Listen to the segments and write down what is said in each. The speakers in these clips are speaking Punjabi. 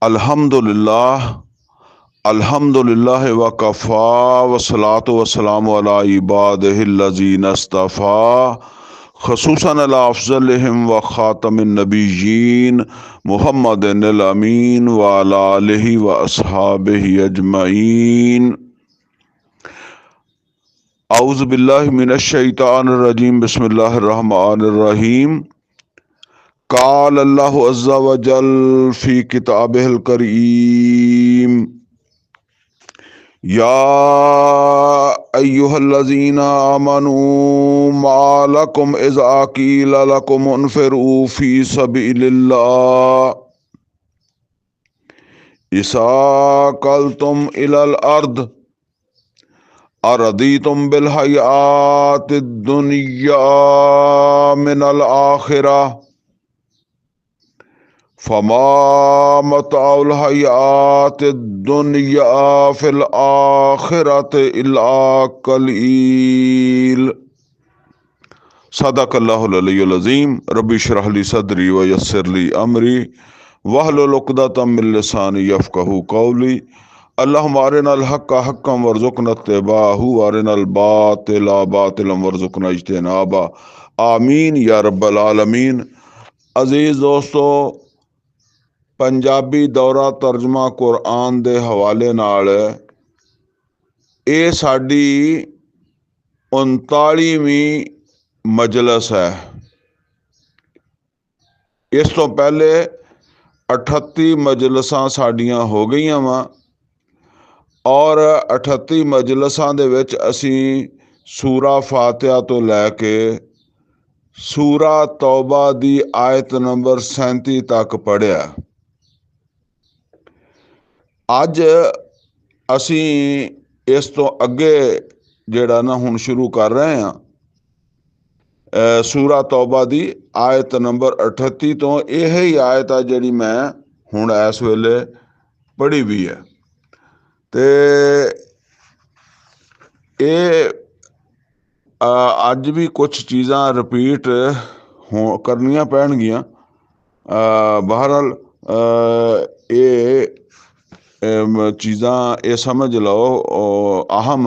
अल्हम्दुलिल्लाह अल्हम्दुलिल्लाह वकफ़ा वस्सलातु वस्सलामु अला इबादिहिल्लज़ीना इस्तफ़ा ख़ुसूसन अला अफ़ज़लिहिम व ख़ातमिन नबिय्यीन मुहम्मदिनिल अमीन व अला आलिहि व अस्हाबिहि अजमईन। औज़ु बिल्लाहि मिनश शैतानिर रजीम बिस्मिल्लाहिर रहमानिर रहीम। काल अल्लाहु अज़्ज़ा व जल फ़ी किताबिहिल करीम या अय्युहल्लज़ीना आमनू मा लकुम इज़ा क़ील लकुम उन्फ़िरू फ़ी सबीलिल्लाह इसाक़ल्तुम इलल अर्द अरदीतुम बिल हयातिद दुनिया मिनल आखिरह फमा मताउल हयातिद दुनिया फिल आखिरत इल्ला कलील। सदक़ल्लाहुल अलीयुल अज़ीम। रब्बि इश्रह ली सदरी व यस्सिर ली अमरी वहलुल उक़दतम मिन लिसानी यफ़क़हू क़ौली। अल्लाहुम्मा अरिनल हक़्क़ हक़्क़न वरज़ुक़ना इत्तिबाअहू व अरिनल बातिला बातिलन वरज़ुक़ना इज्तिनाबा। आमीन या रब्बल आलमीन। अज़ीज़ दोस्तों, पंजाबी दौरा तर्जमा कुरान के हवाले नाल ये साडी 39वीं मजलिस है। इस तो पहले 38 मजलिसां साडियां हो गई वा और 38 मजलिसां दे विच असी सूरा फातिहा तो लैके सूरा तौबा दी आयत नंबर 37 तक पढ़िया। अज असी इस तो अगे जिहड़ा ना हुण शुरू कर रहे हैं सूरा तौबा दी आयत नंबर 38 तो यही आयत है जिहड़ी मैं हुण इस वेले पढ़ी भी है। ते ये अज भी कुछ चीज़ां रिपीट हो करनियां पैणगियां। बहरहाल ये चीज़ां ये समझ लो अहम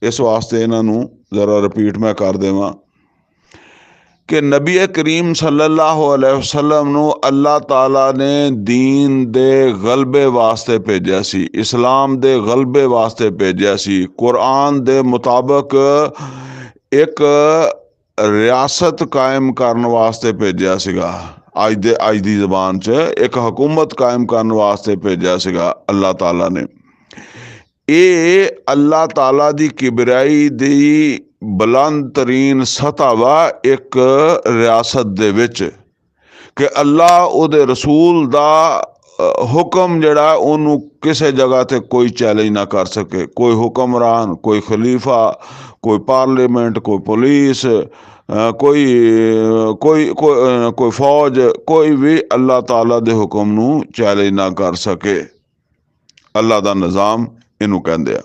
इस वास्ते इन्हों ज़रा रिपीट मैं कर देवां कि नबी करीम सल्लल्लाहु अलैहि वसल्लम नूं अल्लाह ताला ने दीन दे गलबे वास्ते भेजा सी, इस्लाम दे गलबे वास्ते भेजा सी। कुरान दे मुताबिक एक रियासत कायम करने वास्ते भेजा सीगा। अज दी ज़बान च एक हुकूमत कायम करने वास्ते भेजा सीगा अल्लाह ताला ने। ये अल्लाह ताला दी किबराई दी बुलंद तरीन सतह वा एक रियासत दे विच कि अल्लाह उहदे रसूल दा हुक्म जड़ा उन्होंने किसी जगह ते कोई चैलेंज ना कर सके। कोई हुक्मरान, कोई खलीफा, कोई पार्लीमेंट, कोई पुलिस, कोई कोई कोई कोई फौज, कोई भी अल्लाह ताला दे हुक्म नू चैलेंज ना कर सके। अल्लाह दा निज़ाम इनू कहंदे आ।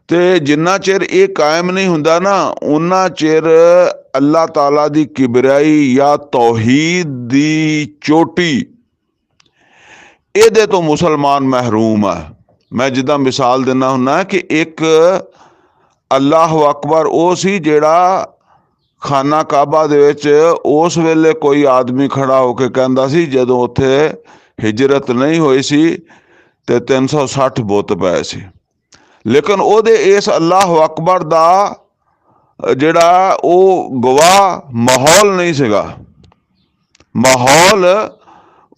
ते जिन्ना चिर ये कायम नहीं हुंदा ना उन्ना चिर अल्लाह ताला दी किबराई या तौहीद दी चोटी ਇਹਦੇ तो मुसलमान महरूम है। मैं जिदा मिसाल देना हुन्ना कि एक अल्लाह अकबर वो सी जेड़ा खाना काबा दे विच उस वेले कोई आदमी खड़ा होके कहंदा सी जदों उत्थे हिजरत नहीं हुई सी ते 360 बुत पए सी। लेकिन ओदे इस अल्लाह अकबर दा जेड़ा वो गवाह माहौल नहीं सीगा। माहौल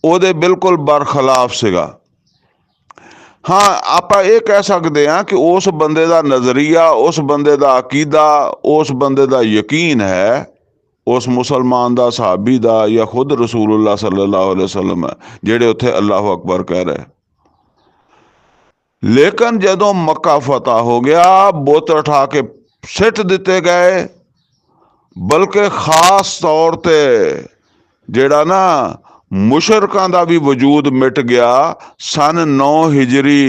ਉਹਦੇ बिल्कुल बरखिलाफ सीगा। हाँ आप ये कह सकते हैं कि उस बंदे का नज़रिया, उस बंदे का अकीदा, उस बंदे का यकीन है उस मुसलमान का, सहाबी का या खुद रसूलुल्लाह सल्लल्लाहु अलैहि वसल्लम है जेड़े उत्थे अल्लाह अकबर कह रहे। लेकिन जदों मक्का फतह हो गया बुत उठा के सिट दिते गए, बल्कि खास तौर ते जेड़ा ना मुशरकां दा भी वजूद मिट गया। सन 9 हिजरी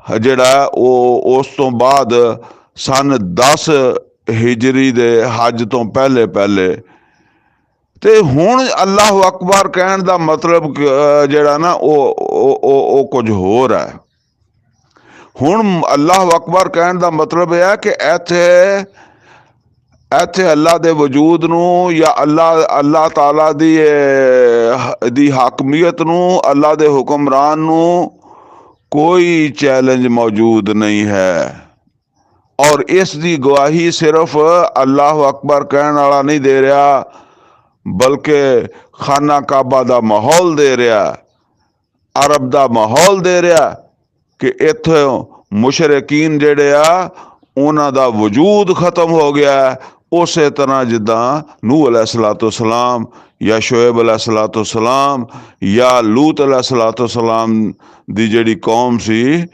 जड़ा वो उस तो बाद सन 10 हिजरी दे हज तो पहले पहले ਤੇ ਹੁਣ ਅੱਲਾਹੁ ਅਕਬਰ ਕਹਿਣ ਦਾ ਮਤਲਬ ਜਿਹੜਾ ਨਾ ਉਹ ਕੁਝ ਹੋਰ ਹੈ। ਹੁਣ ਅੱਲਾਹੁ ਅਕਬਰ ਕਹਿਣ ਦਾ ਮਤਲਬ ਇਹ ਹੈ ਕਿ ਇੱਥੇ ਅੱਲਾ ਦੇ ਵਜੂਦ ਨੂੰ ਜਾਂ ਅੱਲਾ ਤਾਲਾ ਦੀ ਹਾਕਮੀਅਤ ਨੂੰ, ਅੱਲਾ ਦੇ ਹੁਕਮਰਾਨ ਨੂੰ ਕੋਈ ਚੈਲੰਜ ਮੌਜੂਦ ਨਹੀਂ ਹੈ। ਔਰ ਇਸ ਦੀ ਗਵਾਹੀ ਸਿਰਫ ਅੱਲਾਹੁ ਅਕਬਰ ਕਹਿਣ ਵਾਲਾ ਨਹੀਂ ਦੇ ਰਿਹਾ, ਬਲਕਿ ਖਾਨਾ ਕਾਬਾ ਦਾ ਮਾਹੌਲ ਦੇ ਰਿਹਾ, ਅਰਬ ਦਾ ਮਾਹੌਲ ਦੇ ਰਿਹਾ ਕਿ ਇੱਥੋਂ ਮੁਸ਼ਰਿਕੀਨ ਜਿਹੜੇ ਆ ਉਹਨਾਂ ਦਾ ਵਜੂਦ ਖਤਮ ਹੋ ਗਿਆ। ਉਸੇ ਤਰ੍ਹਾਂ ਜਿੱਦਾਂ ਨੂਹ अलैहिस्सलाम ਜਾਂ ਸ਼ੁएब अलैहिस्सलाम ਜਾਂ ਲੂਤ अलैहिस्सलाम ਦੀ ਜਿਹੜੀ ਕੌਮ ਸੀ,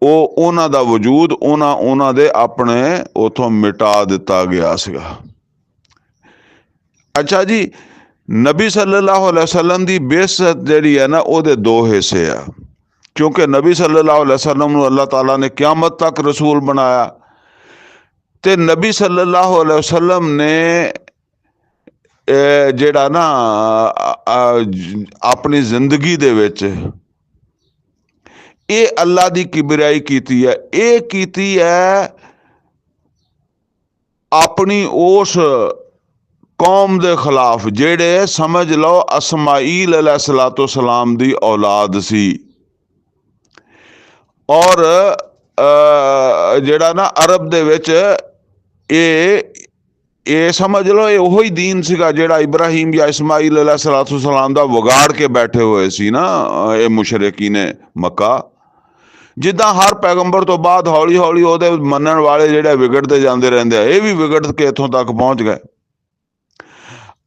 ਉਹਨਾਂ ਦਾ ਵਜੂਦ ਉਹਨਾਂ ਦੇ ਆਪਣੇ ਉਥੋਂ ਮਿਟਾ ਦਿੱਤਾ ਗਿਆ ਸੀਗਾ। ਅੱਛਾ ਜੀ, ਨਬੀ सल्लल्लाहु अलैहि वसल्लम ਦੀ ਬੇਇੱਜ਼ਤ ਜਿਹੜੀ ਹੈ ਨਾ, ਉਹਦੇ ਦੋ ਹਿੱਸੇ ਆ। ਕਿਉਂਕਿ ਨਬੀ सल्लल्लाहु अलैहि वसल्लम ਨੂੰ ਅੱਲਾਹ ਤਾਲਾ ਨੇ ਕਿਆਮਤ ਤੱਕ ਰਸੂਲ ਬਣਾਇਆ, ਤੇ ਨਬੀ सल्लल्लाहु अलैहि वसल्लम ਨੇ ਜਿਹੜਾ ਨਾ ਆਪਣੀ ਜ਼ਿੰਦਗੀ ਦੇ ਵਿੱਚ ਇਹ ਅੱਲਾ ਦੀ ਕਿਬਰਿਆਈ ਕੀਤੀ ਹੈ। ਇਹ ਕੀਤੀ ਹੈ ਆਪਣੀ ਉਸ ਕੌਮ ਦੇ ਖਿਲਾਫ ਜਿਹੜੇ ਸਮਝ ਲਓ ਇਸਮਾਈਲ अलैहिस्सलाम ਦੀ ਔਲਾਦ ਸੀ। ਔਰ ਜਿਹੜਾ ਨਾ ਅਰਬ ਦੇ ਵਿੱਚ ਇਹ ਸਮਝ ਲਓ ਇਹ ਉਹੀ ਦੀਨ ਸੀਗਾ ਜਿਹੜਾ ਇਬਰਾਹੀਮ ਜਾਂ ਇਸਮਾਈਲ अलैहिस्सलाम ਦਾ ਵਿਗਾੜ ਕੇ ਬੈਠੇ ਹੋਏ ਸੀ ਨਾ ਇਹ ਮੁਸ਼ਰਿਕੀਨ ਮੱਕਾ। ਜਿੱਦਾਂ ਹਰ ਪੈਗੰਬਰ ਤੋਂ ਬਾਅਦ ਹੌਲੀ ਹੌਲੀ ਉਹਦੇ ਮੰਨਣ ਵਾਲੇ ਜਿਹੜੇ ਵਿਗੜਦੇ ਜਾਂਦੇ ਰਹਿੰਦੇ ਆ, ਇਹ ਵੀ ਵਿਗੜ ਕੇ ਇੱਥੋਂ ਤੱਕ ਪਹੁੰਚ ਗਏ।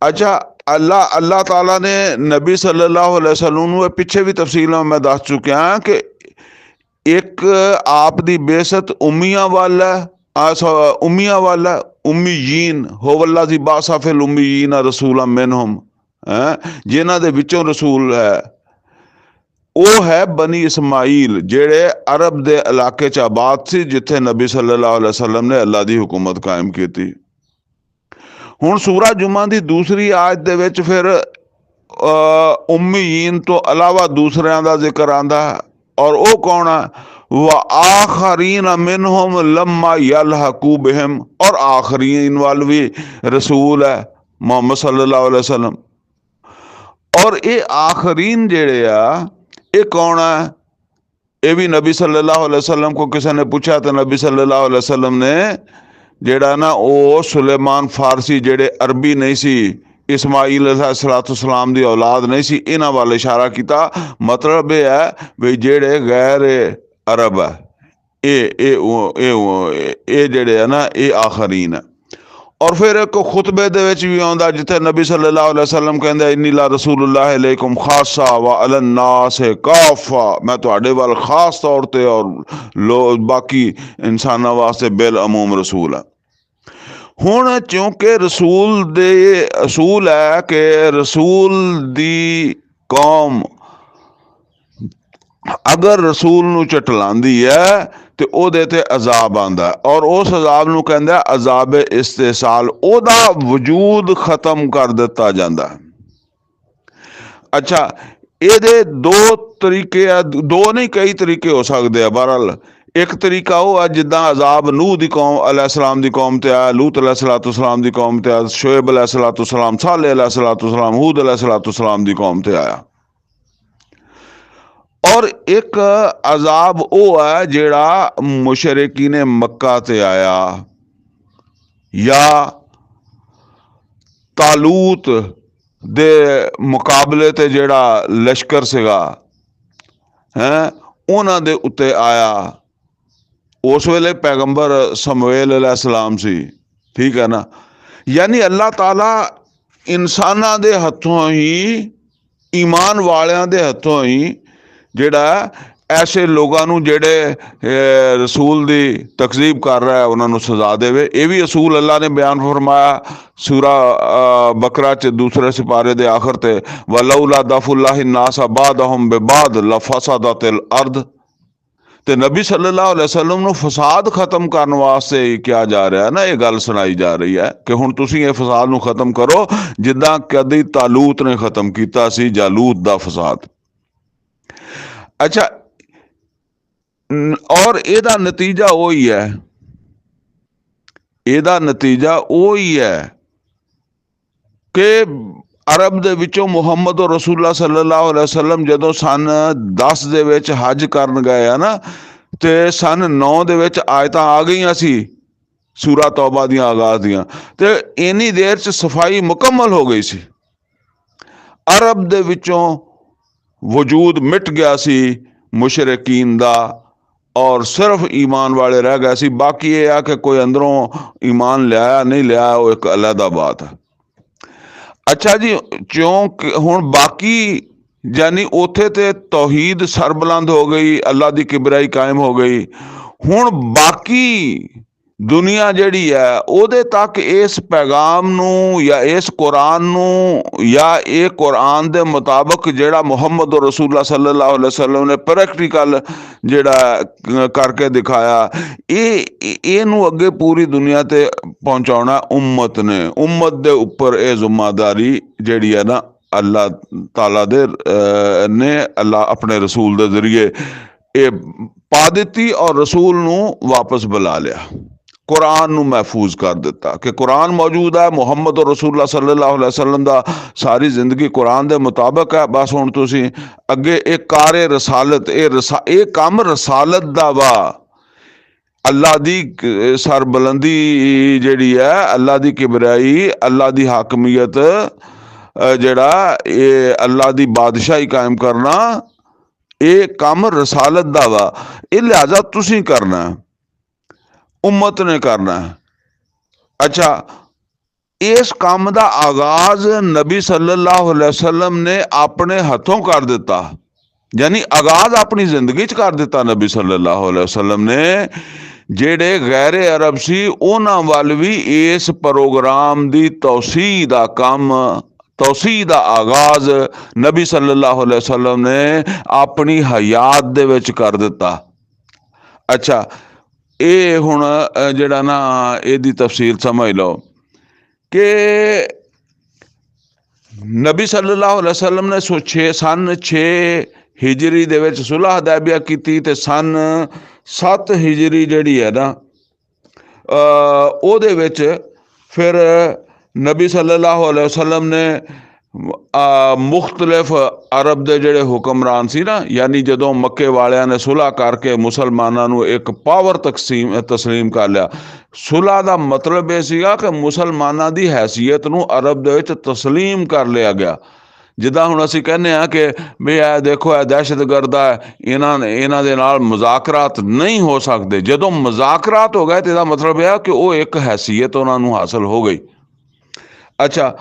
ਅੱਛਾ, ਅੱਲਾਹ ਤਾਲਾ ਨੇ ਨਬੀ सल्लल्लाहु अलैहि वसल्लम ਨੂੰ ਪਿੱਛੇ ਵੀ ਤਫਸੀਲ ਨਾਲ ਮੈਂ ਦੱਸ ਚੁੱਕਿਆ ਕਿ ਇੱਕ ਆਪ ਦੀ ਬੇਇੱਜ਼ਤ ਉਮੀਆਂ ਵੱਲ ਹੈ, ਉਮੀयीन ਹੋਵੱਲਾਜ਼ੀ ਬਾਸਾਫਿਲ ਉਮੀयीन ਰਸੂਲਾ ਮਿਨਹੁਮ, ਜਿਨ੍ਹਾਂ ਦੇ ਵਿੱਚੋਂ ਰਸੂਲ ਹੈ ਉਹ ਹੈ ਬਨੀ ਇਸਮਾਈਲ, ਜਿਹੜੇ ਅਰਬ ਦੇ ਇਲਾਕੇ 'ਚ ਆਬਾਦ ਸੀ ਜਿੱਥੇ ਨਬੀ सल्लल्लाहु अलैहि वसल्लम ਨੇ ਅੱਲਾ ਦੀ ਹੁਕੂਮਤ ਕਾਇਮ ਕੀਤੀ। ਹੁਣ ਸੂਰਾ ਜੁਮਾ ਦੀ ਦੂਸਰੀ ਆਇਤ ਦੇ ਵਿੱਚ ਫਿਰ ਉਮੀयीन ਤੋਂ ਇਲਾਵਾ ਦੂਸਰਿਆਂ ਦਾ ਜ਼ਿਕਰ ਆਂਦਾ, ਔਰ ਉਹ ਕੌਣ ਹੈ? आखरीन मिनहुम लम्मा यलहकू बिहिम, और आखरीन वाल भी रसूल है मोहम्मद सल्लल्लाहु अलैहि वसल्लम। और ये आखरीन जेड़े आ ये कौन है? ये भी नबी सल्लल्लाहु अलैहि वसल्लम को किसी ने पूछा तो नबी सल्लल्लाहु अलैहि वसल्लम ने जेड़ा ना वो सुलेमान फारसी जेड़े अरबी नहीं सी, इस्माइल अलैहिस्सलाम दी औलाद नहीं सी, इन्हां वाल इशारा किया। मतलब ये है भी जेड़े गैर अरब है ये जेड़े है ना ये आखरीन है। और फिर एक खुतबे दे विच भी आउंदा जिथे नबी सल्लल्लाहु अलैहि वसल्लम कहंदे इन्नी ला रसूलुल्लाह अलैकुम खासा व अलन्नास काफा, मैं तुहाडे वाल खास तौर ते और बाकी इंसानां वास्ते बिल अमूम रसूल है। हुण क्योंकि रसूल दे असूल है कि रसूल दी कौम अगर रसूल नूं झटलांदी है तो ओहदे ते अजाब आंदा, और उस अजाब नूं कहंदा अजाब इस्तेसाल, ओहदा वजूद खत्म कर दिता जांदा। अच्छा, ਇਹਦੇ दो तरीके आ, दो नहीं कई तरीके हो सकते हैं। बहरहाल एक तरीका वो है जिद्दां अजाब नूह दी कौम अलैहिस्सलाम दी कौम ते आया, लूत अलैहिस्सलाम दी कौम ते आया, शुएब अलैहिस्सलाम, सालेह अलैहिस्सलाम, हूद अलैहिस्सलाम दी कौम ते आया। और एक अजाब वो है जेड़ा मुशरिकीन मक्का ते आया या तालूत दे मुकाबले ते जेड़ा लश्कर सिगा है उन्हां दे उत्ते आया। उस वेले पैगंबर समूएल अलैहिस्सलाम सी, ठीक है ना। यानी अल्लाह ताला इंसानां दे हथों ही, ईमान वालियां दे हथों ही जेड़ा ऐसे लोगों नूं जेड़े रसूल दी तकजीब कर रहा है उन्होंने सजा देवे। ये भी असूल अल्लाह ने बयान फरमाया सूरा बकरा च दूसरे सिपारे दे आखिर ते, वलौला दफुल्लाहि नास बादहुम बिबाद लफसदतिल अर्द। ਤੇ ਨਬੀ ਸੱਲੱਲਾਹੁ ਅਲੈहि ਵਸੱਲਮ ਨੂੰ ਫਸਾਦ ਖਤਮ ਕਰਨ ਵਾਸਤੇ ਕਿਹਾ ਜਾ ਰਿਹਾ ਨਾ, ਇਹ ਗੱਲ ਸੁਣਾਈ ਜਾ ਰਹੀ ਹੈ ਕਿ ਹੁਣ ਤੁਸੀਂ ਇਹ ਫਸਾਦ ਨੂੰ ਖਤਮ ਕਰੋ ਜਿੱਦਾਂ ਕਦੀ ਤਾਲੂਤ ਨੇ ਖਤਮ ਕੀਤਾ ਸੀ ਜਾਲੂਤ ਦਾ ਫਸਾਦ। ਅੱਛਾ, ਔਰ ਇਹਦਾ ਨਤੀਜਾ ਉਹੀ ਹੈ, ਇਹਦਾ ਨਤੀਜਾ ਉਹੀ ਹੈ ਕਿ ਅਰਬ ਦੇ ਵਿੱਚੋਂ ਮੁਹੰਮਦ ਰਸੂਲullah ਸੱਲੱਲਾਹੁ ਅਲੈहि ਵਸੱਲਮ ਜਦੋਂ ਸਨ 10 ਦੇ ਵਿੱਚ ਹਜ ਕਰਨ ਗਏ ਆ ਨਾ, ਤੇ ਸਨ 9 ਦੇ ਵਿੱਚ ਆਇਤਾਂ ਆ ਗਈਆਂ ਸੀ ਸੂਰਾ ਤੌਬਾ ਦੀਆਂ ਆਗਾਜ਼ ਦੀਆਂ, ਤੇ ਇੰਨੀ ਦੇਰ 'ਚ ਸਫਾਈ ਮੁਕੰਮਲ ਹੋ ਗਈ ਸੀ। ਅਰਬ ਦੇ ਵਿੱਚੋਂ ਵਜੂਦ ਮਿਟ ਗਿਆ ਸੀ ਮੁਸ਼ਰਿਕੀਨ ਦਾ, ਔਰ ਸਿਰਫ ਈਮਾਨ ਵਾਲੇ ਰਹਿ ਗਏ ਸੀ। ਬਾਕੀ ਇਹ ਆ ਕਿ ਕੋਈ ਅੰਦਰੋਂ ਈਮਾਨ ਲਿਆਇਆ ਨਹੀਂ ਲਿਆਇਆ, ਉਹ ਇੱਕ ਅਲੱਗਾ ਬਾਤ ਹੈ। ਅੱਛਾ ਜੀ, ਕਿਉਂਕਿ ਹੁਣ ਬਾਕੀ ਯਾਨੀ ਉੱਥੇ ਤੇ ਤੌਹੀਦ ਸਰਬੁਲੰਦ ਹੋ ਗਈ, ਅੱਲਾ ਦੀ ਕਿਬਰਾਈ ਕਾਇਮ ਹੋ ਗਈ। ਹੁਣ ਬਾਕੀ ਦੁਨੀਆ ਜਿਹੜੀ ਹੈ ਉਹਦੇ ਤੱਕ ਇਸ ਪੈਗਾਮ ਨੂੰ ਜਾਂ ਇਸ ਕੁਰਾਨ ਨੂੰ ਜਾਂ ਇਹ ਕੁਰਾਨ ਦੇ ਮੁਤਾਬਕ ਜਿਹੜਾ ਮੁਹੰਮਦ ਰਸੂਲullah ਸੱਲੱਲਾਹੁ ਅਲੈहि ਵਸੱਲਮ ਨੇ ਪ੍ਰੈਕਟੀਕਲ ਜਿਹੜਾ ਕਰਕੇ ਦਿਖਾਇਆ, ਇਹਨੂੰ ਅੱਗੇ ਪੂਰੀ ਦੁਨੀਆ ਤੇ ਪਹੁੰਚਾਉਣਾ ਉਮਤ ਨੇ। ਉਮਤ ਦੇ ਉੱਪਰ ਇਹ ਜ਼ਿੰਮੇਵਾਰੀ ਜਿਹੜੀ ਹੈ ਨਾ ਅੱਲਾਹ ਤਾਲਾ ਦੇ ਨੇ ਅੱਲਾਹ ਆਪਣੇ ਰਸੂਲ ਦੇ ਜ਼ਰੀਏ ਇਹ ਪਾ ਦਿੱਤੀ, ਔਰ ਰਸੂਲ ਨੂੰ ਵਾਪਸ ਬੁਲਾ ਲਿਆ, ਕੁਰਾਨ ਨੂੰ ਮਹਿਫੂਜ਼ ਕਰ ਦਿੱਤਾ ਕਿ ਕੁਰਾਨ ਮੌਜੂਦ ਹੈ। ਮੁਹੰਮਦ ਰਸੂਲullah ਸੱਲੱਲਾਹੁ ਅਲੈहि ਵਸੱਲਮ ਦਾ ਸਾਰੀ ਜ਼ਿੰਦਗੀ ਕੁਰਾਨ ਦੇ ਮੁਤਾਬਕ ਹੈ। ਬਸ ਹੁਣ ਤੁਸੀਂ ਅੱਗੇ ਇਹ ਕਾਰੇ ਰਸਾਲਤ, ਇਹ ਕੰਮ ਰਸਾਲਤ ਦਾ ਵਾ। ਅੱਲਾ ਦੀ ਸਰਬੁਲੰਦੀ ਜਿਹੜੀ ਹੈ, ਅੱਲਾ ਦੀ ਕਿਬਰਾਈ, ਅੱਲਾ ਦੀ ਹਾਕਮੀਅਤ, ਜਿਹੜਾ ਇਹ ਅੱਲਾ ਦੀ ਬਾਦਸ਼ਾਹੀ ਕਾਇਮ ਕਰਨਾ, ਇਹ ਕੰਮ ਰਸਾਲਤ ਦਾ ਵਾ। ਇਹ ਲਿਹਾਜ਼ਾ ਤੁਸੀਂ ਕਰਨਾ, ਉਮਤ ਨੇ ਕਰਨਾ। ਅੱਛਾ, ਇਸ ਕੰਮ ਦਾ ਆਗਾਜ਼ ਨਬੀ ਸੱਲੱਲਾਹੁ ਅਲੈहि ਵਸੱਲਮ ਨੇ ਆਪਣੇ ਹੱਥੋਂ ਕਰ ਦਿੱਤਾ, ਯਾਨੀ ਆਗਾਜ਼ ਆਪਣੀ ਜ਼ਿੰਦਗੀ 'ਚ ਕਰ ਦਿੱਤਾ ਨਬੀ ਸੱਲੱਲਾਹੁ ਅਲੈहि ਵਸੱਲਮ ਨੇ। ਜਿਹੜੇ ਗੈਰ ਅਰਬ ਸੀ ਉਹਨਾਂ ਵੱਲ ਵੀ ਇਸ ਪ੍ਰੋਗਰਾਮ ਦੀ ਤੌਸੀਹ ਦਾ ਕੰਮ, ਤੌਸੀਹ ਦਾ ਆਗਾਜ਼ ਨਬੀ ਸੱਲੱਲਾਹੁ ਅਲੈहि ਵਸੱਲਮ ਨੇ ਆਪਣੀ ਹਯਾਤ ਦੇ ਵਿੱਚ ਕਰ ਦਿੱਤਾ। ਅੱਛਾ, ਇਹ ਹੁਣ ਜਿਹੜਾ ਨਾ ਇਹਦੀ ਤਫਸੀਲ ਸਮਝ ਲਓ ਕਿ ਨਬੀ ਸੱਲੱਲਾਹੁ ਅਲੈहि ਵਸੱਲਮ ਨੇ ਸਨ 6 ਹਿਜਰੀ ਦੇ ਵਿੱਚ ਸੁਲਹ ਹੁदैबिया ਕੀਤੀ, ਤੇ ਸਨ 7 ਹਿਜਰੀ ਜਿਹੜੀ ਹੈ ਨਾ ਉਹਦੇ ਵਿੱਚ ਫਿਰ ਨਬੀ ਸੱਲੱਲਾਹੁ ਅਲੈहि ਵਸੱਲਮ ਨੇ ਮੁਖਤਲਿਫ ਅਰਬ ਦੇ ਜਿਹੜੇ ਹੁਕਮਰਾਨ ਸੀ ਨਾ, ਯਾਨੀ ਜਦੋਂ ਮੱਕੇ ਵਾਲਿਆਂ ਨੇ ਸੁਲ੍ਹਾ ਕਰਕੇ ਮੁਸਲਮਾਨਾਂ ਨੂੰ ਇੱਕ ਪਾਵਰ ਤਸਲੀਮ ਕਰ ਲਿਆ। ਸੁਲ੍ਹਾ ਦਾ ਮਤਲਬ ਇਹ ਸੀਗਾ ਕਿ ਮੁਸਲਮਾਨਾਂ ਦੀ ਹੈਸੀਅਤ ਨੂੰ ਅਰਬ ਦੇ ਵਿੱਚ ਤਸਲੀਮ ਕਰ ਲਿਆ ਗਿਆ। ਜਿੱਦਾਂ ਹੁਣ ਅਸੀਂ ਕਹਿੰਦੇ ਹਾਂ ਕਿ ਵੀ ਇਹ ਦੇਖੋ ਇਹ ਦਹਿਸ਼ਤਗਰਦ ਹੈ, ਇਹਨਾਂ ਦੇ ਨਾਲ ਮੁਜ਼ਾਕਰਾਤ ਨਹੀਂ ਹੋ ਸਕਦੇ। ਜਦੋਂ ਮੁਜ਼ਾਕਰਾਤ ਹੋ ਗਏ ਤੇ ਇਹਦਾ ਮਤਲਬ ਇਹ ਕਿ ਉਹ ਇੱਕ ਹੈਸੀਅਤ ਉਹਨਾਂ ਨੂੰ ਹਾਸਲ ਹੋ ਗਈ। ਅੱਛਾ,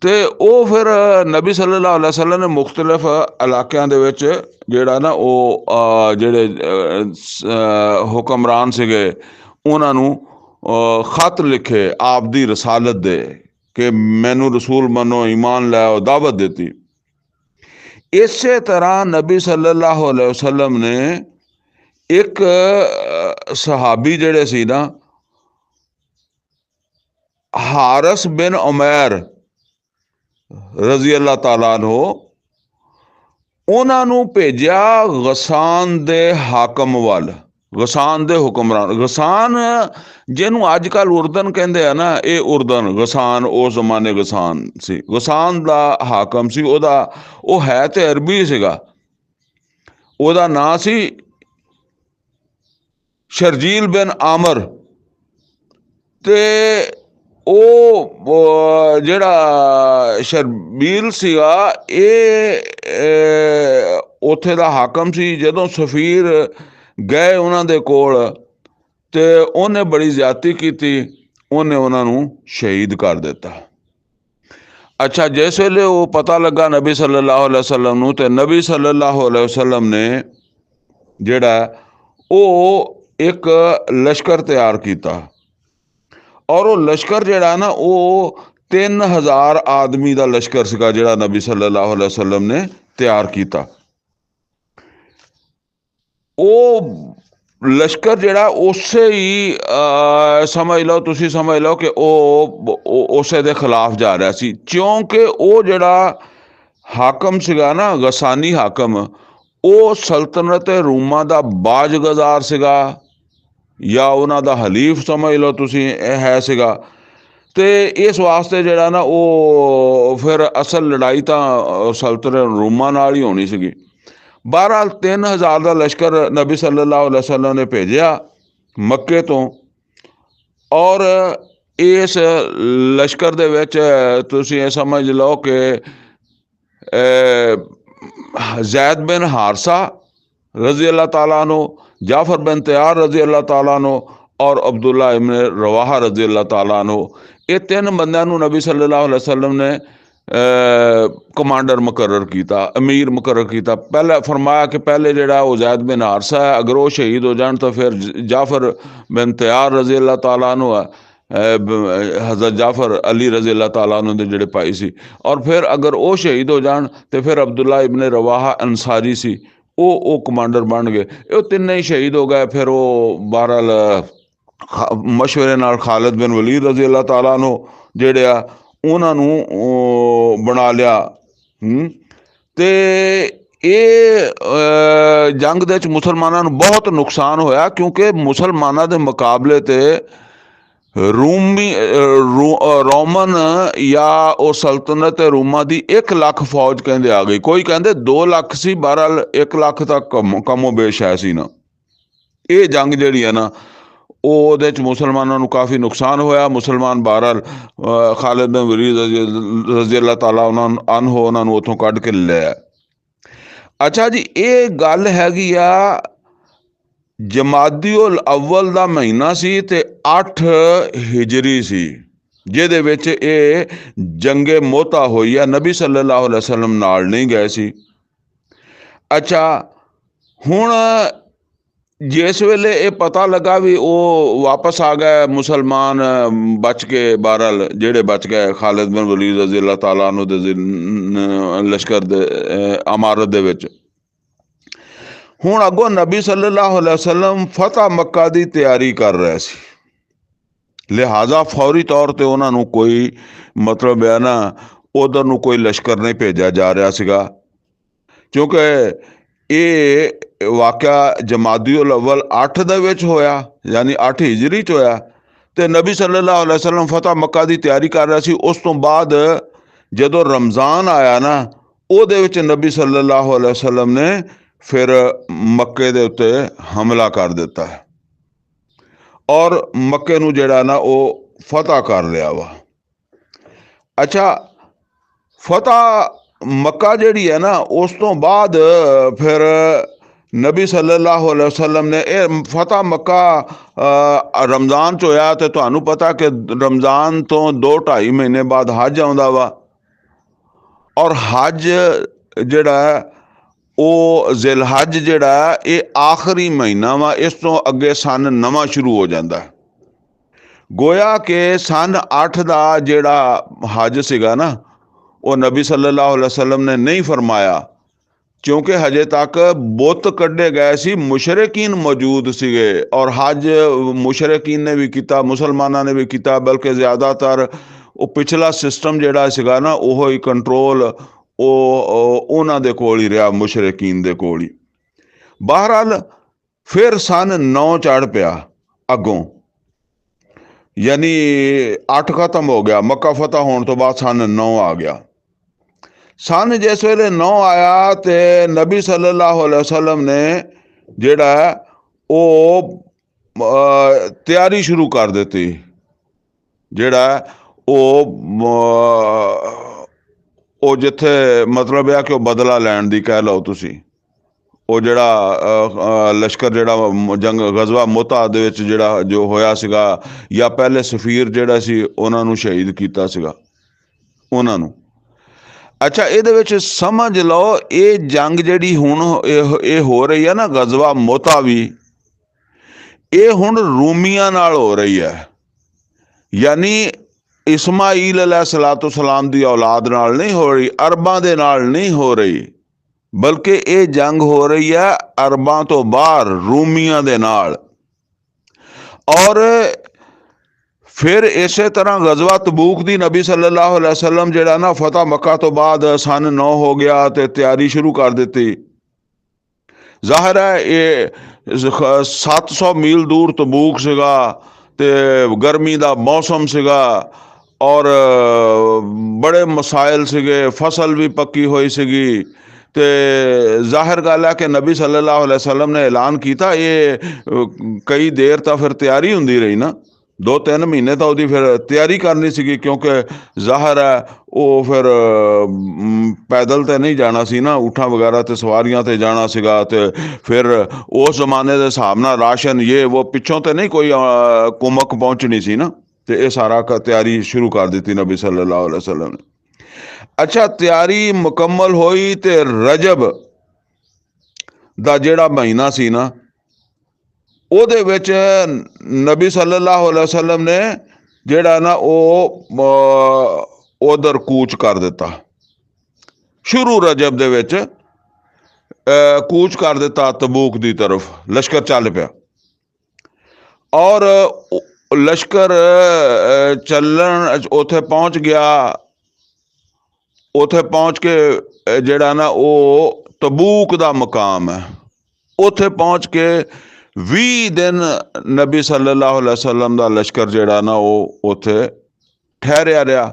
ਤੇ ਉਹ ਫਿਰ ਨਬੀ ਸੱਲੱਲਾਹੁ ਅਲੈहि ਵਸੱਲਮ ਨੇ ਮੁਖਤਲਿਫ ਇਲਾਕਿਆਂ ਦੇ ਵਿੱਚ ਜਿਹੜਾ ਨਾ ਉਹ ਜਿਹੜੇ ਹੁਕਮਰਾਨ ਸੀਗੇ ਉਹਨਾਂ ਨੂੰ ਖਤ ਲਿਖੇ ਆਪ ਦੀ ਰਸਾਲਤ ਦੇ ਕਿ ਮੈਨੂੰ ਰਸੂਲ ਮੰਨੋ, ਈਮਾਨ ਲਿਆਓ, ਦਾਵਤ ਦਿੱਤੀ। ਇਸੇ ਤਰ੍ਹਾਂ ਨਬੀ ਸੱਲੱਲਾਹੁ ਅਲੈहि ਵਸੱਲਮ ਨੇ ਇੱਕ ਸਹਾਬੀ ਜਿਹੜੇ ਸੀ ਨਾ, ਹਾਰਿਸ ਬਿਨ ਉਮੈਰ ਰਜ਼ੀ ਅੱਲਾਹ ਤਾਲਾ ਅਨਹੂ, ਉਹਨਾਂ ਨੂੰ ਭੇਜਿਆ ਗਸਾਨ ਦੇ ਹਾਕਮ ਵੱਲ, ਗਸਾਨ ਦੇ ਹੁਕਮਰਾਨ। ਗਸਾਨ ਜਿਹਨੂੰ ਅੱਜ ਕੱਲ੍ਹ ਉਰਦਨ ਕਹਿੰਦੇ ਆ ਨਾ, ਇਹ ਉਰਦਨ ਗਸਾਨ ਉਸ ਜ਼ਮਾਨੇ ਗਸਾਨ ਸੀ। ਗਸਾਨ ਦਾ ਹਾਕਮ ਸੀ, ਉਹ ਹੈ ਤੇ ਅਰਬੀ ਸੀਗਾ। ਉਹਦਾ ਨਾਂ ਸੀ ਸ਼ਰਜੀਲ ਬਿਨ ਆਮਰ। ਤੇ ਉਹ ਜਿਹੜਾ ਸ਼ਰਬੀਲ ਸੀਗਾ ਇਹ ਉੱਥੇ ਦਾ ਹਾਕਮ ਸੀ। ਜਦੋਂ ਸਫੀਰ ਗਏ ਉਹਨਾਂ ਦੇ ਕੋਲ ਤੇ ਉਹਨੇ ਬੜੀ ਜ਼ਿਆਦਤੀ ਕੀਤੀ, ਉਹਨੇ ਉਹਨਾਂ ਨੂੰ ਸ਼ਹੀਦ ਕਰ ਦਿੱਤਾ। ਅੱਛਾ, ਜਿਸ ਵੇਲੇ ਉਹ ਪਤਾ ਲੱਗਾ ਨਬੀ ਸੱਲੱਲਾਹੁ ਅਲੈहि ਵਸੱਲਮ ਨੂੰ, ਤੇ ਨਬੀ ਸੱਲੱਲਾਹੁ ਅਲੈहि ਵਸੱਲਮ ਨੇ ਜਿਹੜਾ ਉਹ ਇੱਕ ਲਸ਼ਕਰ ਤਿਆਰ ਕੀਤਾ, ਔਰ ਉਹ ਲਸ਼ਕਰ ਜਿਹੜਾ ਨਾ ਉਹ 3000 ਆਦਮੀ ਦਾ ਲਸ਼ਕਰ ਸੀਗਾ ਜਿਹੜਾ ਨਬੀ ਸੱਲੱਲਾਹੁ ਅਲੈहि ਵਸੱਲਮ ਨੇ ਤਿਆਰ ਕੀਤਾ। ਉਹ ਲਸ਼ਕਰ ਜਿਹੜਾ ਉਸੇ ਹੀ ਸਮਝ ਲਓ, ਤੁਸੀਂ ਸਮਝ ਲਓ ਕਿ ਉਹ ਉਸੇ ਦੇ ਖਿਲਾਫ ਜਾ ਰਿਹਾ ਸੀ, ਕਿਉਂਕਿ ਉਹ ਜਿਹੜਾ ਹਾਕਮ ਸੀਗਾ ਨਾ, ਗਸਾਨੀ ਹਾਕਮ, ਉਹ ਸਲਤਨਤ ਰੂਮਾਂ ਦਾ ਬਾਜਗਜ਼ਾਰ ਸੀਗਾ, ਜਾਂ ਉਹਨਾਂ ਦਾ ਹਲੀਫ ਸਮਝ ਲਓ ਤੁਸੀਂ, ਇਹ ਹੈ ਸੀਗਾ। ਤੇ ਇਸ ਵਾਸਤੇ ਜਿਹੜਾ ਨਾ ਉਹ ਫਿਰ ਅਸਲ ਲੜਾਈ ਤਾਂ ਸਲਤਨਤ ਰੂਮਾਂ ਨਾਲ ਹੀ ਹੋਣੀ ਸੀਗੀ। ਬਹਰਹਾਲ 3000 ਦਾ ਲਸ਼ਕਰ ਨਬੀ ਸੱਲੱਲਾਹੁ ਅਲੈਹਿ ਵਸੱਲਮ ਨੇ ਭੇਜਿਆ ਮੱਕੇ ਤੋਂ, ਔਰ ਇਸ ਲਸ਼ਕਰ ਦੇ ਵਿੱਚ ਤੁਸੀਂ ਇਹ ਸਮਝ ਲਓ ਕਿ ਜ਼ੈਦ ਬਿਨ ਹਾਰਸਾ रज़ी अल्लाह ताला अन्हु, जाफ़र बिन तैयार रज़ी अल्लाह ताला अन्हु और अब्दुल्ला इब्न रवाहा रज़ी अल्लाह ताला अन्हु, ये तीन बंदियां नूं नबी सल्लल्लाहु अलैहि वसल्लम ने कमांडर मुकर्रर किया, अमीर मुकर्रर किया। पहले फरमाया कि पहले जिहड़ा वो ज़ैद बिन हारसा है, अगर वो शहीद हो जान तो फिर जाफ़र बिन तैयार रज़ी अल्लाह ताला अन्हु है, हज़रत जाफ़र अली रज़ी अल्लाह ताला अन्हु दे जिहड़े भाई सी, और फिर अगर वो शहीद हो जान तो फिर अब्दुल्ला इब्न रवाहा अंसारी सी, वो कमांडर बन गए। वो तिन्ने ही शहीद हो गए। फिर वो बहरहाल मशवरे नाल खालिद बिन वलीद रज़ी अल्लाह ताला अन्हु जिहड़े आ उन्हां नूं बना लिया। ते ये जंग दे विच मुसलमानां नूं बहुत नुकसान होया, क्योंकि मुसलमानां दे मुकाबले ते रोमन या वो सल्तनत रूमा की 1 लाख फौज कहते आ गई, कोई कहते 2 लाख सी, बहरहाल 1 लाख तक कमो बेश है सी ना। ये जंग जिहड़ी है ना ਉਹਦੇ 'ਚ मुसलमानों ਨੂੰ काफ़ी नुकसान होया। मुसलमान बहरहाल खालिद बिन वलीद रज़ी अल्लाह ताला अन्हु उन्हां नूं उत्थों कढ के लिया। अच्छा जी, ये गल हैगी आ जमादिउल अव्वल का महीना सी ते 8 हिजरी सी, जिहदे विच ये जंगे मोहता होई है। नबी सल्लल्लाहु अलैहि वसल्लम नाल नहीं गए सी। अच्छा, हुण जिस वेले ये पता लगा भी वो वापस आ गए मुसलमान बच के, बहरहाल जिहड़े बच गए खालिद बिन वलीद रज़ी अल्लाह ताला अन्हु दे लश्कर दे इमारत दे विच, हुण अगों नबी सल्लल्लाहु अलैहि वसल्लम फतह मक्का की तैयारी कर रहे सी, लिहाजा फौरी तौर पर उन्होंने कोई मतलब है ना उधर नूं कोई लश्कर नहीं भेजा जा रहा सीगा, क्योंकि ये वाक़या जमादिउल अव्वल 8 दे विच होया, यानी 8 हिजरी च होया। ते नबी सल्लल्लाहु अलैहि वसल्लम फतह मक्का की तैयारी कर रहा सी। उस तो बाद जदों रमज़ान आया ना, उहदे विच नबी सल्लल्लाहु अलैहि वसल्लम ने फिर मक्के दे उत्ते हमला कर दिता है और मक्के नूं जिहड़ा ना वो फतह कर लिया वा। अच्छा, फतह मक्का जिहड़ी है ना, उस तो बाद फिर नबी सल्लल्लाहु अलैहि वसल्लम ने फतह मक्का रमज़ान च होया। तो तुहानूं पता कि रमज़ान तो 2-2.5 महीने बाद हज आउंदा वा, और हज जिहड़ा वो जिलहज जिहड़ा ये आखिरी महीना वा, इस तो अगे सन नवां शुरू हो जाता है। गोया कि सन 8 का जिहड़ा हज सीगा ना, वो नबी सल्लल्लाहु अलैहि वसल्लम ने नहीं फरमाया, क्योंकि हजे तक बुत कढ़े गए सी, मुशरिकीन मौजूद सीगे, और हज मुशरिकीन ने भी किया, मुसलमाना ने भी किया, बल्कि ज़्यादातर वो पिछला सिस्टम जिहड़ा सीगा ना, वो ही कंट्रोल उन्हां दे कोल ही रहा, मुशरिकीन दे कोल ही। बहरहाल फिर सन 9 चढ़ पिया अगों, यानी 8 खत्म हो गया, मक्का फतह होने तो बाद सन 9 आ गया। सन जिस वेले 9 आया तो नबी सल्लल्लाहु अलैहि वसल्लम ने जिहड़ा वो तैयारी शुरू कर दी, जिहड़ा वो जिथे मतलब है कि वो बदला लैण दी कह लो तुसी, वो जिहड़ा लश्कर जिहड़ा जंग गजवा मोहता दे विच जिहड़ा जो होया सीगा, या पहले सफीर जिहड़ा सी उन्हां नूं शहीद कीता सीगा उन्हां नूं। अच्छा, इहदे विच समझ लो ये जंग जिहड़ी हुण ये हो रही है ना, गजवा मोहता भी ये हुण रूमियां नाल हो रही है, यानी इस्माईल अलैहिस्सलातु सलाम दी औलाद नाल नहीं हो रही, अरबां दे नाल नहीं हो रही, ਬਲਕਿ ਇਹ ਜੰਗ ਹੋ ਰਹੀ ਹੈ ਅਰਬਾਂ ਤੋਂ ਬਾਹਰ ਰੂਮੀਆਂ ਦੇ ਨਾਲ। ਔਰ ਫਿਰ ਇਸੇ ਤਰ੍ਹਾਂ ਗਜ਼ਵਾ ਤਬੂਕ ਦੀ ਨਬੀ ਸੱਲੱਲਾਹੁ ਅਲੈहि ਵਸੱਲਮ ਜਿਹੜਾ ਨਾ ਫਤਹ ਮੱਕਾ ਤੋਂ ਬਾਅਦ ਸਨ 9 ਹੋ ਗਿਆ ਤੇ ਤਿਆਰੀ ਸ਼ੁਰੂ ਕਰ ਦਿੱਤੀ। ਜ਼ਾਹਿਰ ਹੈ ਇਹ 700 ਮੀਲ ਦੂਰ ਤਬੂਕ ਸੀਗਾ ਤੇ ਗਰਮੀ ਦਾ ਮੌਸਮ ਸੀਗਾ ਔਰ ਬੜੇ ਮਸਾਇਲ ਸੀਗੇ, ਫਸਲ ਵੀ ਪੱਕੀ ਹੋਈ ਸੀਗੀ। ਤੇ ਜ਼ਾਹਿਰ ਗੱਲ ਹੈ ਕਿ ਨਬੀ ਸੱਲੱਲਾਹੁ ਅਲੈहि ਵਸੱਲਮ ਨੇ ਐਲਾਨ ਕੀਤਾ। ਇਹ ਕਈ ਦੇਰ ਤਾਂ ਫਿਰ ਤਿਆਰੀ ਹੁੰਦੀ ਰਹੀ ਨਾ, 2-3 ਮਹੀਨੇ ਤਾਂ ਉਹਦੀ ਫਿਰ ਤਿਆਰੀ ਕਰਨੀ ਸੀਗੀ, ਕਿਉਂਕਿ ਜ਼ਾਹਿਰ ਹੈ ਉਹ ਫਿਰ ਪੈਦਲ ਤੇ ਨਹੀਂ ਜਾਣਾ ਸੀ ਨਾ, ਊਠਾਂ ਵਗੈਰਾ ਤੇ ਸਵਾਰੀਆਂ ਤੇ ਜਾਣਾ ਸੀਗਾ। ਤੇ ਫਿਰ ਉਸ ਜ਼ਮਾਨੇ ਦੇ ਹਿਸਾਬ ਨਾਲ ਰਾਸ਼ਨ ਇਹ ਉਹ ਪਿੱਛੋਂ ਤੇ ਨਹੀਂ ਕੋਈ ਕੁਮਕ ਪਹੁੰਚਣੀ ਸੀ ਨਾ, ਤੇ ਇਹ ਸਾਰਾ ਤਿਆਰੀ ਸ਼ੁਰੂ ਕਰ ਦਿੱਤੀ ਨਬੀ ਸੱਲੱਲਾਹੁ ਅਲੈहि ਵਸੱਲਮ ਨੇ। ਅੱਛਾ, ਤਿਆਰੀ ਮੁਕੰਮਲ ਹੋਈ ਤੇ ਰਜਬ ਦਾ ਜਿਹੜਾ ਮਹੀਨਾ ਸੀ ਨਾ, ਉਹਦੇ ਵਿੱਚ ਨਬੀ ਸੱਲੱਲਾਹੁ ਅਲੈहि ਵਸੱਲਮ ਨੇ ਜਿਹੜਾ ਨਾ ਉਹ ਉਧਰ ਕੂਚ ਕਰ ਦਿੱਤਾ। ਸ਼ੁਰੂ ਰਜਬ ਦੇ ਵਿੱਚ ਕੂਚ ਕਰ ਦਿੱਤਾ ਤਬੂਕ ਦੀ ਤਰਫ, ਲਸ਼ਕਰ ਚੱਲ ਪਿਆ। ਔਰ ਲਸ਼ਕਰ ਚੱਲਣ ਉੱਥੇ ਪਹੁੰਚ ਗਿਆ। ਉੱਥੇ ਪਹੁੰਚ ਕੇ ਜਿਹੜਾ ਨਾ ਉਹ ਤਬੂਕ ਦਾ ਮੁਕਾਮ ਹੈ, ਉੱਥੇ ਪਹੁੰਚ ਕੇ 20 ਦਿਨ ਨਬੀ ਸੱਲੱਲਾਹੁ ਅਲੈहि ਵਸੱਲਮ ਦਾ ਲਸ਼ਕਰ ਜਿਹੜਾ ਨਾ ਉਹ ਉੱਥੇ ਠਹਿਰਿਆ ਰਿਹਾ।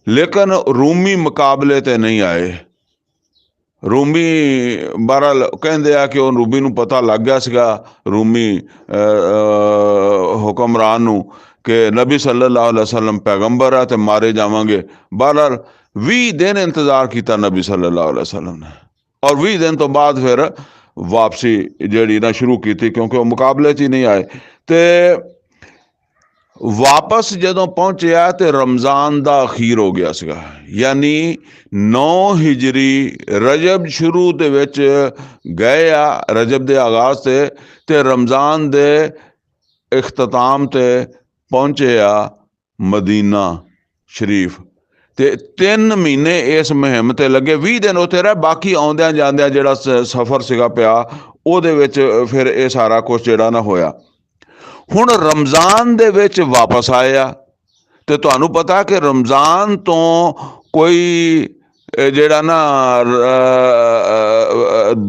ਲੇਕਿਨ ਰੂਮੀ ਮੁਕਾਬਲੇ ਤੇ ਨਹੀਂ ਆਏ। ਰੂਮੀ ਬਹਰਹਾਲ ਕਹਿੰਦੇ ਆ ਕਿ ਉਹ ਰੂਮੀ ਨੂੰ ਪਤਾ ਲੱਗ ਗਿਆ ਸੀਗਾ, ਰੂਮੀ ਹੁਕਮਰਾਨ ਨੂੰ, ਕਿ ਨਬੀ ਸੱਲੱਲਾਹੁ ਅਲੈहि ਵਸੱਲਮ ਪੈਗੰਬਰ ਆ ਤੇ ਮਾਰੇ ਜਾਵਾਂਗੇ। ਬਹਰਹਾਲ 20 ਦਿਨ ਇੰਤਜ਼ਾਰ ਕੀਤਾ ਨਬੀ ਸੱਲੱਲਾਹੁ ਅਲੈहि ਵਸੱਲਮ ਨੇ, ਔਰ 20 ਦਿਨ ਤੋਂ ਬਾਅਦ ਫਿਰ ਵਾਪਸੀ ਜਿਹੜੀ ਨਾ ਸ਼ੁਰੂ ਕੀਤੀ, ਕਿਉਂਕਿ ਉਹ ਮੁਕਾਬਲੇ 'ਚ ਹੀ ਨਹੀਂ ਆਏ। ਤੇ ਵਾਪਸ ਜਦੋਂ ਪਹੁੰਚਿਆ ਤੇ ਰਮਜ਼ਾਨ ਦਾ ਅਖੀਰ ਹੋ ਗਿਆ ਸੀਗਾ, ਯਾਨੀ 9 ਹਿਜਰੀ ਰਜਬ ਸ਼ੁਰੂ ਦੇ ਵਿੱਚ ਗਏ ਆ, ਰਜਬ ਦੇ ਆਗਾਜ਼ ਤੇ ਰਮਜ਼ਾਨ ਦੇ ਇਖਤਤਾਮ ਤੇ ਪਹੁੰਚੇ ਆ ਮਦੀਨਾ ਸ਼ਰੀਫ। ਤੇ 3 ਮਹੀਨੇ ਇਸ ਮੁਹਿੰਮ ਤੇ ਲੱਗੇ, 20 ਦਿਨ ਉੱਥੇ ਰਹੇ। ਬਾਕੀ ਆਉਂਦਿਆਂ ਜਾਂਦਿਆਂ ਜਿਹੜਾ ਸਫ਼ਰ ਸੀਗਾ ਪਿਆ, ਉਹਦੇ ਵਿੱਚ ਫਿਰ ਇਹ ਸਾਰਾ ਕੁਛ ਜਿਹੜਾ ਨਾ ਹੋਇਆ। ਹੁਣ ਰਮਜ਼ਾਨ ਦੇ ਵਿੱਚ ਵਾਪਸ ਆਏ ਆ, ਤੇ ਤੁਹਾਨੂੰ ਪਤਾ ਕਿ ਰਮਜ਼ਾਨ ਤੋਂ ਕੋਈ ਜਿਹੜਾ ਨਾ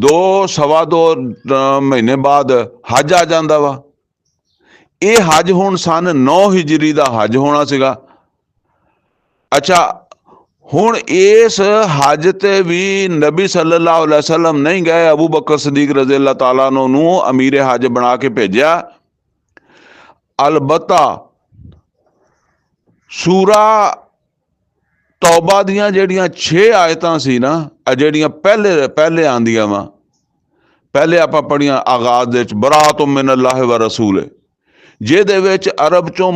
2-2.25 ਮਹੀਨੇ ਬਾਅਦ ਹੱਜ ਆ ਜਾਂਦਾ ਵਾ। ਇਹ ਹੱਜ ਹੁਣ ਸਨ 9 ਹਿਜਰੀ ਦਾ ਹੱਜ ਹੋਣਾ ਸੀਗਾ। ਅੱਛਾ, ਹੁਣ ਇਸ ਹੱਜ ਤੇ ਵੀ ਨਬੀ ਸੱਲੱਲਾਹੁ ਅਲੈहि ਵਸੱਲਮ ਨਹੀਂ ਗਏ। ਅਬੂ ਬਕਰ ਸਦੀਕ ਰਜ਼ੀ ਅੱਲਾਹ ਤਾਲਾ ਨੂੰ ਅਮੀਰ ਹੱਜ ਬਣਾ ਕੇ ਭੇਜਿਆ। ਅਲਬਤਾ ਸੂਰਾ ਤੌਬਾ ਦੀਆਂ ਜਿਹੜੀਆਂ 6 ਆਇਤਾਂ ਸੀ ਨਾ, ਜਿਹੜੀਆਂ ਪਹਿਲੇ ਆਂਦੀਆਂ ਵਾ, ਪਹਿਲੇ ਆਪਾਂ ਪੜ੍ਹੀਆਂ ਆਗਾਜ਼ ਦੇ ਵਿੱਚ, ਬਰਾਅਤੁ ਮਿਨ ਅੱਲਾਹ व ਰਸੂਲ, ਜਿਹਦੇ ਵਿੱਚ ਅਰਬ ਚੋਂ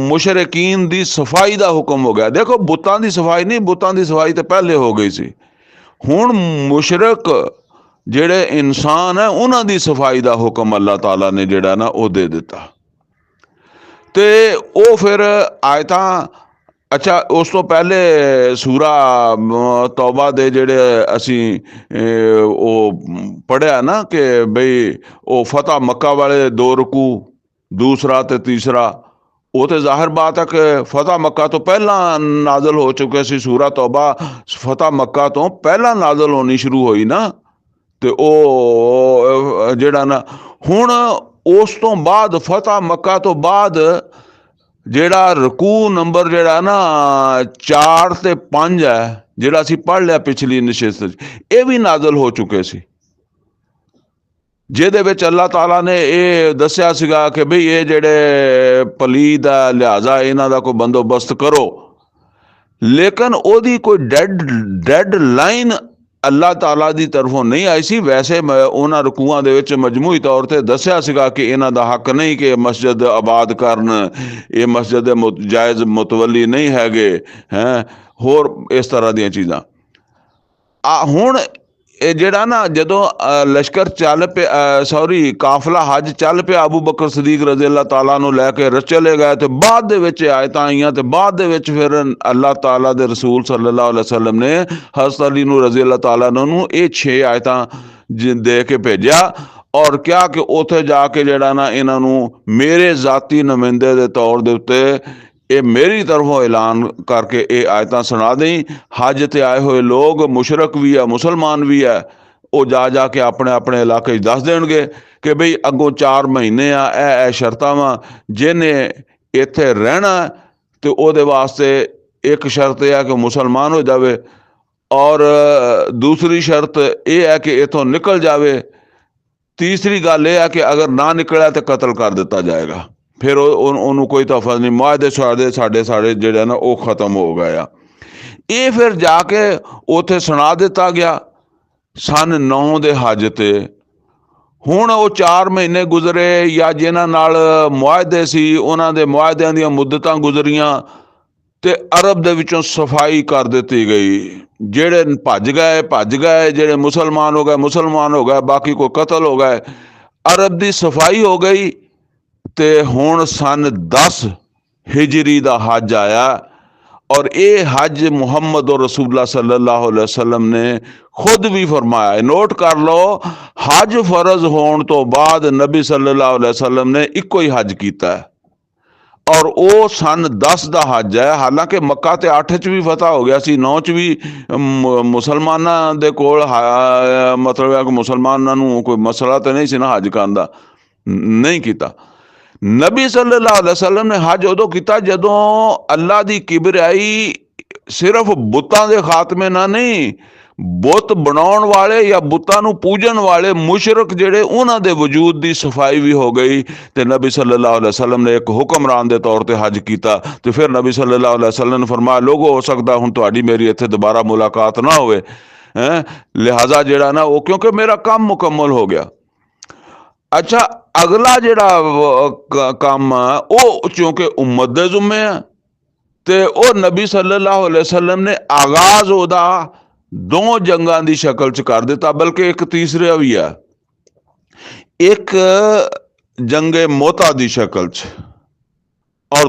ਮੁਸ਼ਰਿਕੀਨ ਦੀ ਸਫਾਈ ਦਾ ਹੁਕਮ ਹੋ ਗਿਆ। ਦੇਖੋ, ਬੁੱਤਾਂ ਦੀ ਸਫਾਈ ਨਹੀਂ, ਬੁੱਤਾਂ ਦੀ ਸਫਾਈ ਤਾਂ ਪਹਿਲੇ ਹੋ ਗਈ ਸੀ। ਹੁਣ ਮੁਸ਼ਰਿਕ ਜਿਹੜੇ ਇਨਸਾਨ ਹੈ ਉਹਨਾਂ ਦੀ ਸਫਾਈ ਦਾ ਹੁਕਮ ਅੱਲਾਹ ਤਾਲਾ ਨੇ ਜਿਹੜਾ ਨਾ ਉਹ ਦੇ ਦਿੱਤਾ। ਤੇ ਉਹ ਫਿਰ ਆਇਤਾਂ, ਅੱਛਾ, ਉਸ ਤੋਂ ਪਹਿਲੇ ਸੂਰਾ ਤੌਬਾ ਦੇ ਜਿਹੜੇ ਅਸੀਂ ਉਹ ਪੜ੍ਹਿਆ ਨਾ ਕਿ ਬਈ ਉਹ ਫਤਹ ਮੱਕਾ ਵਾਲੇ 2 ਰਕੂ, ਦੂਸਰਾ ਤੇ ਤੀਸਰਾ, ਉਹ ਤੇ ਜ਼ਾਹਿਰ ਬਾਤ ਹੈ ਕਿ ਫਤਹ ਮੱਕਾ ਤੋਂ ਪਹਿਲਾਂ ਨਾਜ਼ਲ ਹੋ ਚੁੱਕੇ ਸੀ। ਸੂਰਾ ਤੌਬਾ ਫਤਹ ਮੱਕਾ ਤੋਂ ਪਹਿਲਾਂ ਨਾਜ਼ਲ ਹੋਣੀ ਸ਼ੁਰੂ ਹੋਈ ਨਾ, ਤੇ ਉਹ ਜਿਹੜਾ ਨਾ ਹੁਣ ਉਸ ਤੋਂ ਬਾਅਦ ਫਤਹ ਮੱਕਾ ਤੋਂ ਬਾਅਦ ਜਿਹੜਾ ਰਕੂ ਨੰਬਰ ਜਿਹੜਾ ਨਾ 4 ਤੇ 5 ਹੈ, ਜਿਹੜਾ ਅਸੀਂ ਪੜ੍ਹ ਲਿਆ ਪਿਛਲੀ ਨਸ਼ਿਸਤ 'ਚ, ਇਹ ਵੀ ਨਾਜ਼ਲ ਹੋ ਚੁੱਕੇ ਸੀ, ਜਿਹਦੇ ਵਿੱਚ ਅੱਲਾਹ ਤਾਲਾ ਨੇ ਇਹ ਦੱਸਿਆ ਸੀਗਾ ਕਿ ਬਈ ਇਹ ਜਿਹੜੇ ਪਲੀਦ ਆ, ਲਿਹਾਜ਼ਾ ਇਹਨਾਂ ਦਾ ਕੋਈ ਬੰਦੋਬਸਤ ਕਰੋ। ਲੇਕਿਨ ਉਹਦੀ ਕੋਈ ਡੈਡ ਲਾਈਨ ਅੱਲਾਹ ਤਾਲਾ ਦੀ ਤਰਫੋਂ ਨਹੀਂ ਆਈ ਸੀ। ਵੈਸੇ ਉਹਨਾਂ ਰਕੂਆਂ ਦੇ ਵਿੱਚ ਮਜਮੂਈ ਤੌਰ ਤੇ ਦੱਸਿਆ ਸੀਗਾ ਕਿ ਇਹਨਾਂ ਦਾ ਹੱਕ ਨਹੀਂ ਕਿ ਮਸਜਿਦ ਆਬਾਦ ਕਰਨ, ਇਹ ਮਸਜਿਦ ਦੇ ਜਾਇਜ਼ ਮੁਤਵਲੀ ਨਹੀਂ ਹੈਗੇ, ਹੋਰ ਇਸ ਤਰ੍ਹਾਂ ਦੀਆਂ ਚੀਜ਼ਾਂ। ਹੁਣ ਇਹ ਜਿਹੜਾ ਨਾ ਜਦੋਂ ਲਸ਼ਕਰ ਚੱਲ ਪਿਆ, ਸੌਰੀ ਕਾਫਲਾ ਹਜ ਚੱਲ ਪਿਆ, ਅਬੂ ਬਕਰ ਸਦੀਕ ਰਜ਼ੀ ਅੱਲਾਹ ਤਾਲਾ ਨੂੰ ਲੈ ਕੇ ਚਲੇ ਗਏ, ਤੇ ਬਾਅਦ ਦੇ ਵਿੱਚ ਆਇਤਾਂ ਆਈਆਂ, ਤੇ ਬਾਅਦ ਦੇ ਵਿੱਚ ਫਿਰ ਅੱਲਾਹ ਤਾਲਾ ਦੇ ਰਸੂਲ ਸੱਲੱਲਾਹੁ ਅਲੈहि ਵਸੱਲਮ ਨੇ ਹਜ਼ਰਤ ਅਲੀ ਨੂੰ ਰਜ਼ੀ ਅੱਲਾਹ ਤਾਲਾ ਨੂੰ ਇਹ 6 ਆਇਤਾਂ ਦੇ ਕੇ ਭੇਜਿਆ, ਔਰ ਕਿਹਾ ਕਿ ਉੱਥੇ ਜਾ ਕੇ ਜਿਹੜਾ ਨਾ ਇਹਨਾਂ ਨੂੰ ਮੇਰੇ ਜ਼ਾਤੀ ਨੁਮਾਇੰਦੇ ਦੇ ਤੌਰ ਦੇ ਉੱਤੇ ਇਹ ਮੇਰੀ ਤਰਫੋਂ ਐਲਾਨ ਕਰਕੇ ਇਹ ਆਇਤਾਂ ਸੁਣਾ ਦੇਈ। ਹਜ ਤੇ ਆਏ ਹੋਏ ਲੋਕ ਮੁਸ਼ਰਕ ਵੀ ਆ, ਮੁਸਲਮਾਨ ਵੀ ਆ, ਉਹ ਜਾ ਕੇ ਆਪਣੇ ਆਪਣੇ ਇਲਾਕੇ 'ਚ ਦੱਸ ਦੇਣਗੇ ਕਿ ਬਈ ਅੱਗੋਂ 4 ਮਹੀਨੇ ਆ, ਇਹ ਸ਼ਰਤਾਂ ਵਾ, ਜਿਹਨੇ ਇੱਥੇ ਰਹਿਣਾ ਤੇ ਉਹਦੇ ਵਾਸਤੇ ਇੱਕ ਸ਼ਰਤ ਇਹ ਹੈ ਕਿ ਮੁਸਲਮਾਨ ਹੋ ਜਾਵੇ, ਔਰ ਦੂਸਰੀ ਸ਼ਰਤ ਇਹ ਹੈ ਕਿ ਇੱਥੋਂ ਨਿਕਲ ਜਾਵੇ, ਤੀਸਰੀ ਗੱਲ ਇਹ ਹੈ ਕਿ ਅਗਰ ਨਾ ਨਿਕਲਿਆ ਤਾਂ ਕਤਲ ਕਰ ਦਿੱਤਾ ਜਾਏਗਾ। ਫਿਰ ਉਹਨੂੰ ਕੋਈ ਤਹਫ਼ੁਜ਼ ਨਹੀਂ, ਮੁਆਹਦੇ ਸਾਡੇ ਜਿਹੜੇ ਨਾ ਉਹ ਖਤਮ ਹੋ ਗਏ ਆ। ਇਹ ਫਿਰ ਜਾ ਕੇ ਉੱਥੇ ਸੁਣਾ ਦਿੱਤਾ ਗਿਆ ਸਨ 9 ਦੇ ਹਜ ਤੇ। ਹੁਣ ਉਹ 4 ਮਹੀਨੇ ਗੁਜ਼ਰੇ, ਜਾਂ ਜਿਨ੍ਹਾਂ ਨਾਲ ਮੁਆਹਦੇ ਸੀ ਉਹਨਾਂ ਦੇ ਮੁਆਹਦਿਆਂ ਦੀਆਂ ਮੁੱਦਤਾਂ ਗੁਜ਼ਰੀਆਂ, ਤੇ ਅਰਬ ਦੇ ਵਿੱਚੋਂ ਸਫਾਈ ਕਰ ਦਿੱਤੀ ਗਈ। ਜਿਹੜੇ ਭੱਜ ਗਏ, ਜਿਹੜੇ ਮੁਸਲਮਾਨ ਹੋ ਗਏ, ਬਾਕੀ ਕੋਈ ਕਤਲ ਹੋ ਗਏ। ਅਰਬ ਦੀ ਸਫਾਈ ਹੋ ਗਈ, ਤੇ ਹੁਣ ਸਨ 10 ਹਿਜਰੀ ਦਾ ਹਜ ਆਇਆ, ਔਰ ਇਹ ਹਜ ਮੁਹੰਮਦ ਰਸੂਲullah सल्लल्लाहु अलैहि वसल्लम ने खुद भी फरमाया। नोट कर लो, हज फर्ज होने तो बाद नबी सल्लल्लाहु अलैहि वसल्लम ने इको ही हज किया है, और वो सन 10 का हज है। हालांकि मक्का तो 8 च भी फतह हो गया सी, 9 च भी मुसलमाना दे कोल मतलब है कि मुसलमानों कोई मसला तो नहीं सी ना हज करन दा, नहीं किया। नबी सल्लल्लाहु अलैहि वसल्लम ने हज उदों किया जदों अल्लाह की किबरियाई सिर्फ बुतां दे खात्मे ना नहीं, बुत बनाउण वाले या बुतां नूं पूजन वाले मुशरक जिहड़े उन्हां दे वजूद की सफाई भी हो गई। तो नबी सल्लल्लाहु अलैहि वसल्लम ने एक हुक्मरान के तौर पर हज किया। तो फिर नबी सल्लल्लाहु अलैहि वसल्लम ने फरमाया, लोगो हो सकता हुण तुहाडी मेरी इत्थे दोबारा मुलाकात ना होवे, लिहाजा जिहड़ा ना वो, क्योंकि मेरा काम मुकम्मल हो गया। अच्छा, अगला जिहड़ा काम वो चूंकि उम्मत दे जुम्मे है, ते वो नबी सल्लल्लाहु अलैहि वसल्लम ने आगाज ओदा 2 जंगां दी शक्ल च कर दिता, बल्कि एक तीसरा भी है, एक जंगे मोता दी शक्ल च, और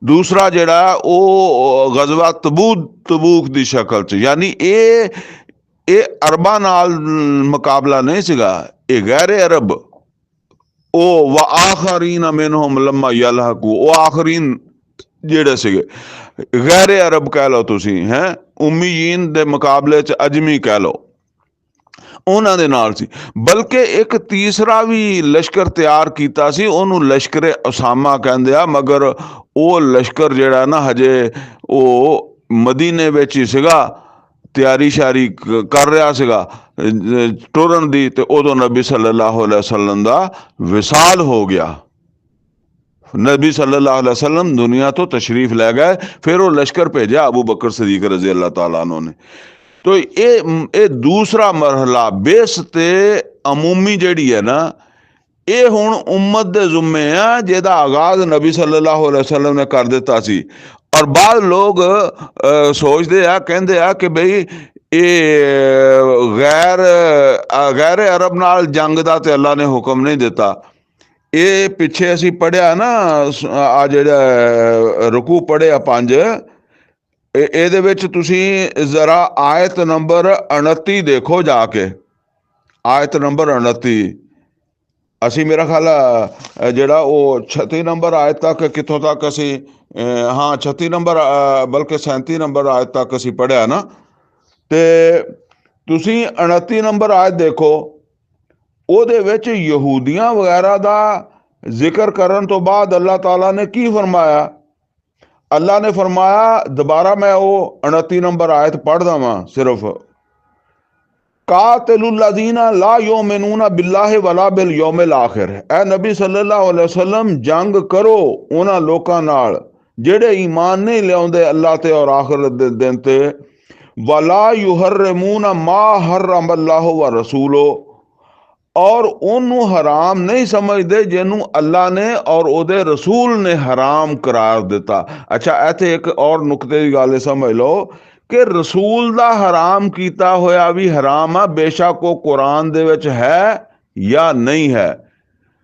दूसरा जिहड़ा वो गज़वा तबूक दी शक्ल च। यानी ये अरबां नाल मुकाबला नहीं सीगा, ये गैर अरब, ओ व आखरीन मिनहुम लम्मा यलहकू, वो आखरीन जिहड़े सीगे गैर अरब कह लो तुसी, हैं उम्मीयीन दे मुकाबले च अजमी कह लो, उन्हां दे नाल सी। बल्कि एक तीसरा भी लश्कर तैयार कीता सी, उहनूं लश्कर उसामा कहंदे आ, मगर वो लश्कर जिहड़ा ना हजे वो मदीने विच ही सीगा, तैयारी शारी कर रहा सीगा टुरन दी, ते उदों नबी सल्लल्लाहु अलैहि वसल्लम दा विसाल हो गया। नबी सल्लल्लाहु अलैहि वसल्लम दुनिया तो तशरीफ लै गए, फिर वो लश्कर भेजा अबू बकर सदीक रजी अल्लाह तआला अन्हु ने। तो ये दूसरा मरहला बेसते अमूमी जिहड़ी है ना, ये हुण उम्मत दे जुम्मे है, जिहदा आगाज नबी सल्लल्लाहु अलैहि वसल्लम ने कर दिता सी। और बाद लोग सोचते आ, कहते आ कि बई ये गैर अरब नाल जंग दा ते अल्लाह ने हुक्म नहीं दिता। ये पिछे असी पढ़िया ना, आ जिहड़ा रुकू पढ़िया 5, ਇਹਦੇ ਵਿੱਚ ਤੁਸੀਂ ਜ਼ਰਾ ਆਇਤ ਨੰਬਰ 29 ਦੇਖੋ ਜਾ ਕੇ, ਆਇਤ ਨੰਬਰ 29। ਅਸੀਂ ਮੇਰਾ ਖਿਆਲ ਜਿਹੜਾ ਉਹ 36 ਨੰਬਰ ਆਇਤ ਤੱਕ, ਕਿੱਥੋਂ ਤੱਕ ਅਸੀਂ, ਹਾਂ 36 ਨੰਬਰ ਬਲਕਿ 37 ਨੰਬਰ ਆਇਤ ਤੱਕ ਅਸੀਂ ਪੜ੍ਹਿਆ ਨਾ। ਤੇ ਤੁਸੀਂ 29 ਨੰਬਰ ਆਇਤ ਦੇਖੋ, ਉਹਦੇ ਵਿੱਚ ਯਹੂਦੀਆਂ ਵਗੈਰਾ ਦਾ ਜ਼ਿਕਰ ਕਰਨ ਤੋਂ ਬਾਅਦ ਅੱਲਾਹ ਤਾਲਾ ने की फरमाया। अल्लाह ने फरमाया, दोबारा मैं वो 29 नंबर आयत पढ़ दवा सिर्फ, कातिलुल्लज़ीना ला युमिनूना बिल्लाहि वला बिल यौमिल आखिर। ए नबी सल्लल्लाहु अलैहि वसल्लम जंग करो उन्हां लोकां नाल जेड़े ईमान नहीं लियाउंदे अल्लाह ते और आखिरत दे दिन ते, वला युहर्रिमूना मा हर्रमल्लाहु व रसूलो, और उन्होंने हराम नहीं समझते जिन्हों अल्लाह ने और उहदे रसूल ने हराम करार दिता। अच्छा, इत्थे एक और नुकते की गल समझ लो कि रसूल दा हराम किया होया भी हराम है, बेशक वो कुरान दे विच है या नहीं है।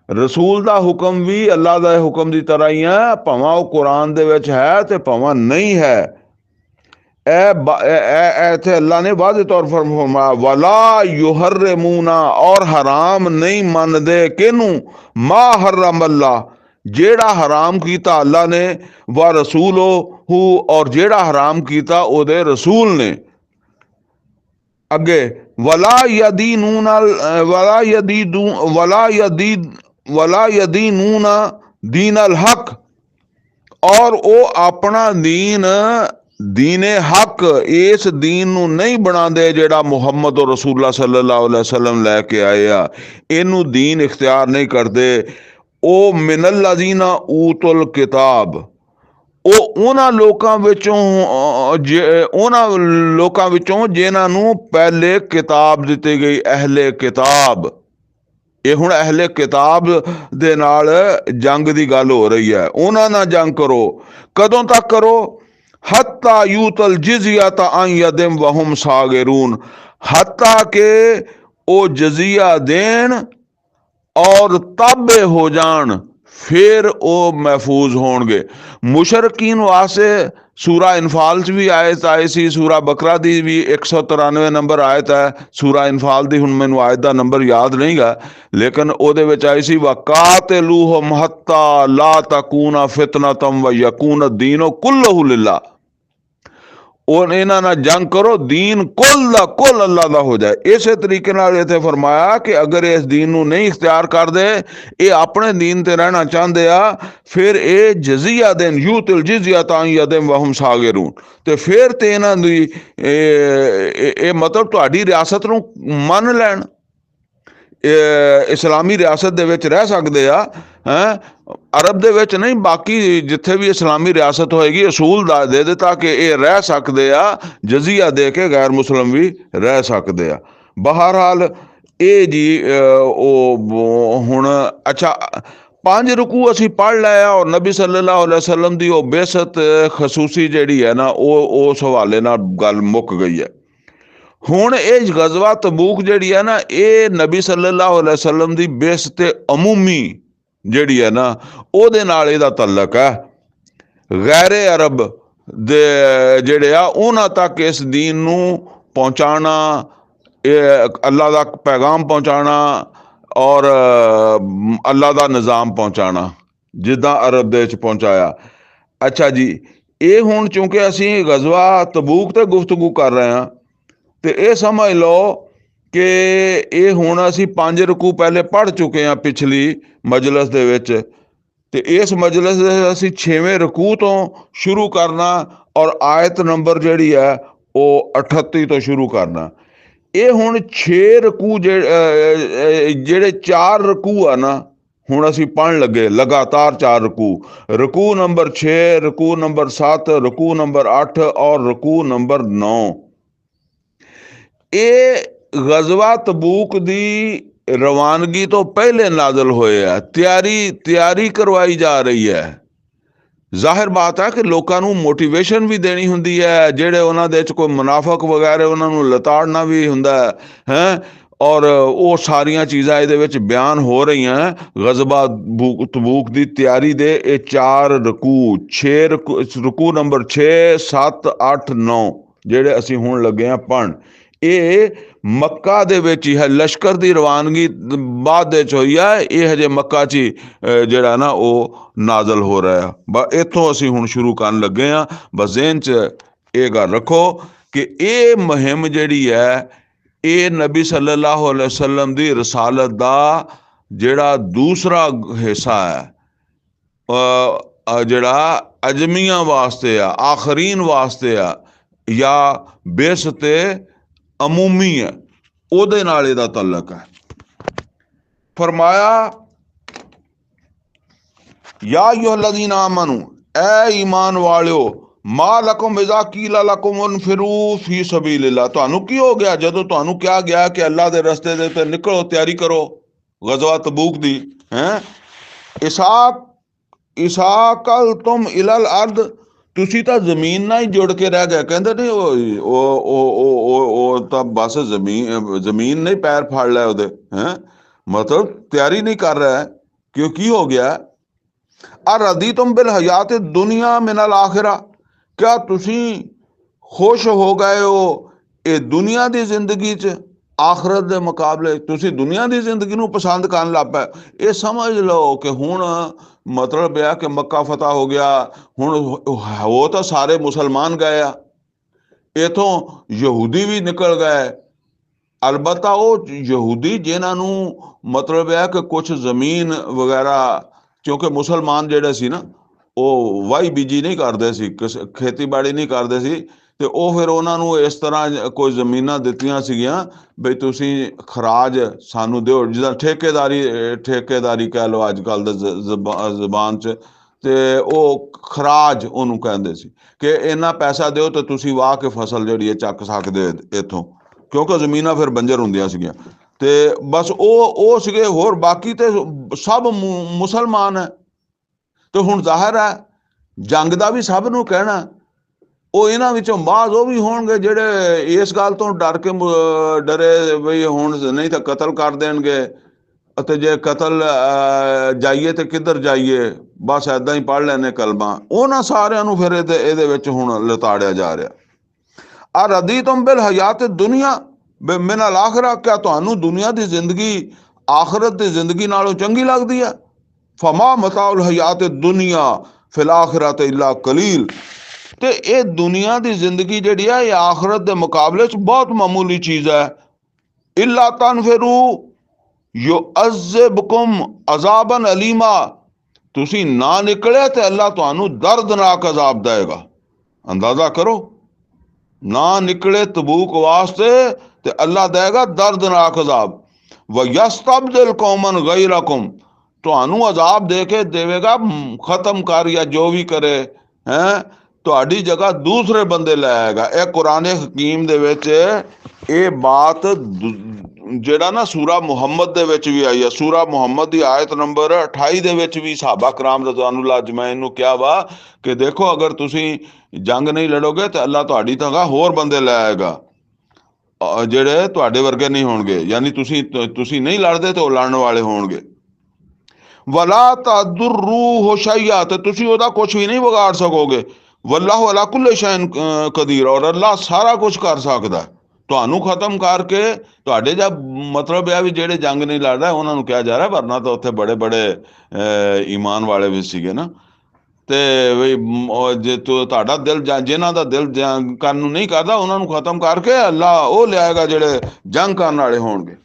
रसूल दा हुक्म भी अल्लाह दा हुक्म दी तरह ही है, भावें वो कुरान दे विच है ते भावें नहीं है। ऐसे अल्लाह ने वादे तौर पर फरमाया वला युहर्रिमूना, और हराम नहीं मनदे किनू, मा हर्रम अल्लाह, जेड़ा हराम कीता अल्लाह ने, व रसूलो हु, और जेड़ा हराम कीता ओदे रसूल ने। अगे वला यदीनूना वला यदीदू वला यदीद वला यदीनूना दीन अल हक, और वो अपना दीन दीने हक इस दीन नू नहीं बनाते जेड़ा मुहम्मद और रसूलुल्लाह सल्लल्लाहु अलैहि वसल्लम लैके आए आ, इनू दीन इख्तियार नहीं करते। ओ मिनल्लज़ीना ऊतुल किताब, ਉਹ ਉਹਨਾਂ ਲੋਕਾਂ ਵਿੱਚੋਂ ਉਹਨਾਂ ਲੋਕਾਂ ਵਿੱਚੋਂ ਜਿਨ੍ਹਾਂ ਨੂੰ ਪਹਿਲੇ ਕਿਤਾਬ ਦਿੱਤੀ ਗਈ, ਅਹਿਲੇ ਕਿਤਾਬ। ਇਹ ਹੁਣ ਅਹਿਲੇ ਕਿਤਾਬ ਦੇ ਨਾਲ ਜੰਗ ਦੀ ਗੱਲ ਹੋ ਰਹੀ ਹੈ, ਉਹਨਾਂ ਨਾਲ ਜੰਗ ਕਰੋ। ਕਦੋਂ ਤੱਕ ਕਰੋ? ਹੱਤਾ ਯੂਤਲ ਜਿਜ਼ੀਅਤ ਅਨ ਯਦਿਮ ਵਹੁਮ ਸਾਗਿरून, ਹੱਤਾ ਕਿ ਉਹ ਜਜ਼ੀਆ ਦੇਣ और ताबे हो जान, फिर वो महफूज होंगे। मुशरकीन वास्ते सूरा इनफाल च भी आयत आई सी, सूरा बकरा दी भी 193 नंबर आयत है। सूरा इनफाल दी हुण मैनूं आयत दा नंबर याद नहीं गा, लेकिन ओदे विच आई सी वकातिलूहुम हत्ता ला तकूना फितनतम व यकून दीनो कुल्लहु लिल्लाह, और इन्हां नाल जंग करो, दीन कुल दा कुल अल्लाह दा हो जाए। इस तरीके नाल इत्थे फरमाया कि अगर इस दीन नूं नहीं इख्तियार करदे, ये अपने दीन ते रहना चाहते आ, फिर ये जजिया देन, यूतिल जिजियत अन यदिम वहुम सागिरून, ते फिर ते इन्हां दी मतलब तुहाडी रियासत नूं मन लैण, इस्लामी रियासत दे विच रह सकदे आ। अरब दे विच नहीं, बाकी जिथे भी इस्लामी रियासत होएगी असूल दे दिता कि ये रह सकते आ, जजिया दे के गैर मुस्लिम भी रह सकते आ। बहरहाल ये जी हुण अच्छा 5 रुकू असी पढ़ लिया, और नबी सल्लल्लाहु अलैहि वसल्लम दी वो बेसत खसूसी जिहड़ी है ना, उस हवाले नाल गल मुक गई है। हुण ये गजवा तबूक जिहड़ी है ना, ये नबी सल्लल्लाहु अलैहि वसल्लम दी बेसत अमूमी जिहड़ी है ना, ओहदे नाल इहदा तल्लक है। गैरे अरब दे जिहड़े आ उन्हां तक इस दीन नूं पहुंचाना, अल्लाह दा पैगाम पहुंचाना, और अल्लाह दा निज़ाम पहुंचाना, जिद्दां अरब दे विच पहुंचाया। अच्छा जी, ये हुण चूंकि असीं गजवा तबूक ते गुफ्तगू कर रहे हैं, तो ये समझ लो कि ये हुण असीं 5 रुकू पहले पढ़ चुके हैं पिछली मजलिस दे विच, ते इस मजलिस दे असीं 6वें रुकू तो शुरू करना, और आयत नंबर जिहड़ी है वो 38 तो शुरू करना। ये हुण 6 रुकू जिहड़े 4 रुकू आ ना, हुण असीं पढ़न लगे लगातार 4 रुकू। रुकू नंबर 6, रुकू नंबर 7, रुकू नंबर 8 और रुकू नंबर 9। ये गजवा तबूक दी रवानगी तो पहले नाजल होए है, तैयारी करवाई जा रही है। जाहिर बात है कि लोगों को मोटिवेशन भी देनी हुंदी है, जेड़े उन्हां दे च कोई मुनाफक वगैरह उन्हां नूं लताड़ना भी हुंदा है, और वो सारियां चीज़ां इहदे विच बयान हो रही हैं। गजवा तबूक दी तैयारी दे ये 4 रुकू 6 रुकू नंबर 6, 7, 8, 9 जेड़े असीं हुण लगे हैं पढ़न, ये मक्का दे विच ही है। लश्कर दी रवानगी बाद विच होई है, ये हजे मक्का च ही जेड़ा ना वो नाजल हो रहा है। इत्थों असीं हुण शुरू करन लगे हैं। बस ज़हन च ये गल रखो कि ये मुहिम जिहड़ी है, ये नबी सल्लल्लाहु अलैहि वसल्लम दी रसालत दा जेड़ा दूसरा हिस्सा है, जेड़ा अजमियां वास्ते आ, आखरीन वास्ते आ, या बेसते अमूमी है, ओदे नाल इहदा तल्लक है। फरमाया या अय्युहल्लज़ीना आमनू, ए ईमान वालियो, मा लकुम इज़ा कीला लकुम उनफिरू फी सबीलिल्लाह, तुहानू की हो गया जदों तुहानू क्या गया कि अल्लाह दे रस्ते दे ते निकलो, तैयारी करो गज़वा तबूक दी हैं। इसाकल तुम इलल अर्द, ਤੁਸੀਂ ਤਾਂ ਜ਼ਮੀਨ ਨਾਲ ਹੀ ਜੁੜ ਕੇ ਰਹਿ ਗਏ। ਕਹਿੰਦੇ ਨਹੀਂ ਉਹ ਤਾਂ ਬਸ ਜ਼ਮੀਨ ਨਹੀਂ ਪੈਰ ਫੜ ਲਿਆ ਉਹਦੇ, ਹੈ ਮਤਲਬ ਤਿਆਰੀ ਨਹੀਂ ਕਰ ਰਿਹਾ। ਕਿਉਂ ਕੀ ਹੋ ਗਿਆ? ਅਰਦੀ ਤੁਮ ਬਿਲ ਹਯਾਤ ਦੁਨੀਆ ਮਿਨਲ ਆਖਿਰਾ, ਕਿਆ ਤੁਸੀਂ ਖੁਸ਼ ਹੋ ਗਏ ਹੋ ਇਹ ਦੁਨੀਆ ਦੀ ਜ਼ਿੰਦਗੀ 'ਚ ਆਖਰਤ ਦੇ ਮੁਕਾਬਲੇ? ਤੁਸੀਂ ਦੁਨੀਆ ਦੀ ਜ਼ਿੰਦਗੀ ਨੂੰ ਪਸੰਦ ਕਰਨ ਲੱਗ ਪਏ। ਇਹ ਸਮਝ ਲਓ ਕਿ ਹੁਣ ਮਤਲਬ ਇਹ ਆ ਕਿ ਮੱਕਾ ਫਤਿਹ ਹੋ ਗਿਆ, ਹੁਣ ਉਹ ਤਾਂ ਸਾਰੇ ਮੁਸਲਮਾਨ ਗਏ ਆ, ਇਥੋਂ ਯਹੂਦੀ ਵੀ ਨਿਕਲ ਗਏ। ਅਲਬત્ਤਾ ਉਹ ਯਹੂਦੀ ਜਿਨ੍ਹਾਂ ਨੂੰ ਮਤਲਬ ਇਹ ਕਿ ਕੁਛ ਜ਼ਮੀਨ ਵਗੈਰਾ, ਕਿਉਂਕਿ ਮੁਸਲਮਾਨ ਜਿਹੜੇ ਸੀ ਨਾ ਉਹ ਵਾਹੀ ਬੀਜੀ ਨਹੀਂ ਕਰਦੇ ਸੀ, ਖੇਤੀਬਾੜੀ ਨਹੀਂ ਕਰਦੇ ਸੀ, ਤੇ ਉਹ ਫਿਰ ਉਹਨਾਂ ਨੂੰ ਇਸ ਤਰ੍ਹਾਂ ਕੋਈ ਜ਼ਮੀਨਾਂ ਦਿੱਤੀਆਂ ਸੀਗੀਆਂ ਬਈ ਤੁਸੀਂ ਖਰਾਜ ਸਾਨੂੰ ਦਿਓ, ਜਿੱਦਾਂ ਠੇਕੇਦਾਰੀ ਕਹਿ ਲਓ ਅੱਜ ਕੱਲ੍ਹ ਦੇ ਜ਼ਬਾਨ 'ਚ, ਤੇ ਉਹ ਖਰਾਜ ਉਹਨੂੰ ਕਹਿੰਦੇ ਸੀ ਕਿ ਇੰਨਾ ਪੈਸਾ ਦਿਓ ਤੇ ਤੁਸੀਂ ਵਾਹ ਕੇ ਫਸਲ ਜਿਹੜੀ ਹੈ ਚੱਕ ਸਕਦੇ ਹੋ ਇੱਥੋਂ, ਕਿਉਂਕਿ ਜ਼ਮੀਨਾਂ ਫਿਰ ਬੰਜਰ ਹੁੰਦੀਆਂ ਸੀਗੀਆਂ। ਤੇ ਬਸ ਉਹ ਸੀਗੇ, ਹੋਰ ਬਾਕੀ ਤੇ ਸਭ ਮੁਸਲਮਾਨ ਹੈ। ਤੇ ਹੁਣ ਜ਼ਾਹਿਰ ਹੈ ਜੰਗ ਦਾ ਵੀ ਸਭ ਨੂੰ ਕਹਿਣਾ, ਉਹ ਇਹਨਾਂ ਵਿੱਚੋਂ ਬਾਅਦ ਉਹ ਵੀ ਹੋਣਗੇ ਜਿਹੜੇ ਇਸ ਗੱਲ ਤੋਂ ਡਰੇ ਬਈ ਹੁਣ ਨਹੀਂ ਤਾਂ ਕਤਲ ਕਰ ਦੇਣਗੇ, ਅਤੇ ਜੇ ਕਤਲ ਜਾਈਏ ਤੇ ਕਿੱਧਰ ਜਾਈਏ, ਬਸ ਏਦਾਂ ਹੀ ਪੜ੍ਹ ਲੈਣੇ ਕਲਮਾਂ। ਉਹਨਾਂ ਸਾਰਿਆਂ ਨੂੰ ਫਿਰ ਇਹਦੇ ਵਿੱਚ ਹੁਣ ਲਤਾੜਿਆ ਜਾ ਰਿਹਾ। ਅਰਦੀ ਤੁਮ ਬਿਲ ਹਯਾਤ ਦੁਨੀਆ ਮਿਨਲ ਆਖਿਰਾ, ਕਿਆ ਤੁਹਾਨੂੰ ਦੁਨੀਆ ਦੀ ਜ਼ਿੰਦਗੀ ਆਖਰਤ ਦੀ ਜ਼ਿੰਦਗੀ ਨਾਲੋਂ ਚੰਗੀ ਲੱਗਦੀ ਹੈ? ਫਮਾ ਮਤਾਉਲ ਹਯਾਤ ਦੁਨੀਆ ਫਿਲ ਆਖਿਰਤ ਇਲਾ ਕਲੀਲ, ਤੇ ਇਹ ਦੁਨੀਆ ਦੀ ਜ਼ਿੰਦਗੀ ਜਿਹੜੀ ਆ ਇਹ ਆਖਰਤ ਦੇ ਮੁਕਾਬਲੇ 'ਚ ਬਹੁਤ ਮਾਮੂਲੀ ਚੀਜ਼ ਹੈ। ਇਲਾ ਤਨਫਿਰੂ ਯੁਅਜ਼ਿਬਕੁਮ ਅਜ਼ਾਬਨ ਅਲੀਮਾ, ਤੁਸੀਂ ਨਾ ਨਿਕਲੇ ਤੇ ਅੱਲਾ ਤੁਹਾਨੂੰ ਦਰਦਨਾਕ ਅਜ਼ਾਬ ਦੇਗਾ। ਅੰਦਾਜ਼ਾ ਕਰੋ, ਨਾ ਨਿਕਲੇ ਤਬੂਕ ਵਾਸਤੇ ਤੇ ਅੱਲਾ ਦੇਗਾ ਦਰਦਨਾਕ ਅਜ਼ਾਬ। ਵਯਸਤਬਦਿਲ ਕੌਮਨ ਗੈਰਕੁਮ, ਤੁਹਾਨੂੰ ਅਜ਼ਾਬ ਦੇ ਕੇ ਦੇਵੇਗਾ ਖਤਮ ਕਰ ਜਾਂ ਜੋ ਵੀ ਕਰੇ ਹੈ, ਤੁਹਾਡੀ ਜਗ੍ਹਾ ਦੂਸਰੇ ਬੰਦੇ ਲੈ ਆਏਗਾ। ਇਹ ਕੁਰਾਨ ਹਕੀਮ ਦੇ ਵਿੱਚ ਇਹ ਬਾਤ ਜਿਹੜਾ ਨਾ ਸੂਰਾ ਮੁਹੰਮਦ ਦੇ ਵਿੱਚ ਵੀ ਆਈ ਹੈ। ਸੂਰਾ ਮੁਹੰਮਦ ਦੀ ਆਇਤ ਨੰਬਰ 28 ਦੇ ਵਿੱਚ ਵੀ ਸਹਾਬਾ ਕਰਾਮ ਰਜ਼ਵਾනුੱਲਾਹ ਅਜਮੈਈਨ ਨੂੰ ਕਿਹਾ ਵਾ ਕਿ ਦੇਖੋ ਅਗਰ ਤੁਸੀਂ ਜੰਗ ਨਹੀਂ ਲੜੋਗੇ ਤੇ ਅੱਲਾ ਤੁਹਾਡੀ ਥਾਂ ਹੋਰ ਬੰਦੇ ਲੈ ਆਏਗਾ ਜਿਹੜੇ ਤੁਹਾਡੇ ਵਰਗੇ ਨਹੀਂ ਹੋਣਗੇ, ਯਾਨੀ ਤੁਸੀਂ ਨਹੀਂ ਲੜਦੇ ਤੇ ਉਹ ਲੜਨ ਵਾਲੇ ਹੋਣਗੇ। ਵਲਾ ਤਦੁਰੂਹੁ ਸ਼ੈਆ, ਤੇ ਤੁਸੀਂ ਉਹਦਾ ਕੁਛ ਵੀ ਨਹੀਂ ਵਿਗਾੜ ਸਕੋਗੇ। ਵੱਲਾਹੁ ਅਲਾ ਕੁੱਲੀ ਸ਼ੈਇਨ ਕਦੀਰ, ਔਰ ਅੱਲਾ ਸਾਰਾ ਕੁਛ ਕਰ ਸਕਦਾ ਤੁਹਾਨੂੰ ਖਤਮ ਕਰਕੇ। ਤੁਹਾਡੇ ਜਾਂ ਮਤਲਬ ਇਹ ਵੀ ਜਿਹੜੇ ਜੰਗ ਨਹੀਂ ਲੜਦਾ ਉਹਨਾਂ ਨੂੰ ਕਿਹਾ ਜਾ ਰਿਹਾ, ਵਰਨਾ ਤਾਂ ਉੱਥੇ ਬੜੇ ਬੜੇ ਈਮਾਨ ਵਾਲੇ ਵੀ ਸੀਗੇ ਨਾ। ਤੇ ਵੀ ਜੇ ਤੁਹਾਡਾ ਦਿਲ ਜਿਨ੍ਹਾਂ ਦਾ ਦਿਲ ਜੰਗ ਕਰਨ ਨੂੰ ਨਹੀਂ ਕਰਦਾ ਉਹਨਾਂ ਨੂੰ ਖਤਮ ਕਰਕੇ ਅੱਲਾ ਉਹ ਲਿਆਏਗਾ ਜਿਹੜੇ ਜੰਗ ਕਰਨ ਵਾਲੇ ਹੋਣਗੇ।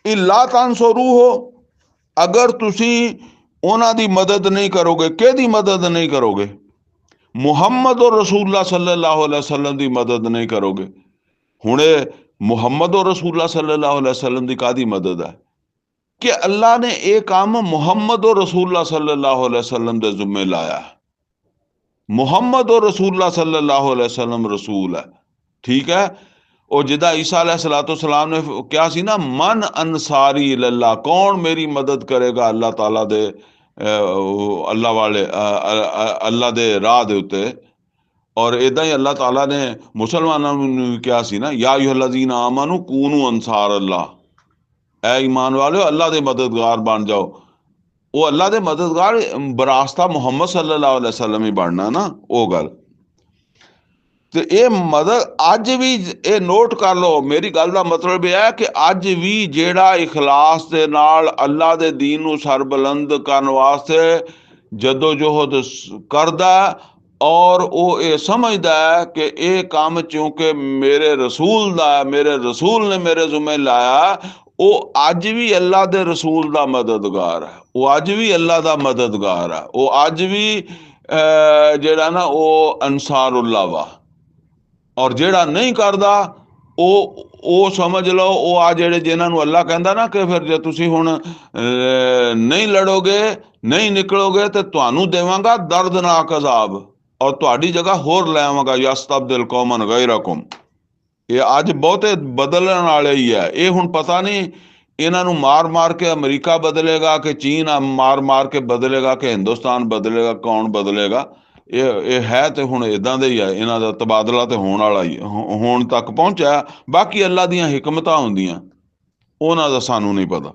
ਇਲਾ ਤਨਸੁਰੂਹੁ, ਅਗਰ ਤੁਸੀਂ ਉਹਨਾਂ ਦੀ ਮਦਦ ਨਹੀਂ ਕਰੋਗੇ। ਕਿਹਦੀ ਮਦਦ ਨਹੀਂ ਕਰੋਗੇ? ਮੁਹੰਮਦ ਔਰ ਰਸੂਲullah ਸੱਲੱਲਾਹੁ ਅਲੈਹਿ ਵਸੱਲਮ ਦੀ ਮਦਦ ਨਹੀਂ ਕਰੋਗੇ। ਹੁਣ ਇਹ ਮੁਹੰਮਦ ਔਰ ਰਸੂਲullah ਸੱਲੱਲਾਹੁ ਅਲੈਹਿ ਵਸੱਲਮ ਦੀ ਕਾਹਦੀ ਮਦਦ ਹੈ ਕਿ ਅੱਲਾ ਨੇ ਇਹ ਕੰਮ ਮੁਹੰਮਦ ਔਰ ਰਸੂਲullah ਸੱਲੱਲਾਹੁ ਅਲੈਹਿ ਵਸੱਲਮ ਦੇ ਜ਼ਿੰਮੇ ਲਾਇਆ। ਮੁਹੰਮਦ ਔਰ ਰਸੂਲullah ਸੱਲੱਲਾਹੁ ਅਲੈਹਿ ਵਸੱਲਮ ਰਸੂਲ ਹੈ, ਠੀਕ ਹੈ। ਉਹ ਜਿੱਦਾਂ ਈਸਾ अलैहिस्सलाम ਨੇ ਕਿਹਾ ਸੀ ਨਾ, ਮਨ ਅਨਸਾਰੀ ਇਲੱਲਾਹ, ਕੌਣ ਮੇਰੀ ਮਦਦ ਕਰੇਗਾ ਅੱਲਾਹ ਤਾਲਾ ਦੇ ਅੱਲਾ ਦੇ ਰਾਹ ਦੇ ਉੱਤੇ। ਔਰ ਇੱਦਾਂ ਹੀ ਅੱਲਾਹ ਤਾਲਾ ਨੇ ਮੁਸਲਮਾਨਾਂ ਨੂੰ ਵੀ ਕਿਹਾ ਸੀ ਨਾ, ਯਾ ਅਯੁਹੱਲਜ਼ੀਨਾ ਆਮਨੂ ਕੂਨੂ ਅਨਸਾਰ ਅੱਲਾਹ, ਐ ਈਮਾਨ ਵਾਲਿਓ ਅੱਲਾ ਦੇ ਮਦਦਗਾਰ ਬਣ ਜਾਓ। ਉਹ ਅੱਲਾ ਦੇ ਮਦਦਗਾਰ ਬਰਾਸਤਾ ਮੁਹੰਮਦ ਸੱਲੱਲਾਹੁ ਅਲੈਹਿ ਵਸੱਲਮ ਹੀ ਬਣਨਾ ਨਾ, ਉਹ ਗੱਲ। ਤੇ ਇਹ ਮਦਦ ਅੱਜ ਵੀ ਇਹ ਨੋਟ ਕਰ ਲਓ, ਮੇਰੀ ਗੱਲ ਦਾ ਮਤਲਬ ਇਹ ਹੈ ਕਿ ਅੱਜ ਵੀ ਜਿਹੜਾ ਇਖਲਾਸ ਦੇ ਨਾਲ ਅੱਲਾ ਦੇ ਦੀਨ ਨੂੰ ਸਰਬੁਲੰਦ ਕਰਨ ਵਾਸਤੇ ਜਦੋਜਹਿਦ ਕਰਦਾ ਔਰ ਉਹ ਇਹ ਸਮਝਦਾ ਹੈ ਕਿ ਇਹ ਕੰਮ ਚੂੰਕਿ ਮੇਰੇ ਰਸੂਲ ਦਾ, ਮੇਰੇ ਰਸੂਲ ਨੇ ਮੇਰੇ ਜ਼ਿੰਮੇ ਲਾਇਆ, ਉਹ ਅੱਜ ਵੀ ਅੱਲਾ ਦੇ ਰਸੂਲ ਦਾ ਮਦਦਗਾਰ ਹੈ। ਉਹ ਅੱਜ ਵੀ ਅੱਲਾ ਦਾ ਮਦਦਗਾਰ ਹੈ। ਉਹ ਅੱਜ ਵੀ ਜਿਹੜਾ ਨਾ ਉਹ ਅਨਸਾਰੁल्लाह ਵਾ। ਔਰ ਜਿਹੜਾ ਨਹੀਂ ਕਰਦਾ ਉਹ ਸਮਝ ਲਓ ਉਹ ਆ ਜਿਹੜੇ ਜਿਨ੍ਹਾਂ ਨੂੰ ਅੱਲਾ ਕਹਿੰਦਾ ਨਾ ਕਿ ਫਿਰ ਜੇ ਤੁਸੀਂ ਹੁਣ ਨਹੀਂ ਲੜੋਗੇ, ਨਹੀਂ ਨਿਕਲੋਗੇ ਤੇ ਤੁਹਾਨੂੰ ਦੇਵਾਂਗਾ ਦਰਦਨਾਕ ਅਜ਼ਾਬ ਔਰ ਤੁਹਾਡੀ ਜਗ੍ਹਾ ਹੋਰ ਲੈ ਆਵਾਂਗਾ। ਯਸਤਬਦਿਲ ਕੌਮਨ ਗੈਰਕੁਮ, ਇਹ ਅੱਜ ਬਹੁਤੇ ਬਦਲਣ ਵਾਲੇ ਹੀ ਹੈ। ਇਹ ਹੁਣ ਪਤਾ ਨਹੀਂ ਇਹਨਾਂ ਨੂੰ ਮਾਰ ਮਾਰ ਕੇ ਅਮਰੀਕਾ ਬਦਲੇਗਾ ਕਿ ਚੀਨ ਮਾਰ ਮਾਰ ਕੇ ਬਦਲੇਗਾ ਕਿ ਹਿੰਦੁਸਤਾਨ ਬਦਲੇਗਾ, ਕੌਣ ਬਦਲੇਗਾ। ਇਹ ਹੈ ਤੇ ਹੁਣ ਇਦਾਂ ਦੇ ਹੀ ਆ, ਇਹਨਾਂ ਦਾ ਤਬਾਦਲਾ ਤੇ ਹੋਣ ਵਾਲਾ ਹੀ ਹੋਣ ਤੱਕ ਪਹੁੰਚਿਆ। ਬਾਕੀ ਅੱਲਾ ਦੀਆਂ ਹਿਕਮਤਾਂ ਹੁੰਦੀਆਂ, ਉਹਨਾਂ ਦਾ ਸਾਨੂੰ ਨਹੀਂ ਪਤਾ।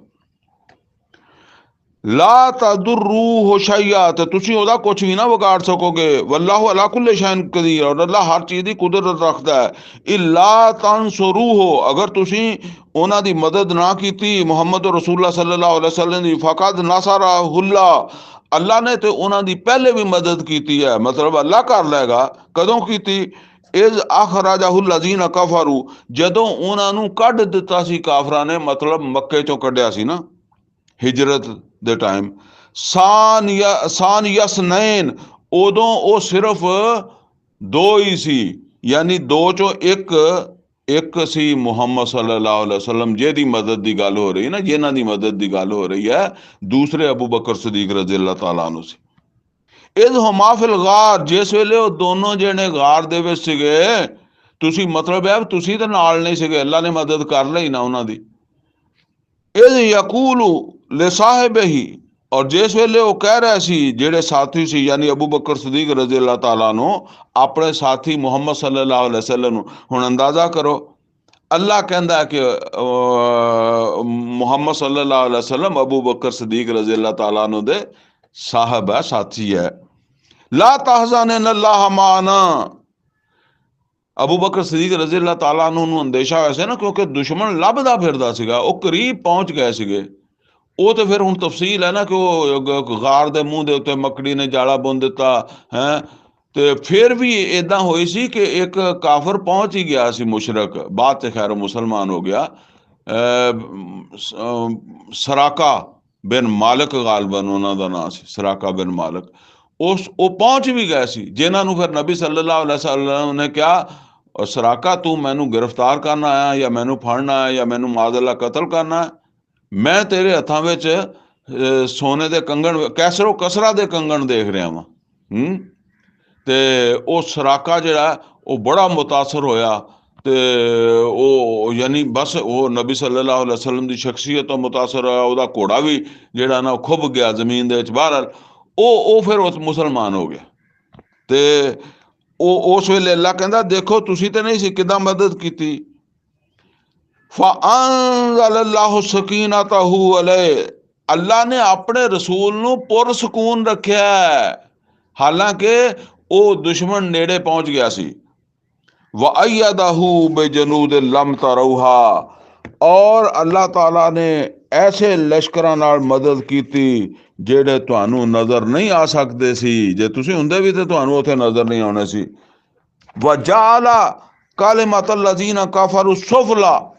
ਲਾ ਤਦੁਰੂਹੁ ਸ਼ੈਆ, ਤੇ ਤੁਸੀਂ ਉਹਦਾ ਕੁਛ ਵੀ ਨਾ ਵਿਗਾੜ ਸਕੋਗੇ। ਵੱਲਾਹੂ ਅਲਾ ਕੁੱਲੀ ਸ਼ੈਇਨ ਕਦੀਰ, ਔਰ ਅੱਲਾ ਹਰ ਚੀਜ਼ ਦੀ ਕੁਦਰਤ ਰੱਖਦਾ ਹੈ। ਇਲਾ ਤਨਸੁਰੂਹੁ, ਅਗਰ ਤੁਸੀਂ ਉਹਨਾਂ ਦੀ ਮਦਦ ਨਾ ਕੀਤੀ ਮੁਹੰਮਦ ਰਸੂਲੁल्लाह सल्लल्लाहु अलैहि वसल्लम ਦੀ, ਫਕਦ ਨਸਰਹੁੱਲਾ, ਅੱਲਾ ਨੇ ਤੇ ਉਹਨਾਂ ਦੀ ਪਹਿਲੇ ਵੀ ਮਦਦ ਕੀਤੀ ਹੈ। ਮਤਲਬ ਅੱਲਾ ਕਰ ਲਏਗਾ। ਕਦੋਂ ਕੀਤੀ? ਇਜ਼ ਅਖਰਜਹੁ ਲਜ਼ੀਨ ਕਫਰੂ, ਜਦੋਂ ਉਹਨਾਂ ਨੂੰ ਕੱਢ ਦਿੱਤਾ ਸੀ ਕਾਫਰਾਂ ਨੇ, ਮਤਲਬ ਮੱਕੇ ਚੋਂ ਕੱਢਿਆ ਸੀ ਨਾ ਹਿਜਰਤ ਦੇ ਟਾਈਮ। ਸਾਨ ਯਸਨੈਨ, ਉਦੋਂ ਉਹ ਸਿਰਫ ਦੋ ਹੀ ਸੀ, ਯਾਨੀ ਦੋ ਚੋਂ ਇੱਕ ਸੀ ਮੁਹੰਮਦ ਸੱਲੱਲਾਹੁ ਅਲੈहि ਵਸੱਲਮ, ਜਿਹਦੀ ਮਦਦ ਦੀ ਗੱਲ ਹੋ ਰਹੀ ਨਾ, ਜਿਨ੍ਹਾਂ ਦੀ ਮਦਦ ਦੀ ਗੱਲ ਹੋ ਰਹੀ ਹੈ। ਦੂਸਰੇ ਅਬੂ ਬਕਰ ਸਦੀਕ ਰਜ਼ੀ ਅੱਲਾਹ ਤਾਲਾ ਅਨਹੂ ਸੀ। ਇਜ਼ ਹੁਮਾ ਫਿਲ ਗਾਰ, ਜਿਸ ਵੇਲੇ ਉਹ ਦੋਨੋਂ ਜਿਹੜੇ ਗਾਰ ਦੇ ਵਿੱਚ ਸੀਗੇ, ਤੁਸੀਂ ਮਤਲਬ ਹੈ ਤੁਸੀਂ ਤਾਂ ਨਾਲ ਨਹੀਂ ਸੀਗੇ, ਅੱਲਾ ਨੇ ਮਦਦ ਕਰ ਲਈ ਨਾ ਉਹਨਾਂ ਦੀ। ਇਜ਼ ਯਕੂਲੂ ਲਿਸਾਹਿਬਿਹੀ, ਔਰ ਜਿਸ ਵੇਲੇ ਉਹ ਕਹਿ ਰਿਹਾ ਸੀ, ਜਿਹੜੇ ਸਾਥੀ ਸੀ ਯਾਨੀ ਅਬੂ ਬਕਰ ਸਦੀਕ ਰਜ਼ੀ ਅੱਲਾਹ ਤਾਲਾ ਨੂੰ, ਆਪਣੇ ਸਾਥੀ ਮੁਹੰਮਦ ਸੱਲੱਲਾਹੁ ਅਲੈहि ਵਸੱਲਮ ਨੂੰ। ਹੁਣ ਅੰਦਾਜ਼ਾ ਕਰੋ, ਅੱਲਾ ਕਹਿੰਦਾ ਕਿ ਮੁਹੰਮਦ ਸੱਲੱਲਾਹੁ ਅਲੈहि ਵਸੱਲਮ ਅਬੂ ਬਕਰ ਸਦੀਕ ਰਜ਼ੀ ਅੱਲਾਹ ਤਾਲਾ ਨੂੰ ਦੇ ਸਾਹਬ ਹੈ, ਸਾਥੀ ਹੈ। ਲਾ ਤਹਜ਼ਨ ਇਨੱਲਾਹ ਮਾਨਾ, ਅਬੂ ਬਕਰ ਸਦੀਕ ਰਜ਼ੀ ਅੱਲਾਹ ਤਾਲਾ ਨੂੰ ਅੰਦੇਸ਼ਾ ਹੋਇਆ ਸੀ ਨਾ, ਕਿਉਂਕਿ ਦੁਸ਼ਮਣ ਲੱਭਦਾ ਫਿਰਦਾ ਸੀਗਾ, ਉਹ ਕਰੀਬ ਪਹੁੰਚ ਗਏ ਸੀਗੇ। ਉਹ ਤੇ ਫਿਰ ਹੁਣ ਤਫਸੀਲ ਹੈ ਨਾ ਕਿ ਉਹ ਗਾਰ ਦੇ ਮੂੰਹ ਦੇ ਉੱਤੇ ਮੱਕੜੀ ਨੇ ਜਾਲਾ ਬੁਣ ਦਿੱਤਾ ਹੈ। ਤੇ ਫਿਰ ਵੀ ਇਦਾਂ ਹੋਈ ਸੀ ਕਿ ਇੱਕ ਕਾਫਰ ਪਹੁੰਚ ਹੀ ਗਿਆ ਸੀ, ਮੁਸ਼ਰਕ, ਬਾਅਦ ਤੇ ਖੈਰ ਮੁਸਲਮਾਨ ਹੋ ਗਿਆ। ਸਰਾਕਾ ਬਿਨ ਮਾਲਕ ਗਾਲਬਨ ਉਹਨਾਂ ਦਾ ਨਾਂ ਸੀ, ਸਰਾਕਾ ਬਿਨ ਮਾਲਕ। ਉਹ ਪਹੁੰਚ ਵੀ ਗਏ ਸੀ, ਜਿਨ੍ਹਾਂ ਨੂੰ ਫਿਰ ਨਬੀ ਸੱਲੱਲਾਹੁ ਅਲੈहि ਵਸੱਲਮ ਨੇ ਕਿਹਾ, ਸਰਾਕਾ ਤੂੰ ਮੈਨੂੰ ਗ੍ਰਿਫਤਾਰ ਕਰਨ ਆਇਆ ਜਾਂ ਮੈਨੂੰ ਫੜਨਾ ਹੈ ਜਾਂ ਮੈਨੂੰ ਮਾਜ਼ਅੱਲ੍ਲਾਹ ਕਤਲ ਕਰਨਾ ਹੈ? ਮੈਂ ਤੇਰੇ ਹੱਥਾਂ ਵਿੱਚ ਸੋਨੇ ਦੇ ਕੰਗਣ, ਕੈਸਰੋ ਕਸਰਾ ਦੇ ਕੰਗਣ ਦੇਖ ਰਿਹਾ ਵਾਂ। ਤੇ ਉਹ ਸਰਾਕਾ ਜਿਹੜਾ ਉਹ ਬੜਾ ਮੁਤਾਸਰ ਹੋਇਆ, ਤੇ ਉਹ ਯਾਨੀ ਬਸ ਉਹ ਨਬੀ ਸੱਲੱਲਾਹੁ ਅਲੈहि ਵਸੱਲਮ ਦੀ ਸ਼ਖਸੀਅਤ ਤੋਂ ਮੁਤਾਸਰ ਹੋਇਆ। ਉਹਦਾ ਘੋੜਾ ਵੀ ਜਿਹੜਾ ਨਾ ਉਹ ਖੁੱਭ ਗਿਆ ਜ਼ਮੀਨ ਦੇ ਵਿੱਚ। ਬਹਰਹਾਲ ਉਹ ਫਿਰ ਉਸ ਮੁਸਲਮਾਨ ਹੋ ਗਿਆ। ਤੇ ਉਹ ਉਸ ਵੇਲੇ ਅੱਲਾ ਕਹਿੰਦਾ, ਦੇਖੋ ਤੁਸੀਂ ਤੇ ਨਹੀਂ ਸੀ, ਕਿੱਦਾਂ ਮਦਦ ਕੀਤੀ। ਫਅੰਜ਼ਲੱਲਾਹੁ ਸਕੀਨਤਹੁ ਅਲੈਹ, ਅੱਲਾ ਨੇ ਆਪਣੇ ਰਸੂਲ ਨੂੰ ਪੁਰਸਕੂਨ ਰੱਖਿਆ, ਹਾਲਾਂਕਿ ਉਹ ਦੁਸ਼ਮਣ ਨੇੜੇ ਪਹੁੰਚ ਗਿਆ ਸੀ। ਵਅਯਦਹੁ ਬਿਜਨੂਦ ਲਮ ਤਰੌਹਾ, ਔਰ ਅੱਲਾਹ ਤਾਲਾ ਨੇ ਐਸੇ ਲਸ਼ਕਰਾਂ ਨਾਲ ਮਦਦ ਕੀਤੀ ਜਿਹੜੇ ਤੁਹਾਨੂੰ ਨਜ਼ਰ ਨਹੀਂ ਆ ਸਕਦੇ ਸੀ। ਜੇ ਤੁਸੀਂ ਹੁੰਦੇ ਵੀ ਤੇ ਤੁਹਾਨੂੰ ਉੱਥੇ ਨਜ਼ਰ ਨਹੀਂ ਆਉਣੇ ਸੀ। ਵਜਾਲਾ ਕਲਿਮਤ ਲਜ਼ੀਨਾ ਕਫਰੂ ਸੁਫਲਾ,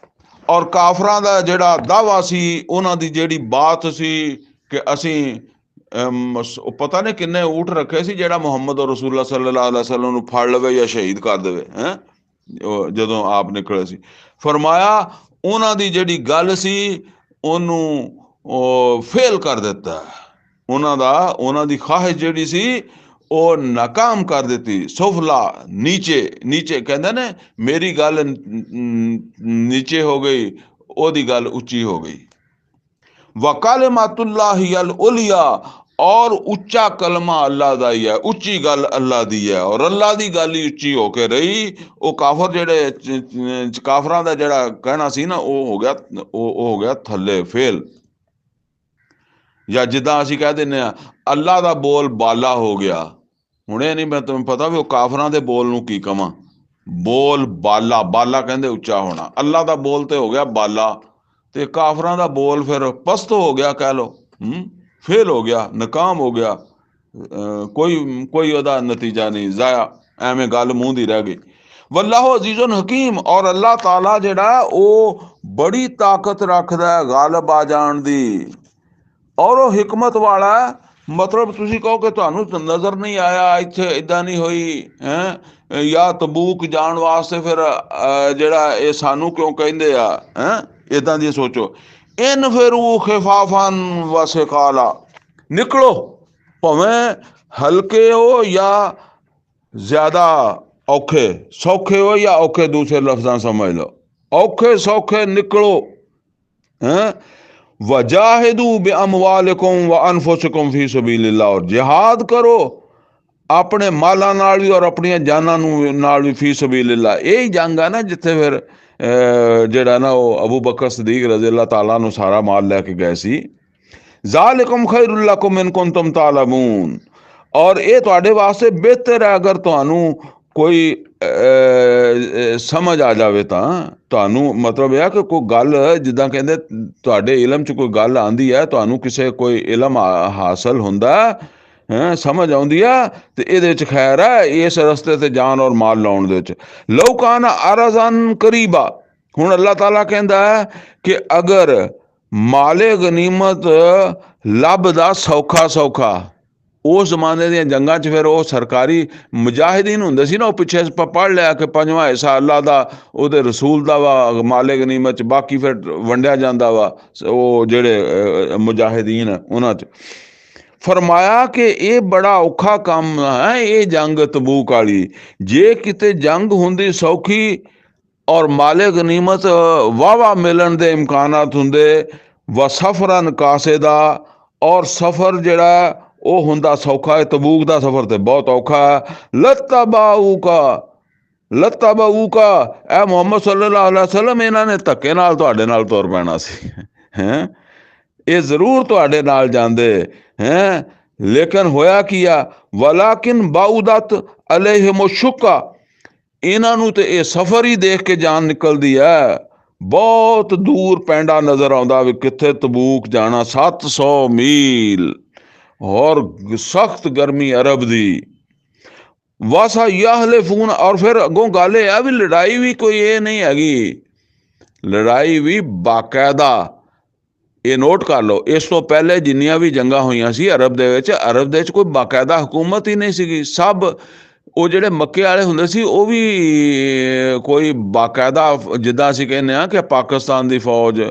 ਔਰ ਕਾਫਰਾਂ ਦਾ ਜਿਹੜਾ ਦਾਵਾ ਸੀ, ਉਹਨਾਂ ਦੀ ਜਿਹੜੀ ਬਾਤ ਸੀ ਕਿ ਅਸੀਂ ਪਤਾ ਨਹੀਂ ਕਿੰਨੇ ਊਠ ਰੱਖੇ ਸੀ, ਜਿਹੜਾ ਮੁਹੰਮਦ ਰਸੂਲੁल्लाह सल्लल्लाहु अलैहि वसल्लम ਨੂੰ ਫੜ ਲਵੇ ਜਾਂ ਸ਼ਹੀਦ ਕਰ ਦੇਵੇ। ਜਦੋਂ ਆਪ ਨਿਕਲੇ ਸੀ, ਫਰਮਾਇਆ ਉਹਨਾਂ ਦੀ ਜਿਹੜੀ ਗੱਲ ਸੀ ਉਹਨੂੰ ਉਹ ਫੇਲ ਕਰ ਦਿੱਤਾ। ਉਹਨਾਂ ਦੀ ਖਾਹਿਸ਼ ਜਿਹੜੀ ਸੀ ਉਹ ਨਾਕਾਮ ਕਰ ਦਿੱਤੀ। ਸੁਫਲਾ, ਨੀਚੇ ਕਹਿੰਦੇ ਨੇ, ਮੇਰੀ ਗੱਲ ਨੀਚੇ ਹੋ ਗਈ, ਉਹਦੀ ਗੱਲ ਉੱਚੀ ਹੋ ਗਈ। ਵਕਲਿਮਤੁल्लाहि अल उलिया, और ਉੱਚਾ ਕਲਮਾ ਅੱਲਾ ਦਾ ਹੀ ਹੈ, ਉੱਚੀ ਗੱਲ ਅੱਲਾ ਦੀ ਹੈ, ਔਰ ਅੱਲਾ ਦੀ ਗੱਲ ਹੀ ਉੱਚੀ ਹੋ ਕੇ ਰਹੀ। ਉਹ ਕਾਫਰ ਜਿਹੜੇ ਕਾਫਰਾਂ ਦਾ ਜਿਹੜਾ ਕਹਿਣਾ ਸੀ ਨਾ, ਉਹ ਹੋ ਗਿਆ ਥੱਲੇ ਫੇਲ। ਜਾਂ ਜਿੱਦਾਂ ਅਸੀਂ ਕਹਿ ਦਿੰਦੇ ਹਾਂ ਅੱਲਾ ਦਾ ਬੋਲ ਬਾਲਾ ਹੋ ਗਿਆ। ਹੁਣ ਇਹ ਨਹੀਂ ਮੈਂ ਤੁਹਾਨੂੰ ਪਤਾ ਵੀ ਉਹ ਕਾਫਰਾਂ ਦੇ ਬੋਲ ਨੂੰ ਕੀ ਕਵਾਂ। ਬੋਲ ਬਾਲਾ ਕਹਿੰਦੇ ਉੱਚਾ ਹੋਣਾ, ਅੱਲਾ ਦਾ ਬੋਲ ਤੇ ਹੋ ਗਿਆ ਬਾਲਾ, ਤੇ ਕਾਫਰਾਂ ਦਾ ਬੋਲ ਫਿਰ ਪਸਤ ਹੋ ਗਿਆ, ਕਹਿ ਲਓ ਫੇਲ ਹੋ ਗਿਆ, ਨਾਕਾਮ ਹੋ ਗਿਆ। ਕੋਈ ਉਹਦਾ ਨਤੀਜਾ ਨਹੀਂ, ਜ਼ਾਇਆ, ਐਵੇਂ ਗੱਲ ਮੂੰਹ ਦੀ ਰਹਿ ਗਈ। ਵੱਲਾਹੂ ਅਜ਼ੀਜ਼ੁਨ ਹਕੀਮ, ਔਰ ਅੱਲਾਹ ਤਾਲਾ ਜਿਹੜਾ ਉਹ ਬੜੀ ਤਾਕਤ ਰੱਖਦਾ ਹੈ ਗਾਲਬ ਆ ਜਾਣ ਦੀ, ਔਰ ਉਹ ਹਿਕਮਤ ਵਾਲਾ। ਮਤਲਬ ਤੁਸੀਂ ਕਹੋ ਕਿ ਤੁਹਾਨੂੰ ਨਜ਼ਰ ਨਹੀਂ ਆਇਆ, ਇੱਥੇ ਇੱਦਾਂ ਨਹੀਂ ਹੋਈ ਜਾਂ ਤਬੂਕ ਜਾਣ ਵਾਸਤੇ ਫਿਰ ਜਿਹੜਾ ਇਹ ਸਾਨੂੰ ਕਿਉਂ ਕਹਿੰਦੇ ਆ ਇੱਦਾਂ ਦੀ ਸੋਚੋ। ਇਨ ਫਿਰੂ ਖਿਫਾਫਨ ਵ ਸਿਕਾਲਾ, ਨਿਕਲੋ ਭਾਵੇਂ ਹਲਕੇ ਹੋ ਜਾਂ ਜ਼ਿਆਦਾ ਔਖੇ, ਸੌਖੇ ਹੋ ਜਾਂ ਔਖੇ, ਦੂਸਰੇ ਲਫ਼ਜ਼ਾਂ ਸਮਝ ਲਓ, ਔਖੇ ਸੌਖੇ ਨਿਕਲੋ। ਵਜਾਹਿਦੂ ਬਿਅਮਵਾਲਿकुम व अनफुसिकुम फी सबीलिल्लाह, और जिहाद करो ਆਪਣੇ ਮਾਲਾਂ ਨਾਲ ਵੀ ਔਰ ਆਪਣੀਆਂ ਜਾਨਾਂ ਨੂੰ ਨਾਲ ਵੀ ਫੀ ਸਬੀਲਿल्लाह। ਇਹ ਹੀ ਜੰਗ ਆ ਨਾ ਜਿੱਥੇ ਫਿਰ ਜਿਹੜਾ ਨਾ ਉਹ ਅਬੂ ਬਕਰ ਸਦੀਕ ਰਜ਼ੀ ਅੱਲਾਹ ਤਾਲਾ ਨੂੰ ਸਾਰਾ ਮਾਲ ਲੈ ਕੇ ਗਏ ਸੀ। ਜ਼ਾਲਿਕੁਮ ਖੈਰੁਲ ਲकुम ਇਨ ਕੁੰਤੁਮ ਤਾਲਮੂਨ। ਔਰ ਇਹ ਤੁਹਾਡੇ ਵਾਸਤੇ ਬਿਹਤਰ ਹੈ ਅਗਰ ਤੁਹਾਨੂੰ ਕੋਈ ਸਮਝ ਆ ਜਾਵੇ ਤਾਂ। ਤੁਹਾਨੂੰ ਮਤਲਬ ਇਹ ਆ ਕਿ ਕੋਈ ਗੱਲ ਜਿੱਦਾਂ ਕਹਿੰਦੇ ਤੁਹਾਡੇ ਇਲਮ 'ਚ ਕੋਈ ਗੱਲ ਆਉਂਦੀ ਹੈ, ਤੁਹਾਨੂੰ ਕਿਸੇ ਕੋਈ ਇਲਮ ਹਾਸਲ ਹੁੰਦਾ ਸਮਝ ਆਉਂਦੀ ਆ, ਤੇ ਇਹਦੇ ਵਿੱਚ ਖੈਰ ਹੈ ਇਸ ਰਸਤੇ ਤੇ ਜਾਨ ਔਰ ਮਾਲ ਲਾਉਣ ਦੇ ਵਿੱਚ। ਲਓ ਕਾਨ ਅਰਜ਼ਨ ਕਰੀਬਾ। ਹੁਣ ਅੱਲਾਹ ਤਾਲਾ ਕਹਿੰਦਾ ਹੈ ਕਿ ਅਗਰ ਮਾਲੇ ਗਨੀਮਤ ਲੱਭਦਾ ਸੌਖਾ ਸੌਖਾ, ਉਸ ਜ਼ਮਾਨੇ ਦੀਆਂ ਜੰਗਾਂ 'ਚ ਫਿਰ ਉਹ ਸਰਕਾਰੀ ਮੁਜਾਹਿਦੀਨ ਹੁੰਦੇ ਸੀ ਨਾ, ਉਹ ਪਿੱਛੇ ਪੜ੍ਹ ਲਿਆ ਕਿ 5ਵਾਂ ਹਿੱਸਾ ਅੱਲਾਹ ਦਾ ਉਹਦੇ ਰਸੂਲ ਦਾ ਵਾ ਮਾਲੇ ਗਨੀਮਤ 'ਚ, ਬਾਕੀ ਫਿਰ ਵੰਡਿਆ ਜਾਂਦਾ ਵਾ ਉਹ ਜਿਹੜੇ ਮੁਜਾਹਿਦੀਨ ਉਹਨਾਂ 'ਚ। ਫਰਮਾਇਆ ਕਿ ਇਹ ਬੜਾ ਔਖਾ ਕੰਮ ਹੈ ਇਹ ਜੰਗ ਤਬੂਕ ਵਾਲੀ। ਜੇ ਕਿਤੇ ਜੰਗ ਹੁੰਦੀ ਸੌਖੀ ਔਰ ਮਾਲੇ ਗਨੀਮਤ ਵਾਵਾ ਮਿਲਣ ਦੇ ਇਮਕਾਨਾਤ ਹੁੰਦੇ, व सफरन कासिदा, और सफ़र जड़ा ਉਹ ਹੁੰਦਾ ਸੌਖਾ ਹੈ। ਤਬੂਕ ਦਾ ਸਫ਼ਰ ਤੇ ਬਹੁਤ ਔਖਾ ਹੈ। ਲੱਤਾਬਾਊਕਾ ਇਹ ਮੁਹੰਮਦ ਸੱਲੱਲਾਹੁ ਅਲੈहि ਵਸੱਲਮ ਇਹਨਾਂ ਨੇ ਧੱਕੇ ਨਾਲ ਤੁਹਾਡੇ ਨਾਲ ਤੁਰ ਪੈਣਾ ਸੀ ਹੈਂ, ਇਹ ਜ਼ਰੂਰ ਤੁਹਾਡੇ ਨਾਲ ਜਾਂਦੇ ਹੈਂ। ਲੇਕਿਨ ਹੋਇਆ ਕੀ ਆ, ਵਲਾਕਿਨ ਬਾਉਦਤ ਅਲੈਹਿਮ ਸ਼ੁੱਕਾ, ਇਹਨਾਂ ਨੂੰ ਤੇ ਇਹ ਸਫ਼ਰ ਹੀ ਦੇਖ ਕੇ ਜਾਨ ਨਿਕਲਦੀ ਹੈ। ਬਹੁਤ ਦੂਰ ਪੈਂਡਾ ਨਜ਼ਰ ਆਉਂਦਾ ਵੀ ਕਿੱਥੇ ਤਬੂਕ ਜਾਣਾ, 700 ਮੀਲ, और सख्त गर्मी अरब दी। वासा याहलिफून, और फिर अगों गल है भी लड़ाई भी कोई ये नहीं हैगी, लड़ाई भी बाकायदा। ये नोट कर लो, इस तो पहले जिन्नियां भी जंगा हुई सी अरब दे विच, अरब दे विच कोई बाकायदा हुकूमत ही नहीं सी। सब वो जिहड़े मक्के वाले हुंदे सी वो भी कोई बाकायदा, जिद्दां असीं कहने आ कि पाकिस्तान दी फौज,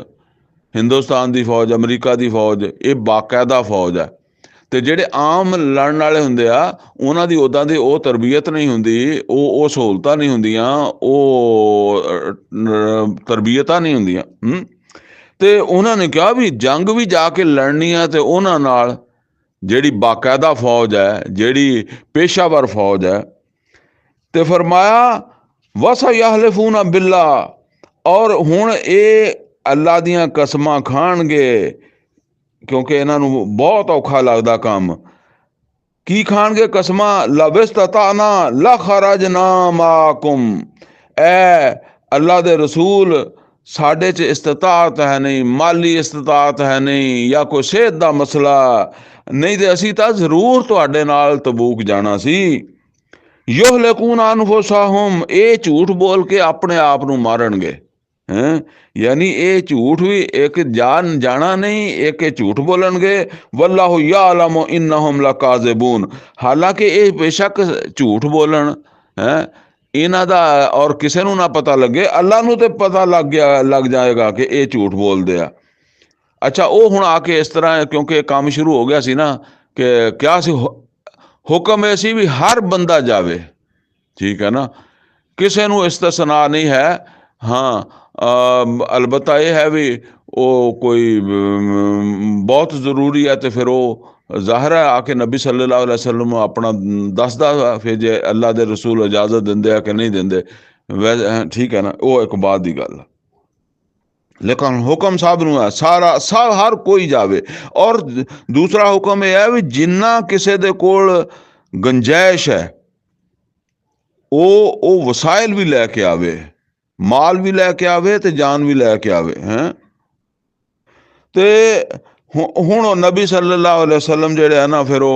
हिंदुस्तान दी फौज, अमरीका दी फौज, ये बाकायदा फौज है। ਤੇ ਜਿਹੜੇ ਆਮ ਲੜਨ ਵਾਲੇ ਹੁੰਦੇ ਆ ਉਹਨਾਂ ਦੀ ਉੱਦਾਂ ਦੀ ਉਹ ਤਰਬੀਅਤ ਨਹੀਂ ਹੁੰਦੀ, ਉਹ ਸਹੂਲਤਾਂ ਨਹੀਂ ਹੁੰਦੀਆਂ, ਉਹ ਤਰਬੀਅਤਾਂ ਨਹੀਂ ਹੁੰਦੀਆਂ। ਤੇ ਉਹਨਾਂ ਨੇ ਕਿਹਾ ਵੀ ਜੰਗ ਵੀ ਜਾ ਕੇ ਲੜਨੀ ਆ ਤੇ ਉਹਨਾਂ ਨਾਲ ਜਿਹੜੀ ਬਾਕਾਇਦਾ ਫੌਜ ਹੈ, ਜਿਹੜੀ ਪੇਸ਼ਾਵਰ ਫੌਜ ਹੈ। ਤੇ ਫਰਮਾਇਆ ਵਸਾ ਯਹਲਿਫੂਨ ਬਿੱਲਾ, ਔਰ ਹੁਣ ਇਹ ਅੱਲਾ ਦੀਆਂ ਕਸਮਾਂ ਖਾਣਗੇ ਕਿਉਂਕਿ ਇਹਨਾਂ ਨੂੰ ਬਹੁਤ ਔਖਾ ਲੱਗਦਾ ਕੰਮ। ਕੀ ਖਾਣਗੇ ਕਸਮਾਂ, ਲਬਿਸਤਤਾਨਾ ਲਖਰਜਨਾ ਮਾਕੁਮ, ਐ ਅੱਲਾ ਦੇ ਰਸੂਲ ਸਾਡੇ 'ਚ ਇਸਤਤਾਅਤ ਹੈ ਨਹੀਂ, ਮਾਲੀ ਇਸਤਤਾਅਤ ਹੈ ਨਹੀਂ, ਜਾਂ ਕੋਈ ਸਿਹਤ ਦਾ ਮਸਲਾ ਨਹੀਂ, ਤੇ ਅਸੀਂ ਤਾਂ ਜ਼ਰੂਰ ਤੁਹਾਡੇ ਨਾਲ ਤਬੂਕ ਜਾਣਾ ਸੀ। ਯੁਹਲਿਕੂਨ ਅਨਫੁਸਹੁਮ, ਇਹ ਝੂਠ ਬੋਲ ਕੇ ਆਪਣੇ ਆਪ ਨੂੰ ਮਾਰਨਗੇ ਹੈਂ। यानी ये झूठ भी एक जान जाना नहीं, एक झूठ बोलणगे। वल्लाहु यालमु इन्नहुम लकाज़िबून, हालांकि ये बेशक झूठ बोलन है इन्हां दा, और किसी नूं ना पता लगे, अल्लाह नूं ते पता लग जाएगा कि ये झूठ बोलदे आ। अच्छा, वो हुण आके इस तरह क्योंकि काम शुरू हो गया सी ना कि क्या सी हुक्म ऐसी भी हर बंदा जावे, ठीक है ना, किसी नूं इस्तिस्ना नहीं है। हाँ अलबत्ता यह है भी वो कोई बहुत ज़रूरी है तो फिर वो ज़ाहिर है आके नबी सल्लल्लाहु अलैहि वसल्लम अपना दसदा, फिर जे अल्लाह दे रसूल इजाज़त देंदे कि नहीं देंदे, वैसे ठीक है ना, वो एक बात की गल। लेकिन हुक्म सब नूं है, सारा सब हर कोई जावे। और दूसरा हुक्म यह है भी जिन्ना किसी दे कोल गुंजाइश है वो वसाइल भी लैके आवे, माल भी लैके आवे ते जान भी लैके आवे हैं। ते हुण नबी सल्लल्लाहु अलैहि वसल्लम जिहड़े है ना, फिर वो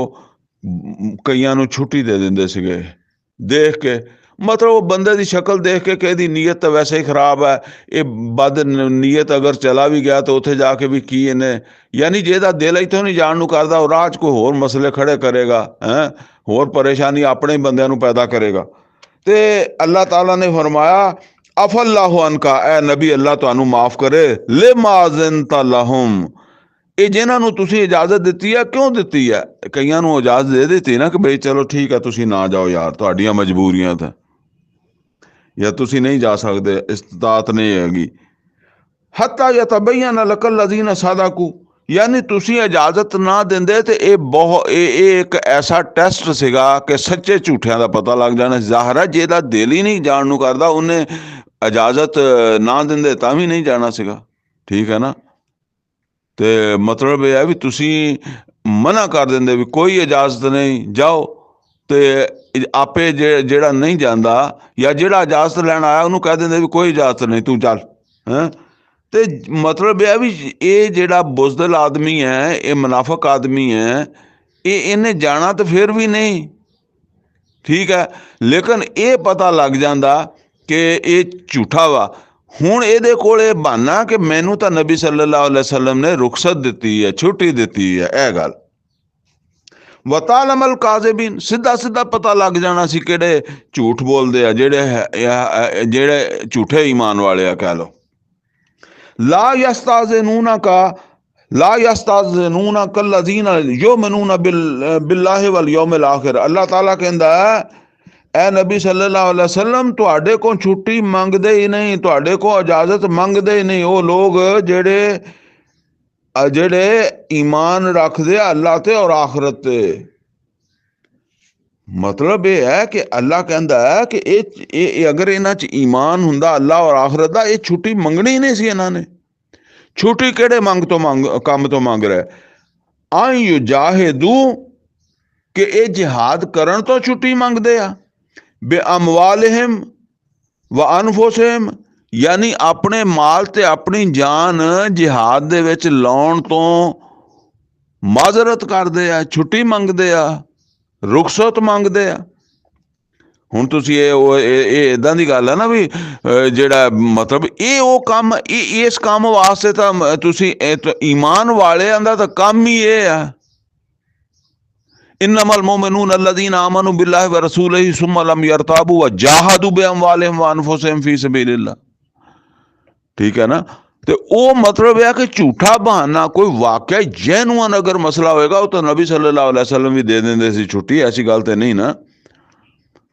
कईयां नूं छुट्टी दे दिंदे सीगे देख के, मतलब वो बंदे दी शक्ल देख के कि इहदी नीयत तो वैसे ही खराब है, ये बद नीयत अगर चला भी गया तो उत्थे जाके भी की इन्हें, यानी जिहदा दिल इत्थों नहीं जाण नूं करदा वो राह च कोई होर मसले खड़े करेगा हैं, होर परेशानी अपने बंदियां नूं पैदा करेगा। ते अल्लाह ताला ने फरमाया अफल्लाहु अनका, ए नबी अल्लाह तुहानू माफ़ करे, ले माज़िनता लहुम, ये जिन्हां नूं तुसीं इजाज़त दित्ती है, क्यों दित्ती है? कईयां नूं इजाज़त दे दित्ती ना कि बई चलो ठीक है तुसीं ना जाओ यार, तुहाडीआं मजबूरियां ते, या तुसीं नहीं जा सकदे, इस्तिताअत नहीं हैगी। हत्ता यतबय्यन लकल लज़ीना सदकू, यानी तुसी इजाजत ना देंदे ते ये एक ऐसा टेस्ट सीगा कि सच्चे झूठियां दा पता लग जाना। ज़ाहिर है जेदा दिल ही नहीं जान नूं करदा उन्हें इजाजत ना देंदे तां भी नहीं जाना सीगा। ठीक है ना। ते मतलब यह है भी तुसी मना कर देंदे भी कोई इजाजत नहीं जाओ, ते आपे जेड़ा नहीं जाता या जेड़ा इजाजत लैन आया उन्होंने कह देंदे भी कोई इजाजत नहीं तू चल हैं। ते मतलब यह भी ये जेड़ा बुज़दिल आदमी है, ये मुनाफिक आदमी है, ये इन्हें जाना तो फिर भी नहीं ठीक है, लेकिन ये पता लग जाता कि ये झूठा वा। हुण इहदे कोल इह बहाना कि मैनू तो नबी सल्लल्लाहु अलैहि वसल्लम ने रुखसत दी है, छुट्टी दी है। यह गल वतालमल काज़िबीन सीधा सीधा पता लग जाना सी किहड़े झूठ बोलते हैं, जेड़े झूठे ईमान वाले आ कह लो। ला यस्ताज़िनूना का ला यस्ताज़िनूना कल्लज़ीना युमिनूना बिल्लाहि वल यौमिल आखिर। अल्लाह ताला कहंदा है ए नबी सल्लल्लाहु अलैहि वसल्लम तुहाडे को छुट्टी मंगदे ही नहीं, तुहाडे को इजाजत मंगदे ही नहीं वो लोग जेड़े ईमान रखदे अल्लाह ते और आखिरत ते। मतलब ये है कि अल्लाह कहता है कि ये अगर इन्हां च ईमान हुंदा अल्लाह और आखिरत दा, ये छुट्टी मंगनी ही नहीं सी। इन्हां ने छुट्टी केड़े काम तो मंग रहे आई युजाहिदू कि ये जिहाद करन तो छुट्टी मंगदे आ बे अमवालिहिम व अनफुसिहिम, यानी अपने माल ते अपनी जान जिहाद दे विच लाउण तो माजरत करदे आ, छुट्टी मंगदे आ, रुखसत मंगदे आ। हुण तुसीं ये इदां दी गल है ना भी जेड़ा मतलब ये वो काम इस काम वास्ते तां तुसीं ईमान वालियां दा तां काम ही ये है। इन्नमल मोमिनून अल्लज़ीना आमनू बिल्लाहि व रसूलिही सुम्मा लम यरताबू व जाहदू बिअमवालिहिम व अनफुसिहिम फी सबीलिल्लाह। ठीक है ना। तो वो मतलब है कि झूठा बहाना कोई वाकया जेनुअन अगर मसला होएगा वो तो नबी सल्लल्लाहु अलैहि वसल्लम भी दे देंदे सी छुट्टी, ऐसी गल तो नहीं ना।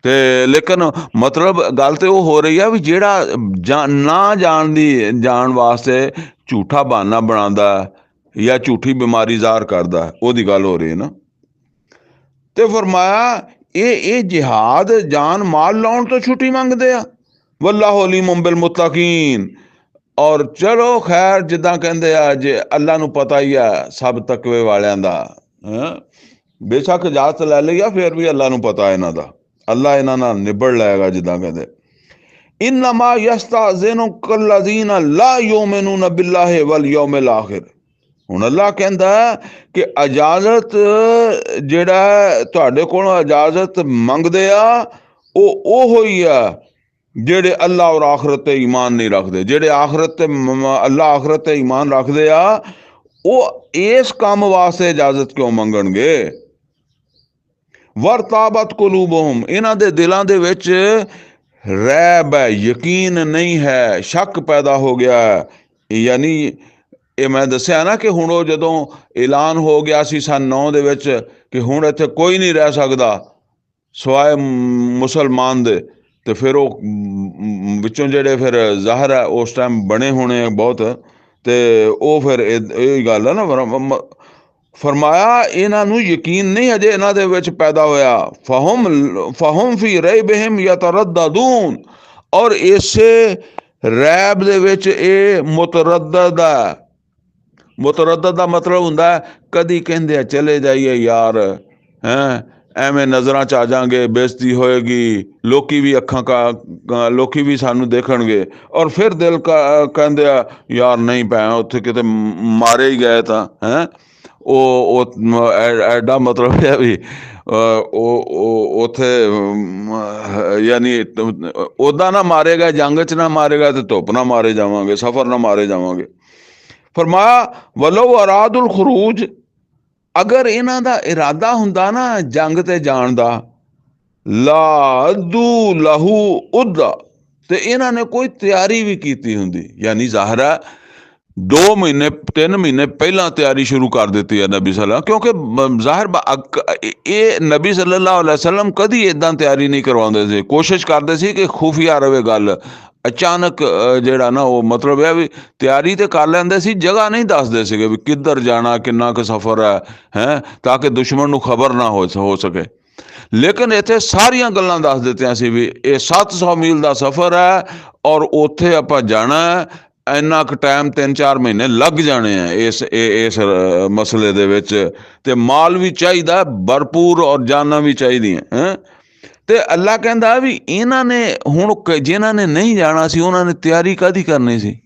ते लेकिन मतलब गल तो वो हो रही है भी जेड़ा ना जान वास्ते झूठा बहाना बनाता या झूठी बीमारी ज़ाहिर करता है, वो गल हो रही है ना। तो फरमाया ये जिहाद जान माल लाउण तो छुट्टी मंगदे आ, वल्लाहु अलीमुम बिल मुत्तकीन। और चलो खैर जिद्दां कहंदे आ जे अल्लाह नूं पता ही है सब तकवे वालियां दा, बेशक इजाजत लै लई फिर भी अल्लाह नूं पता है इन्हां दा, अल्लाह इन्हां नाल निबड़ लैगा। जिद्दां कहंदे इन्नमा यस्ताज़िनुका लज़ीना ला युमिनूना बिल्लाहि वल यौमिल आखिर। हुण अल्लाह कहंदा कि इजाजत जेड़ा तुहाडे कोलों इजाजत मंगदे आ ओहो ही आ जेड़े अल्लाह और आखरत ते ईमान नहीं रखते। जेड़े आखरत ते अल्लाह आखरत ते ईमान रखते आ वो इस काम वास्ते इजाजत क्यों मंगणगे। वरताबत कुलूबुहुम इन्हां दे दिलां दे विच रैब है, यकीन नहीं है, शक पैदा हो गया है। यानी ये मैं दस्या ना कि हुण वो जदों ऐलान हो गया सी सन 9 दे विच कि हुण इत्थे कोई नहीं रह सकदा सवाए मुसलमान दे, तो फिर वो विचों जेड़े फिर ज़ाहिर है उस टाइम बने होने बहुत, तो वो फिर यही गल है ना। फरमाया इन्हां नूं यकीन नहीं अजे इन्हां दे विच पैदा होया। फहुम फी रैबिहिम यतरद्ददून, और इसे रैब दे विच ये मुतरद्दद है। मुतरद्दद दा मतलब हुंदा है कदी कहंदे चले जाइए यार, हैं एवें नज़रां च आ जाएंगे, बेइज्जती होएगी, लोकी भी अखां का लोकी भी सानू देखणगे, और फिर दिल का कहंदे यार नहीं भैन उत्थे किते मारे ही गए तां हैं वो एडा मतलब है भी उथे यानी उदा ना मारेगा, जंग च ना मारेगा तो धुप ना मारे जावांगे, सफर ना मारे जावांगे। फरमाया वलो अरादुल खरूज, अगर इन्हां दा इरादा हुंदा ना जंग ते जाण दा, ला दू लहू उद्दा, ते इन्हां ने कोई तैयारी भी कीती हुंदी। यानी ज़ाहिर है 2 महीने 3 महीने पहला तैयारी शुरू कर देती है नबी सल्लल्लाहु, क्योंकि ज़ाहिर ये नबी सल्लल्लाहु अलैहि वसल्लम कदी इदां तैयारी नहीं करवाते थे, कोशिश करते थे कि खुफिया रहे गल, ਅਚਾਨਕ ਜਿਹੜਾ ਨਾ ਉਹ ਮਤਲਬ ਇਹ ਵੀ ਤਿਆਰੀ ਤੇ ਕਰ ਲੈਂਦੇ ਸੀ, ਜਗ੍ਹਾ ਨਹੀਂ ਦੱਸਦੇ ਸੀਗੇ ਵੀ ਕਿੱਧਰ ਜਾਣਾ, ਕਿੰਨਾ ਕੁ ਸਫ਼ਰ ਹੈ ਤਾਂ ਕਿ ਦੁਸ਼ਮਣ ਨੂੰ ਖਬਰ ਨਾ ਹੋ ਸਕੇ। ਲੇਕਿਨ ਇੱਥੇ ਸਾਰੀਆਂ ਗੱਲਾਂ ਦੱਸ ਦਿੱਤੀਆਂ ਸੀ ਵੀ ਇਹ 700 ਮੀਲ ਦਾ ਸਫ਼ਰ ਹੈ ਔਰ ਉੱਥੇ ਆਪਾਂ ਜਾਣਾ ਹੈ, ਇੰਨਾ ਕੁ ਟਾਈਮ 3-4 ਮਹੀਨੇ ਲੱਗ ਜਾਣੇ ਆ ਇਸ ਮਸਲੇ ਦੇ ਵਿੱਚ, ਤੇ ਮਾਲ ਵੀ ਚਾਹੀਦਾ ਭਰਪੂਰ ਔਰ ਜਾਨਾਂ ਵੀ ਚਾਹੀਦੀਆਂ ਹੈ। ਤੇ ਅੱਲਾ ਕਹਿੰਦਾ ਵੀ ਇਹਨਾਂ ਨੇ ਹੁਣ ਜਿਨ੍ਹਾਂ ਨੇ ਨਹੀਂ ਜਾਣਾ ਸੀ ਉਹਨਾਂ ਨੇ ਤਿਆਰੀ ਕਾਹਦੀ ਕਰਨੀ ਸੀ।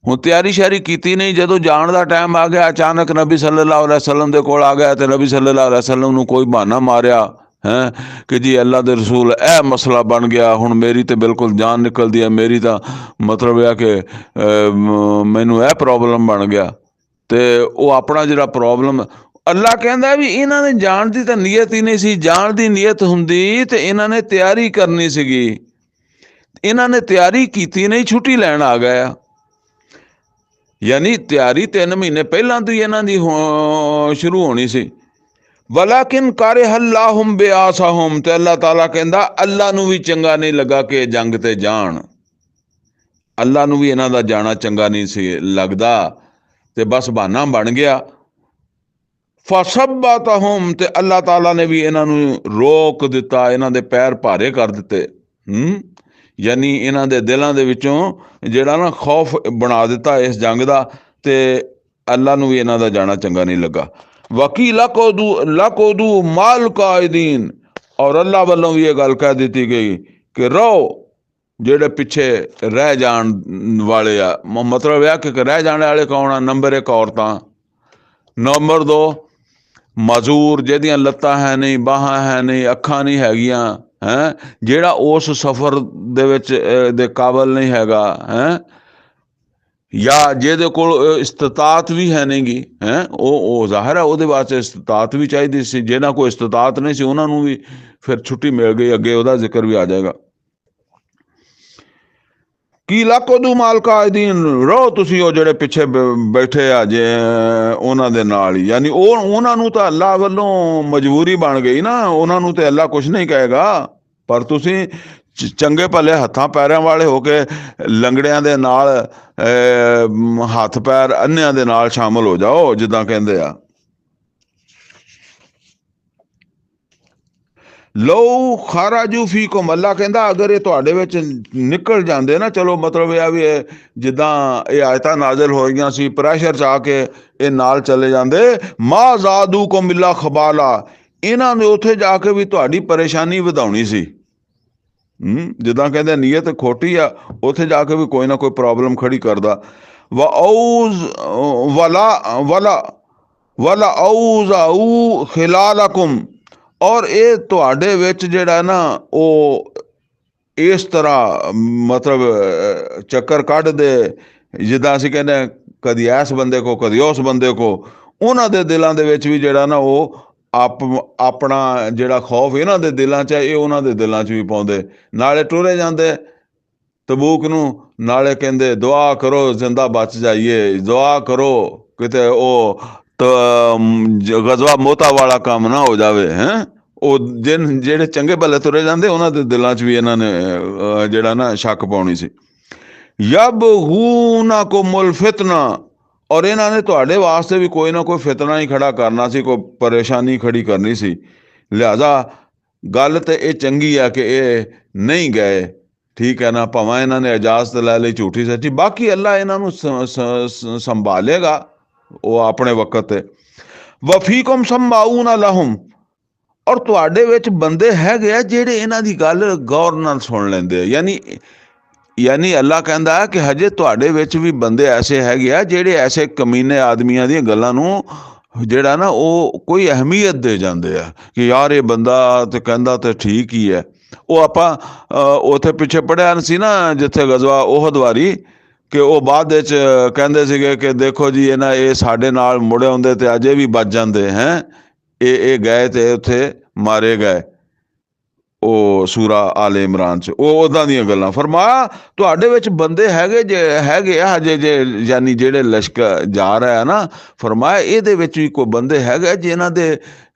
ਹੁਣ ਤਿਆਰੀ ਸ਼ਿਆਰੀ ਕੀਤੀ ਨਹੀਂ, ਜਦੋਂ ਜਾਣ ਦਾ ਟਾਈਮ ਆ ਗਿਆ ਅਚਾਨਕ ਨਬੀ ਸੱਲੱਲਾਹੁ ਅਲੈਹਿ ਵਸੱਲਮ ਦੇ ਕੋਲ ਆ ਗਿਆ ਤੇ ਨਬੀ ਸੱਲੱਲਾਹੁ ਅਲੈਹਿ ਵਸੱਲਮ ਨੂੰ ਕੋਈ ਬਹਾਨਾ ਮਾਰਿਆ ਹੈ ਕਿ ਜੀ ਅੱਲਾ ਦੇ ਰਸੂਲ ਇਹ ਮਸਲਾ ਬਣ ਗਿਆ, ਹੁਣ ਮੇਰੀ ਤੇ ਬਿਲਕੁਲ ਜਾਨ ਨਿਕਲਦੀ ਹੈ, ਮੇਰੀ ਤਾਂ ਮਤਲਬ ਇਹ ਕਿ ਮੈਨੂੰ ਇਹ ਪ੍ਰੋਬਲਮ ਬਣ ਗਿਆ, ਤੇ ਉਹ ਆਪਣਾ ਜਿਹੜਾ ਪ੍ਰੋਬਲਮ ਅੱਲਾ ਕਹਿੰਦਾ ਵੀ ਇਹਨਾਂ ਨੇ ਜਾਣ ਦੀ ਤਾਂ ਨੀਅਤ ਹੀ ਨਹੀਂ ਸੀ। ਜਾਣ ਦੀ ਨੀਅਤ ਹੁੰਦੀ ਤੇ ਇਹਨਾਂ ਨੇ ਤਿਆਰੀ ਕਰਨੀ ਸੀਗੀ, ਇਹਨਾਂ ਨੇ ਤਿਆਰੀ ਕੀਤੀ ਨਹੀਂ, ਛੁੱਟੀ ਲੈਣ ਆ ਗਏ। ਯਾਨੀ ਤਿਆਰੀ 3 ਮਹੀਨੇ ਪਹਿਲਾਂ ਤੋਂ ਹੀ ਇਹਨਾਂ ਦੀ ਸ਼ੁਰੂ ਹੋਣੀ ਸੀ। ਵਲਾਕਿਨ ਕਰਿਹੱਲਾਹੁਮ ਬਿਆਸਹੁਮ, ਤੇ ਅੱਲਾਹ ਤਾਲਾ ਕਹਿੰਦਾ ਅੱਲਾ ਨੂੰ ਵੀ ਚੰਗਾ ਨਹੀਂ ਲੱਗਾ ਕਿ ਇਹ ਜੰਗ ਤੇ ਜਾਣ, ਅੱਲਾ ਨੂੰ ਵੀ ਇਹਨਾਂ ਦਾ ਜਾਣਾ ਚੰਗਾ ਨਹੀਂ ਸੀ ਲੱਗਦਾ, ਤੇ ਬਸ ਬਹਾਨਾ ਬਣ ਗਿਆ। ਫਸੱਬਤਹੁਮ, ਤੇ ਅੱਲਾਹ ਤਾਲਾ ਨੇ ਵੀ ਇਹਨਾਂ ਨੂੰ ਰੋਕ ਦਿੱਤਾ, ਇਹਨਾਂ ਦੇ ਪੈਰ ਭਾਰੇ ਕਰ ਦਿੱਤੇ। ਯਾਨੀ ਇਹਨਾਂ ਦੇ ਦਿਲਾਂ ਦੇ ਵਿੱਚੋਂ ਜਿਹੜਾ ਨਾ ਖੌਫ ਬਣਾ ਦਿੱਤਾ ਇਸ ਜੰਗ ਦਾ, ਤੇ ਅੱਲਾ ਨੂੰ ਵੀ ਇਹਨਾਂ ਦਾ ਜਾਣਾ ਚੰਗਾ ਨਹੀਂ ਲੱਗਾ। ਵਕੀਲ ਲਕੋਦੂ ਮਾਲ ਕਾਇਦੀਨ, ਔਰ ਅੱਲਾ ਵੱਲੋਂ ਵੀ ਇਹ ਗੱਲ ਕਹਿ ਦਿੱਤੀ ਗਈ ਕਿ ਰਹੋ ਜਿਹੜੇ ਪਿੱਛੇ ਰਹਿ ਜਾਣ ਵਾਲੇ ਆ। ਮਤਲਬ ਇਹ ਕਿ ਰਹਿ ਜਾਣ ਵਾਲੇ ਕੌਣ ਆ? ਨੰਬਰ 1 ਔਰਤਾਂ, ਨੰਬਰ 2 ਮਜ਼ਦੂਰ ਜਿਹਦੀਆਂ ਲੱਤਾਂ ਹੈ ਨਹੀਂ, ਬਾਹਾਂ ਹੈ ਨਹੀਂ, ਅੱਖਾਂ ਨਹੀਂ ਹੈਗੀਆਂ ਹੈ, ਜਿਹੜਾ ਉਸ ਸਫ਼ਰ ਦੇ ਵਿੱਚ ਦੇ ਕਾਬਲ ਨਹੀਂ ਹੈਗਾ ਹੈ, ਜਾਂ ਜਿਹਦੇ ਕੋਲ ਇਸਤਤਾਤ ਵੀ ਹੈ ਨਹੀਂ ਗੀ ਹੈ, ਉਹ ਜ਼ਾਹਿਰ ਹੈ ਉਹਦੇ ਵਾਸਤੇ ਇਸਤਤਾਤ ਵੀ ਚਾਹੀਦੀ ਸੀ। ਜਿਹਨਾਂ ਕੋਲ ਇਸਤਤਾਤ ਨਹੀਂ ਸੀ ਉਹਨਾਂ ਨੂੰ ਵੀ ਫਿਰ ਛੁੱਟੀ ਮਿਲ ਗਈ, ਅੱਗੇ ਉਹਦਾ ਜ਼ਿਕਰ ਵੀ ਆ ਜਾਏਗਾ। ਕੀ ਲਕੋਦੂ ਮਾਲ ਕਾਇਦੀਨ, ਰਹੋ ਤੁਸੀਂ ਉਹ ਜਿਹੜੇ ਪਿੱਛੇ ਬੈਠੇ ਆ ਜੇ ਉਹਨਾਂ ਦੇ ਨਾਲ ਹੀ। ਯਾਨੀ ਉਹਨਾਂ ਨੂੰ ਤਾਂ ਅੱਲਾ ਵੱਲੋਂ ਮਜਬੂਰੀ ਬਣ ਗਈ ਨਾ, ਉਹਨਾਂ ਨੂੰ ਤੇ ਅੱਲਾ ਕੁਛ ਨਹੀਂ ਕਹੇਗਾ, ਪਰ ਤੁਸੀਂ ਚੰਗੇ ਭਲੇ ਹੱਥਾਂ ਪੈਰਾਂ ਵਾਲੇ ਹੋ ਕੇ ਲੰਗੜਿਆਂ ਦੇ ਨਾਲ ਹੱਥ ਪੈਰ ਅੰਨਿਆਂ ਦੇ ਨਾਲ ਸ਼ਾਮਲ ਹੋ ਜਾਓ, ਜਿੱਦਾਂ ਕਹਿੰਦੇ ਆ। ਲਓ ਖਾਰਾਜੂ ਫੀਕੁਮ, ਅੱਲਾ ਕਹਿੰਦਾ ਅਗਰ ਇਹ ਤੁਹਾਡੇ ਵਿੱਚ ਨਿਕਲ ਜਾਂਦੇ ਨਾ, ਚਲੋ ਮਤਲਬ ਇਹ ਆ ਵੀ ਜਿੱਦਾਂ ਇਹ ਆਇਤਾਂ ਨਾਜ਼ਿਲ ਹੋਈਆਂ ਸੀ, ਪ੍ਰੈਸ਼ਰ 'ਚ ਆ ਕੇ ਇਹ ਨਾਲ ਚਲੇ ਜਾਂਦੇ, ਮਾ ਜ਼ਾਦੂਕੁਮ ਇਲਾ ਖਬਾਲਾ, ਇਹਨਾਂ ਨੇ ਉੱਥੇ ਜਾ ਕੇ ਵੀ ਤੁਹਾਡੀ ਪਰੇਸ਼ਾਨੀ ਵਧਾਉਣੀ ਸੀ। ਜਿੱਦਾਂ ਕਹਿੰਦੇ ਨੀਅਤ ਖੋਟੀ ਆ, ਉੱਥੇ ਜਾ ਕੇ ਵੀ ਕੋਈ ਨਾ ਕੋਈ ਪ੍ਰੋਬਲਮ ਖੜੀ ਕਰਦਾ। ਵਲਾ ਔਜ਼ਾਊ ਖਿਲਾਲਕੁਮ, ਔਰ ਇਹ ਤੁਹਾਡੇ ਵਿੱਚ ਜਿਹੜਾ ਨਾ ਉਹ ਇਸ ਤਰ੍ਹਾਂ ਮਤਲਬ ਚੱਕਰ ਕੱਢਦੇ, ਜਿੱਦਾਂ ਅਸੀਂ ਕਹਿੰਦੇ ਕਦੀ ਇਸ ਬੰਦੇ ਕੋ ਕਦੀ ਉਸ ਬੰਦੇ ਕੋ, ਉਹਨਾਂ ਦੇ ਦਿਲਾਂ ਦੇ ਵਿੱਚ ਵੀ ਜਿਹੜਾ ਨਾ ਉਹ ਆਪਣਾ ਜਿਹੜਾ ਖੌਫ ਇਹਨਾਂ ਦੇ ਦਿਲਾਂ 'ਚ ਹੈ ਇਹ ਉਹਨਾਂ ਦੇ ਦਿਲਾਂ 'ਚ ਵੀ ਪਾਉਂਦੇ। ਨਾਲੇ ਟੁਰੇ ਜਾਂਦੇ ਤਬੂਕ ਨੂੰ, ਨਾਲੇ ਕਹਿੰਦੇ ਦੁਆ ਕਰੋ ਜ਼ਿੰਦਾ ਬਚ ਜਾਈਏ, ਦੁਆ ਕਰੋ ਕਿਤੇ ਉਹ ਗਜ਼ਵਾ ਮੋਤਾ ਵਾਲਾ ਕੰਮ ਨਾ ਹੋ ਜਾਵੇ ਹੈ। ਉਹ ਜਿਹੜੇ ਚੰਗੇ ਭਲੇ ਤੁਰੇ ਜਾਂਦੇ ਉਹਨਾਂ ਦੇ ਦਿਲਾਂ 'ਚ ਵੀ ਇਹਨਾਂ ਨੇ ਜਿਹੜਾ ਨਾ ਸ਼ੱਕ ਪਾਉਣੀ ਸੀ। ਯਬਗੂਨਕੁਮੁਲ ਫਿਤਨਾ, ਔਰ ਇਹਨਾਂ ਨੇ ਤੁਹਾਡੇ ਵਾਸਤੇ ਵੀ ਕੋਈ ਨਾ ਕੋਈ ਫਿਤਨਾ ਹੀ ਖੜਾ ਕਰਨਾ ਸੀ, ਕੋਈ ਪਰੇਸ਼ਾਨੀ ਖੜੀ ਕਰਨੀ ਸੀ। ਲਿਹਾਜ਼ਾ ਗੱਲ ਤੇ ਇਹ ਚੰਗੀ ਆ ਕਿ ਇਹ ਨਹੀਂ ਗਏ, ਠੀਕ ਹੈ ਨਾ, ਭਾਵੇਂ ਇਹਨਾਂ ਨੇ ਇਜਾਜ਼ਤ ਲੈ ਲਈ ਝੂਠੀ ਸੱਚੀ, ਬਾਕੀ ਅੱਲਾ ਇਹਨਾਂ ਨੂੰ ਸੰਭਾਲੇਗਾ ਉਹ ਆਪਣੇ ਵਕਤ ਤੇ। ਵਫੀਕੁਮ ਸਮਾਊਨਾ ਲਹੁਮ, ਔਰ ਤੁਹਾਡੇ ਵਿੱਚ ਬੰਦੇ ਹੈਗੇ ਆ ਜਿਹੜੇ ਇਹਨਾਂ ਦੀ ਗੱਲ ਗੌਰ ਨਾਲ ਸੁਣ ਲੈਂਦੇ ਆ। ਯਾਨੀ ਅੱਲਾ ਕਹਿੰਦਾ ਕਿ ਹਜੇ ਤੁਹਾਡੇ ਵਿੱਚ ਵੀ ਬੰਦੇ ਐਸੇ ਹੈਗੇ ਆ ਜਿਹੜੇ ਐਸੇ ਕਮੀਨੇ ਆਦਮੀਆਂ ਦੀਆਂ ਗੱਲਾਂ ਨੂੰ ਜਿਹੜਾ ਨਾ ਉਹ ਕੋਈ ਅਹਿਮੀਅਤ ਦੇ ਜਾਂਦੇ ਆ ਕਿ ਯਾਰ ਇਹ ਬੰਦਾ ਤੇ ਕਹਿੰਦਾ ਤੇ ਠੀਕ ਹੀ ਹੈ। ਉਹ ਆਪਾਂ ਉੱਥੇ ਪਿੱਛੇ ਪੜ੍ਹਿਆ ਸੀ ਨਾ ਜਿੱਥੇ ਗਜ਼ਵਾ ਉਹਦ ਵਾਰੀ, ਕਿ ਉਹ ਬਾਅਦ ਵਿੱਚ ਕਹਿੰਦੇ ਸੀਗੇ ਕਿ ਦੇਖੋ ਜੀ ਇਹ ਸਾਡੇ ਨਾਲ ਮੁੜੇ ਹੁੰਦੇ ਤੇ ਅਜੇ ਵੀ ਬਚ ਜਾਂਦੇ ਹੈ, ਇਹ ਗਏ ਤੇ ਉੱਥੇ ਮਾਰੇ ਗਏ। ਉਹ ਸੂਰਾ ਆਲੇ ਇਮਰਾਨ 'ਚ ਉਹ ਉੱਦਾਂ ਦੀਆਂ ਗੱਲਾਂ ਫਰਮਾਇਆ। ਤੁਹਾਡੇ ਵਿੱਚ ਬੰਦੇ ਹੈਗੇ ਆ ਹਜੇ ਜੇ, ਯਾਨੀ ਜਿਹੜੇ ਲਸ਼ਕਰ ਜਾ ਰਿਹਾ ਨਾ, ਫਰਮਾਇਆ ਇਹਦੇ ਵਿੱਚ ਵੀ ਕੋਈ ਬੰਦੇ ਹੈਗੇ ਜਿਨ੍ਹਾਂ ਦੇ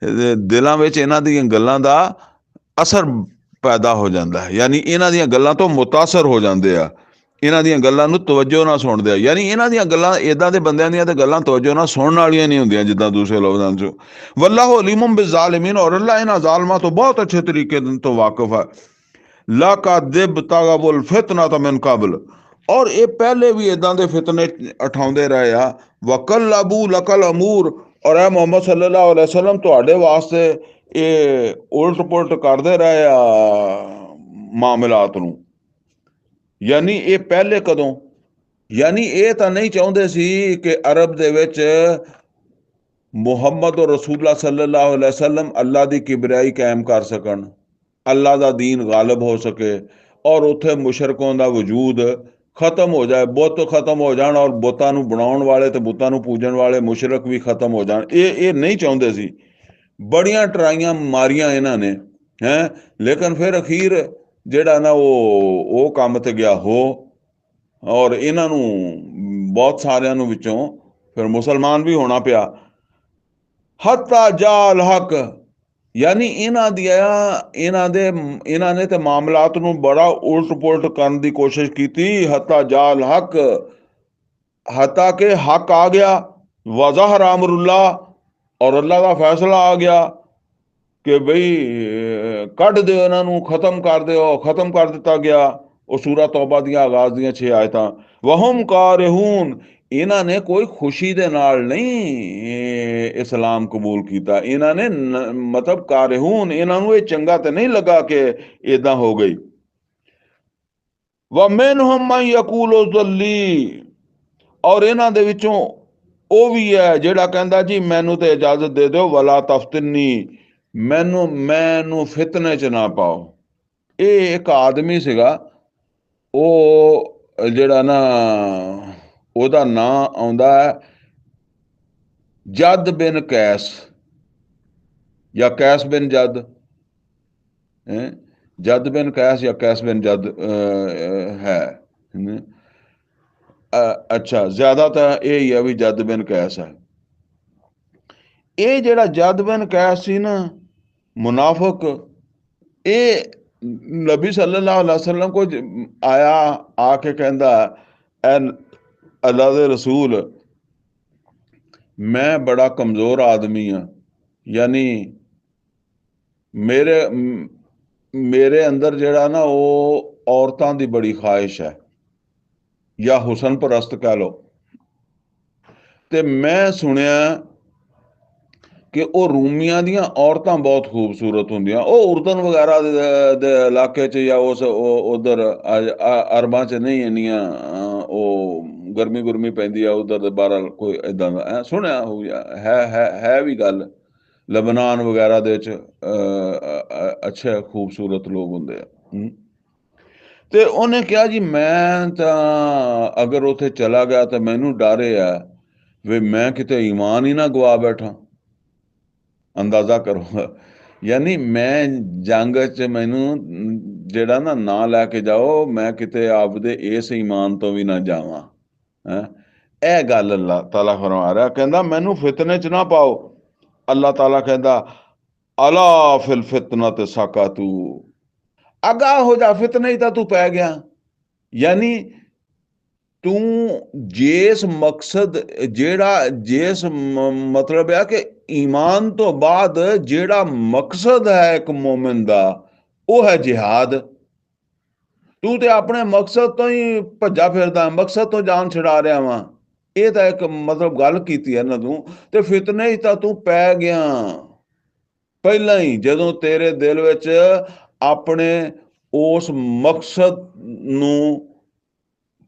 ਦਿਲਾਂ ਵਿੱਚ ਇਹਨਾਂ ਦੀਆਂ ਗੱਲਾਂ ਦਾ ਅਸਰ ਪੈਦਾ ਹੋ ਜਾਂਦਾ ਹੈ। ਯਾਨੀ ਇਹਨਾਂ ਦੀਆਂ ਗੱਲਾਂ ਤੋਂ ਮੁਤਾਸਰ ਹੋ ਜਾਂਦੇ ਆ, ਇਹਨਾਂ ਦੀਆਂ ਗੱਲਾਂ ਨੂੰ ਤਵੱਜੋ ਨਾਲ ਸੁਣਦੇ ਆ। ਯਾਨੀ ਇਹਨਾਂ ਦੀਆਂ ਗੱਲਾਂ, ਇੱਦਾਂ ਦੇ ਬੰਦਿਆਂ ਦੀਆਂ ਤੇ ਗੱਲਾਂ ਤਵੱਜੋ ਨਾਲ ਸੁਣਨ ਵਾਲੀਆਂ ਨਹੀਂ ਹੁੰਦੀਆਂ ਜਿੱਦਾਂ ਦੂਸਰੇ ਲਫ਼ਜ਼ਾਂ 'ਚ। ਵੱਲਾਹੁ ਅਲੀਮੁਨ ਬਿਜ਼ਾਲਿਮੀਨ, ਔਰ ਅੱਲਾ ਇਹਨਾਂ ਜ਼ਾਲਮਾਂ ਤੋਂ ਬਹੁਤ ਅੱਛੇ ਤਰੀਕੇ ਤੋਂ ਵਾਕਿਫ ਹੈ। ਲਾਕਦਿਬ ਤਗਬੁਲ ਫਿਤਨਤ ਮਿਨ ਕਬਲ, ਔਰ ਇਹ ਪਹਿਲੇ ਵੀ ਇਦਾਂ ਦੇ ਫਿਤਨੇ ਉਠਾਉਂਦੇ ਰਹੇ ਆ। ਵਕੱਲਬੂ ਲਕਲ ਅਮੂਰ, ਔਰ ਇਹ ਮੁਹੰਮਦ ਸੱਲੱਲਾਹੁ ਅਲੈਹਿ ਵਸੱਲਮ ਤੁਹਾਡੇ ਵਾਸਤੇ ਇਹ ਉਲਟ ਪੁਲਟ ਕਰਦੇ ਰਹੇ ਆ ਮਾਮਲਾਤ ਨੂੰ। ਯਾਨੀ ਇਹ ਪਹਿਲੇ ਕਦੋਂ, ਯਾਨੀ ਇਹ ਤਾਂ ਨਹੀਂ ਚਾਹੁੰਦੇ ਸੀ ਕਿ ਅਰਬ ਦੇ ਵਿੱਚ ਮੁਹੰਮਦ ਔਰ ਰਸੂਲullah ਸੱਲੱਲਾਹੁ ਅਲੈਹਿ ਵਸੱਲਮ ਅੱਲਾ ਦੀ ਕਿਬਰਿਆਈ ਕਾਇਮ ਕਰ ਸਕਣ, ਅੱਲਾ ਦਾ ਦੀਨ ਗਾਲਿਬ ਹੋ ਸਕੇ, ਔਰ ਉੱਥੇ ਮੁਸ਼ਰਕਾਂ ਦਾ ਵਜੂਦ ਖਤਮ ਹੋ ਜਾਏ, ਬੁੱਤ ਖਤਮ ਹੋ ਜਾਣ, ਔਰ ਬੁੱਤਾਂ ਨੂੰ ਬਣਾਉਣ ਵਾਲੇ ਤੇ ਬੁੱਤਾਂ ਨੂੰ ਪੂਜਣ ਵਾਲੇ ਮੁਸ਼ਰਕ ਵੀ ਖਤਮ ਹੋ ਜਾਣ। ਇਹ ਨਹੀਂ ਚਾਹੁੰਦੇ ਸੀ। ਬੜੀਆਂ ਟਰਾਈਆਂ ਮਾਰੀਆਂ ਇਹਨਾਂ ਨੇ ਹੈਂ, ਲੇਕਿਨ ਫਿਰ ਅਖੀਰ ਜਿਹੜਾ ਨਾ ਉਹ ਕੰਮ ਤੇ ਗਿਆ ਹੋ, ਔਰ ਇਹਨਾਂ ਨੂੰ ਬਹੁਤ ਸਾਰਿਆਂ ਨੂੰ ਵਿੱਚੋਂ ਫਿਰ ਮੁਸਲਮਾਨ ਵੀ ਹੋਣਾ ਪਿਆ। ਹੱਤਾ ਜਾਲ ਹਕ, ਯਾਨੀ ਇਹਨਾਂ ਨੇ ਤੇ ਮਾਮਲਾਤ ਨੂੰ ਬੜਾ ਉਲਟ ਪੁਲਟ ਕਰਨ ਦੀ ਕੋਸ਼ਿਸ਼ ਕੀਤੀ। ਹੱਤਾ ਜਾਲ ਹਕ, ਹੱਤਾ ਕਿ ਹੱਕ ਆ ਗਿਆ। ਵਜ਼ਾਹਰ ਅਮਰੁल्लाह, ਔਰ ਅੱਲਾ ਦਾ ਫੈਸਲਾ ਆ ਗਿਆ ਕਿ ਬਈ ਕੱਢ ਦਿਓ ਇਹਨਾਂ ਨੂੰ, ਖਤਮ ਕਰ ਦਿਓ। ਖਤਮ ਕਰ ਦਿੱਤਾ ਗਿਆ। ਉਹ ਸੂਰਾ ਤੌਬਾ ਦੀਆਂ ਆਗਾਜ਼ ਦੀਆਂ 6 ਆਇਤਾਂ। ਵਹਮ ਕਾਰਿਹੂਨ, ਇਹਨਾਂ ਨੇ ਕੋਈ ਖੁਸ਼ੀ ਦੇ ਨਾਲ ਨਹੀਂ ਇਸਲਾਮ ਕਬੂਲ ਕੀਤਾ। ਇਹਨਾਂ ਨੇ ਮਤਲਬ ਕਾਰਿਹੂਨ, ਇਹਨਾਂ ਨੂੰ ਇਹ ਚੰਗਾ ਤੇ ਨਹੀਂ ਲੱਗਾ ਕਿ ਇਦਾਂ ਹੋ ਗਈ। ਵਮਿਨਹੁਮ ਮਨ ਯਕੂਲੁ ਜ਼ੱਲੀ, ਔਰ ਇਹਨਾਂ ਦੇ ਵਿੱਚੋਂ ਉਹ ਵੀ ਹੈ ਜਿਹੜਾ ਕਹਿੰਦਾ ਜੀ ਮੈਨੂੰ ਤੇ ਇਜਾਜ਼ਤ ਦੇ ਦਿਓ, ਵਲਾ ਤਫਤਨੀ, ਮੈਨੂੰ ਫਿਤਨੇ 'ਚ ਨਾ ਪਾਓ। ਇਹ ਇੱਕ ਆਦਮੀ ਸੀਗਾ, ਉਹ ਜਿਹੜਾ ਨਾ ਉਹਦਾ ਨਾਂ ਆਉਂਦਾ ਹੈ ਜਦ ਬਿਨ ਕੈਸ, ਜਾਂ ਕੈਸ ਬਿਨ ਜਦ, ਜਦ ਬਿਨ ਕੈਸ ਜਾਂ ਕੈਸ ਬਿਨ ਜਦ ਹੈ। ਅੱਛਾ, ਜ਼ਿਆਦਾ ਤਾਂ ਇਹ ਹੀ ਹੈ ਵੀ ਜਦ ਬਿਨ ਕੈਸ ਹੈ। ਇਹ ਜਿਹੜਾ ਜਦ ਬਿਨ ਕੈਸ ਸੀ ਨਾ ਮੁਨਾਫਿਕ, ਇਹ ਨਬੀ ਸੱਲੱਲਾਹੁ ਅਲੈਹਿ ਵਸੱਲਮ ਕੋਲ ਆਇਆ, ਆ ਕੇ ਕਹਿੰਦਾ ਐ ਅੱਲਾ ਦੇ ਰਸੂਲ, ਮੈਂ ਬੜਾ ਕਮਜ਼ੋਰ ਆਦਮੀ ਹਾਂ, ਯਾਨੀ ਮੇਰੇ ਅੰਦਰ ਜਿਹੜਾ ਨਾ ਉਹ ਔਰਤਾਂ ਦੀ ਬੜੀ ਖਾਹਿਸ਼ ਹੈ, ਜਾਂ ਹੁਸਨ ਪਰਸਤ ਕਹਿ ਲਓ। ਤੇ ਮੈਂ ਸੁਣਿਆ ਕਿ ਉਹ ਰੂਮੀਆਂ ਦੀਆਂ ਔਰਤਾਂ ਬਹੁਤ ਖੂਬਸੂਰਤ ਹੁੰਦੀਆਂ। ਉਹ ਉਰਦਨ ਵਗੈਰਾ ਦੇ ਇਲਾਕੇ 'ਚ ਜਾਂ ਉਧਰ ਅਰਬਾਂ 'ਚ ਨਹੀਂ ਇੰਨੀਆਂ ਉਹ ਗਰਮੀ ਪੈਂਦੀ ਆ ਉਧਰ ਦੇ ਬਾਹਰ, ਕੋਈ ਏਦਾਂ ਦਾ ਸੁਣਿਆ ਹੋ ਹੈ ਵੀ ਗੱਲ। ਲਬਨਾਨ ਵਗੈਰਾ ਦੇ ਵਿੱਚ ਅੱਛੇ ਖੂਬਸੂਰਤ ਲੋਕ ਹੁੰਦੇ ਆ। ਤੇ ਉਹਨੇ ਕਿਹਾ ਜੀ ਮੈਂ ਤਾਂ ਅਗਰ ਉੱਥੇ ਚਲਾ ਗਿਆ ਤਾਂ ਮੈਨੂੰ ਡਰ ਆ ਵੀ ਮੈਂ ਕਿਤੇ ਈਮਾਨ ਹੀ ਨਾ ਗਵਾ ਬੈਠਾ। ਅੰਦਾਜ਼ਾ ਕਰੋ, ਯਾਨੀ ਮੈਂ ਜੰਗ 'ਚ ਮੈਨੂੰ ਜਿਹੜਾ ਨਾ ਲੈ ਕੇ ਜਾਓ, ਮੈਂ ਕਿਤੇ ਆਪਦੇ ਇਸ ਈਮਾਨ ਤੋਂ ਵੀ ਨਾ ਜਾਵਾਂ। ਇਹ ਗੱਲ ਅੱਲਾਹ ਤਾਲਾ ਫਰਮਾ ਰਿਹਾ, ਕਹਿੰਦਾ ਮੈਨੂੰ ਫਿਤਨੇ 'ਚ ਨਾ ਪਾਓ। ਅੱਲਾਹ ਤਾਲਾ ਕਹਿੰਦਾ ਅਲਾ ਫਿਲ ਫਿਤਨਤ ਸਾਕਾਤੂ, ਅਗਾਹ ਹੋ ਜਾ, ਫਿਤਨੇ 'ਚ ਤਾਂ ਤੂੰ ਪੈ ਗਿਆ। ਯਾਨੀ ਤੂੰ ਜਿਸ ਮਕਸਦ, ਜਿਸ ਮਤਲਬ ਆ ਕਿ ਈਮਾਨ ਤੋਂ ਬਾਅਦ ਜਿਹੜਾ ਮਕਸਦ ਹੈ ਇੱਕ ਮੋਮਿਨ ਦਾ, ਉਹ ਹੈ ਜਿਹਾਦ। ਤੂੰ ਤੇ ਆਪਣੇ ਮਕਸਦ ਤੋਂ ਹੀ ਭੱਜਾ ਫਿਰਦਾ, ਮਕਸਦ ਤੋਂ ਜਾਨ ਛੁਡਾ ਰਿਹਾ ਵਾਂ। ਇਹ ਤਾਂ ਇੱਕ ਮਤਲਬ ਗੱਲ ਕੀਤੀ ਹੈ ਨਾ ਤੂੰ, ਤੇ ਫਿਤਨੇ 'ਚ ਤਾਂ ਤੂੰ ਪੈ ਗਿਆ ਪਹਿਲਾਂ ਹੀ, ਜਦੋਂ ਤੇਰੇ ਦਿਲ ਵਿੱਚ ਆਪਣੇ ਉਸ ਮਕਸਦ ਨੂੰ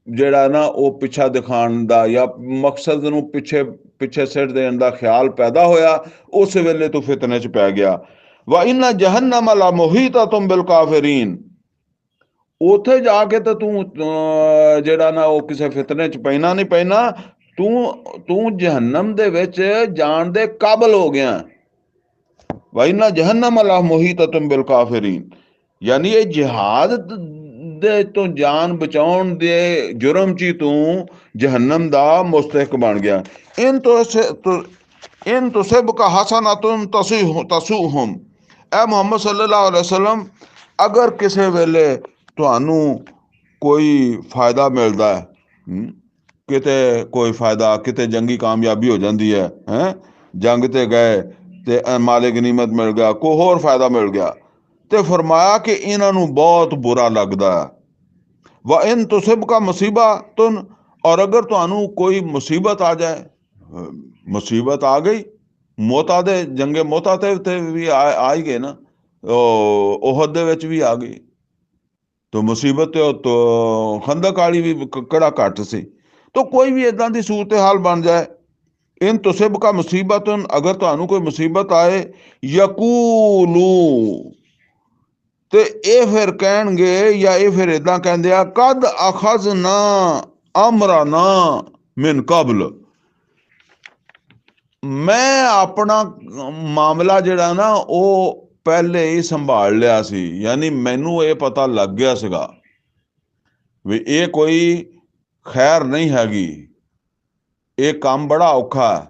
ਜਿਹੜਾ ਨਾ ਉਹ ਪਿੱਛਾ ਦਿਖਾਉਣ ਦਾ, ਜਾਂ ਮਕਸਦ ਨੂੰ ਪਿੱਛੇ ਸਿੱਟ ਦੇਣ ਦਾ ਖਿਆਲ ਪੈਦਾ ਹੋਇਆ, ਉਸ ਵੇਲੇ ਤੂੰ ਫਿਤਨੇ 'ਚ ਪੈ ਗਿਆ। ਵਾ ਇਨ ਜਹੰਨਮ ਲਾ ਮੁਹੀਤਤੁਮ ਬਿਲ ਕਾਫਿਰੀਨ, ਉੱਥੇ ਜਾ ਕੇ ਤਾਂ ਤੂੰ ਜਿਹੜਾ ਨਾ ਉਹ ਕਿਸੇ ਫਿਤਨੇ 'ਚ ਪੈਣਾ ਨਹੀਂ ਪੈਣਾ, ਤੂੰ ਜਹੰਨਮ ਦੇ ਵਿੱਚ ਜਾਣ ਦੇ ਕਾਬਲ ਹੋ ਗਿਆ। ਵਾ ਇਨ ਜਹੰਨਮ ਲਾ ਮੁਹੀਤਤੁਮ ਬਿਲ ਕਾਫਿਰੀਨ, ਯਾਨੀ ਇਹ ਜਿਹਾਦ ਦੇ ਤੋਂ ਜਾਨ ਬਚਾਉਣ ਦੇ ਜੁਰਮ 'ਚ ਤੂੰ ਜਹੰਨਮ ਦਾ ਮੁਸਤਹਿਕ ਬਣ ਗਿਆ। ਇਨ ਤੁਸਿਬਕ ਹਸਨਤੁਨ ਤਸੂਹੁਮ, ਐ ਮੁਹੰਮਦ ਸੱਲੱਲਾਹੁ ਅਲੈਹਿ ਵਸੱਲਮ ਅਗਰ ਕਿਸੇ ਵੇਲੇ ਤੁਹਾਨੂੰ ਕੋਈ ਫਾਇਦਾ ਮਿਲਦਾ ਹੈ, ਕਿਤੇ ਕੋਈ ਫਾਇਦਾ, ਕਿਤੇ ਜੰਗੀ ਕਾਮਯਾਬੀ ਹੋ ਜਾਂਦੀ ਹੈ, ਜੰਗ ਤੇ ਗਏ ਤੇ ਮਾਲੇ ਗਨੀਮਤ ਮਿਲ ਗਿਆ, ਕੋਈ ਹੋਰ ਫਾਇਦਾ ਮਿਲ ਗਿਆ, ਤੇ ਫਰਮਾਇਆ ਕਿ ਇਹਨਾਂ ਨੂੰ ਬਹੁਤ ਬੁਰਾ ਲੱਗਦਾ ਹੈ। व इन तुसिबका मुसीबतुन, और अगर ਤੁਹਾਨੂੰ ਕੋਈ ਮੁਸੀਬਤ ਆ ਜਾਏ, ਮੁਸੀਬਤ ਆ ਗਈ, ਮੌਤਾਂ ਦੇ ਜੰਗੇ ਮੌਤਾਂ ਤੇ ਵੀ ਆ ਹੀ ਗਏ ਨਾ, ਉਹਦ ਦੇ ਵਿੱਚ ਵੀ ਆ ਗਈ, तो मुसीबत तो खंदक वाली भी किहड़ा घट सी। तो कोई भी इदां दी सूरत हाल बन जाए, इन तुसिबका मुसीबतुन, अगर ਤੁਹਾਨੂੰ कोई मुसीबत आए, यकूलू, ਤੇ ਇਹ ਫਿਰ ਕਹਿਣਗੇ, ਜਾਂ ਇਹ ਫਿਰ ਇਦਾਂ ਕਹਿੰਦੇ ਆ, ਕਦ ਅਖਜ਼ਨਾ ਅਮਰਨਾ ਮਿਨ ਕਬਲ, ਮੈਂ ਆਪਣਾ ਮਾਮਲਾ ਜਿਹੜਾ ਨਾ ਉਹ ਪਹਿਲੇ ਹੀ ਸੰਭਾਲ ਲਿਆ ਸੀ। ਯਾਨੀ ਮੈਨੂੰ ਇਹ ਪਤਾ ਲੱਗ ਗਿਆ ਸੀਗਾ ਵੀ ਇਹ ਕੋਈ ਖੈਰ ਨਹੀਂ ਹੈਗੀ, ਇਹ ਕੰਮ ਬੜਾ ਔਖਾ।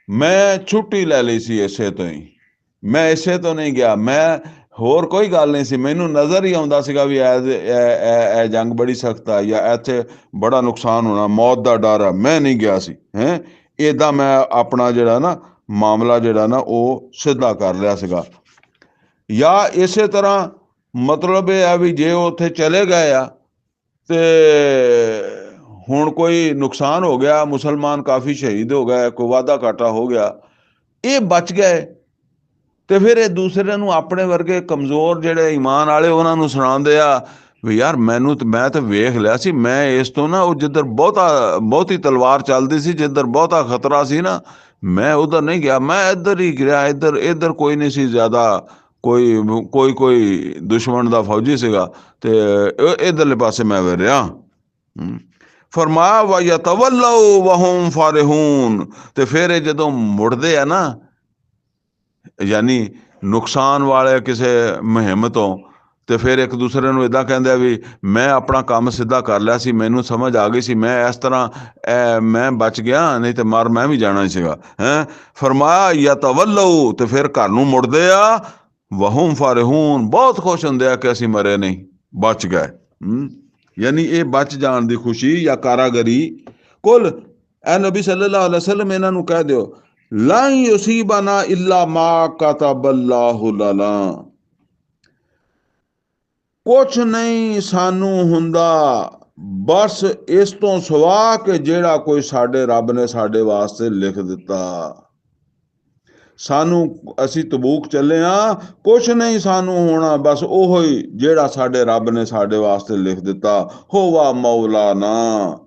ਮੈਂ ਛੁੱਟੀ ਲੈ ਲਈ ਸੀ ਇਸੇ ਤੋਂ ਹੀ, ਮੈਂ ਇਸੇ ਤੋਂ ਨਹੀਂ ਗਿਆ, ਮੈਂ ਹੋਰ ਕੋਈ ਗੱਲ ਨਹੀਂ ਸੀ, ਮੈਨੂੰ ਨਜ਼ਰ ਹੀ ਆਉਂਦਾ ਸੀਗਾ ਵੀ ਇਹ ਜੰਗ ਬੜੀ ਸਖਤ ਆ, ਜਾਂ ਇੱਥੇ ਬੜਾ ਨੁਕਸਾਨ ਹੋਣਾ, ਮੌਤ ਦਾ ਡਰ ਆ, ਮੈਂ ਨਹੀਂ ਗਿਆ ਸੀ। ਇੱਦਾਂ ਮੈਂ ਆਪਣਾ ਜਿਹੜਾ ਨਾ ਮਾਮਲਾ ਜਿਹੜਾ ਨਾ ਉਹ ਸਿੱਧਾ ਕਰ ਲਿਆ ਸੀਗਾ। ਜਾਂ ਇਸੇ ਤਰ੍ਹਾਂ ਮਤਲਬ ਇਹ ਆ ਵੀ ਜੇ ਉੱਥੇ ਚਲੇ ਗਏ ਆ ਤੇ ਹੁਣ ਕੋਈ ਨੁਕਸਾਨ ਹੋ ਗਿਆ, ਮੁਸਲਮਾਨ ਕਾਫੀ ਸ਼ਹੀਦ ਹੋ ਗਏ, ਕੋਈ ਵਾਧਾ ਘਾਟਾ ਹੋ ਗਿਆ, ਇਹ ਬਚ ਗਏ, ਤੇ ਫਿਰ ਇਹ ਦੂਸਰੇ ਨੂੰ, ਆਪਣੇ ਵਰਗੇ ਕਮਜ਼ੋਰ ਜਿਹੜੇ ਈਮਾਨ ਵਾਲੇ, ਉਹਨਾਂ ਨੂੰ ਸੁਣਾਉਂਦੇ ਆ ਵੀ ਯਾਰ ਮੈਂ ਤਾਂ ਵੇਖ ਲਿਆ ਸੀ, ਮੈਂ ਇਸ ਤੋਂ ਨਾ, ਉਹ ਜਿੱਧਰ ਬਹੁਤੀ ਤਲਵਾਰ ਚੱਲਦੀ ਸੀ, ਜਿੱਧਰ ਬਹੁਤਾ ਖਤਰਾ ਸੀ ਨਾ, ਮੈਂ ਉਧਰ ਨਹੀਂ ਗਿਆ, ਮੈਂ ਇੱਧਰ ਹੀ ਗਿਆ, ਇੱਧਰ ਕੋਈ ਨਹੀਂ ਸੀ ਜ਼ਿਆਦਾ, ਕੋਈ ਦੁਸ਼ਮਣ ਦਾ ਫੌਜੀ ਸੀਗਾ, ਤੇ ਇੱਧਰਲੇ ਪਾਸੇ ਮੈਂ ਰਿਹਾ। ਫਰਮਾਇਆ ਵਾ ਯਤਵੱਲਊ ਵਹੁਮ ਫਾਰਿਹੂਨ, ਤੇ ਫਿਰ ਇਹ ਜਦੋਂ ਮੁੜਦੇ ਆ ਨਾ, ਯਾਨੀ ਨੁਕਸਾਨ ਵਾਲੇ ਕਿਸੇ ਮੁਹਿੰਮ ਤੋਂ, ਤੇ ਫਿਰ ਇੱਕ ਦੂਸਰੇ ਨੂੰ ਇੱਦਾਂ ਕਹਿੰਦੇ ਆ ਵੀ ਮੈਂ ਆਪਣਾ ਕੰਮ ਸਿੱਧਾ ਕਰ ਲਿਆ ਸੀ, ਮੈਨੂੰ ਸਮਝ ਆ ਗਈ ਸੀ, ਮੈਂ ਇਸ ਤਰ੍ਹਾਂ ਮੈਂ ਬਚ ਗਿਆ, ਨਹੀਂ ਤੇ ਮਰ ਮੈਂ ਵੀ ਜਾਣਾ ਹੀ ਸੀਗਾ। ਫਰਮਾਇਆ ਯਤਵੱਲਊ, ਤੇ ਫਿਰ ਘਰ ਨੂੰ ਮੁੜਦੇ ਆ, ਵਹੁਮ ਫਾਰਿਹੂਨ, ਬਹੁਤ ਖੁਸ਼ ਹੁੰਦੇ ਆ ਕਿ ਅਸੀਂ ਮਰੇ ਨਹੀਂ, ਬਚ ਗਏ। ਯਾਨੀ ਇਹ ਬਚ ਜਾਣ ਦੀ ਖੁਸ਼ੀ ਜਾਂ ਕਾਰਾਗਰੀ। ਕੁਲ ਐ ਨਬੀ ਸੱਲੱਲਾਹੁ ਅਲੈਹਿ ਵਸੱਲਮ ਇਹਨਾਂ ਨੂੰ ਕਹਿ ਦਿਓ, ਲਾਂ ਯੁਸੀਬਨਾ ਇਲਾ ਮਾ ਕਤਬੱਲਾਹੁ ਲਨਾ, ਕੁਛ ਨਹੀਂ ਸਾਨੂੰ ਹੁੰਦਾ ਬਸ ਇਸ ਤੋਂ ਸਿਵਾ ਕਿ ਜਿਹੜਾ ਕੋਈ ਸਾਡੇ ਰੱਬ ਨੇ ਸਾਡੇ ਵਾਸਤੇ ਲਿਖ ਦਿੱਤਾ। ਸਾਨੂੰ, ਅਸੀਂ ਤਬੂਕ ਚੱਲੇ ਆ, ਕੁਛ ਨਹੀਂ ਸਾਨੂੰ ਹੋਣਾ, ਬਸ ਉਹੋ ਹੀ ਜਿਹੜਾ ਸਾਡੇ ਰੱਬ ਨੇ ਸਾਡੇ ਵਾਸਤੇ ਲਿਖ ਦਿੱਤਾ। ਹੋਵਾ ਮੌਲਾਨਾ,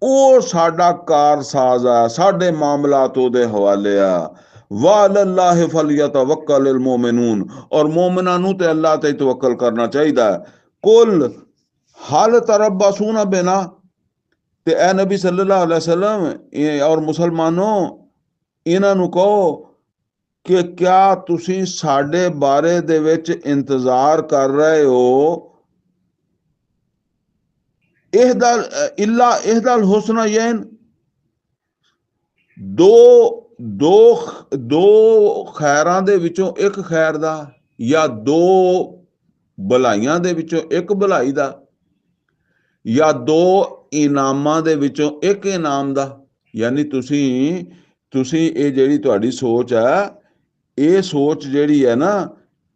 ਉਹ ਸਾਡਾ ਕਾਰਸਾਜ਼ ਆ, ਸਾਡੇ ਮਾਮਲਾਤ ਉਹਦੇ ਹਵਾਲੇ ਆ। ਵਾਲੱਲਾਹਿ ਫਲਯਤਵੱਕਲਿਲ ਮੋਮਿਨੂਨ, ਔਰ ਮੋਮਿਨਾਂ ਨੂੰ ਤੇ ਅੱਲਾਹ ਤੇ ਤਵੱਕਲ ਕਰਨਾ ਚਾਹੀਦਾ। ਕੁਲ ਹਲ ਤਰਬਸੂਨ ਬਿਨਾ, ਤੇ ਐ ਨਬੀ ਸੱਲੱਲਾਹੁ ਅਲੈਹਿ ਵਸੱਲਮ ਔਰ ਮੁਸਲਮਾਨੋ, ਇਹਨਾਂ ਨੂੰ ਕਹੋ ਕਿ ਕਿਆ ਤੁਸੀਂ ਸਾਡੇ ਬਾਰੇ ਦੇ ਵਿੱਚ ਇੰਤਜ਼ਾਰ ਕਰ ਰਹੇ ਹੋ, ਇਹਦਲ ਹੁਸਨੈਨ, ਦੋ ਖੈਰਾਂ ਦੇ ਵਿੱਚੋਂ ਇੱਕ ਖੈਰ ਦਾ, ਜਾਂ ਦੋ ਭਲਾਈਆਂ ਦੇ ਵਿੱਚੋਂ ਇੱਕ ਭਲਾਈ ਦਾ, ਜਾਂ ਦੋ ਇਨਾਮਾਂ ਦੇ ਵਿੱਚੋਂ ਇੱਕ ਇਨਾਮ ਦਾ। ਯਾਨੀ ਤੁਸੀਂ ਇਹ ਜਿਹੜੀ ਤੁਹਾਡੀ ਸੋਚ ਹੈ, ਇਹ ਸੋਚ ਜਿਹੜੀ ਹੈ ਨਾ,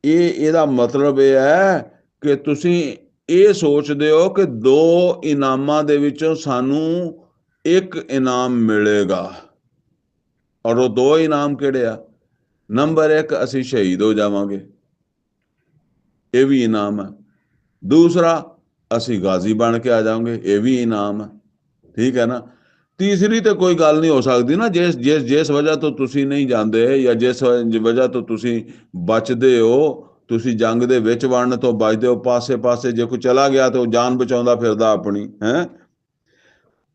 ਇਹਦਾ ਮਤਲਬ ਇਹ ਹੈ ਕਿ ਤੁਸੀਂ ਇਹ ਸੋਚਦੇ ਹੋ ਕਿ ਦੋ ਇਨਾਮਾਂ ਦੇ ਵਿੱਚੋਂ ਸਾਨੂੰ ਇੱਕ ਇਨਾਮ ਮਿਲੇਗਾ, ਔਰ ਉਹ ਦੋ ਇਨਾਮ ਕਿਹੜੇ ਆ? ਨੰਬਰ 1, ਅਸੀਂ ਸ਼ਹੀਦ ਹੋ ਜਾਵਾਂਗੇ, ਇਹ ਵੀ ਇਨਾਮ ਹੈ। ਦੂਸਰਾ, ਅਸੀਂ ਗਾਜ਼ੀ ਬਣ ਕੇ ਆ ਜਾਵਾਂਗੇ, ਇਹ ਵੀ ਇਨਾਮ ਹੈ। ਠੀਕ ਹੈ ਨਾ। ਤੀਸਰੀ ਤੇ ਕੋਈ ਗੱਲ ਨਹੀਂ ਹੋ ਸਕਦੀ ਨਾ, ਜਿਸ ਵਜ੍ਹਾ ਤੋਂ ਤੁਸੀਂ ਨਹੀਂ ਜਾਂਦੇ, ਜਾਂ ਜਿਸ ਵਜ੍ਹਾ ਤੋਂ ਤੁਸੀਂ ਬਚਦੇ ਹੋ, ਤੁਸੀਂ ਜੰਗ ਦੇ ਵਿੱਚ ਵੜਨ ਤੋਂ ਬਚਦੇ ਹੋ, ਪਾਸੇ ਜੇ ਕੋਈ ਚਲਾ ਗਿਆ ਤਾਂ ਉਹ ਜਾਨ ਬਚਾਉਂਦਾ ਫਿਰਦਾ ਆਪਣੀ।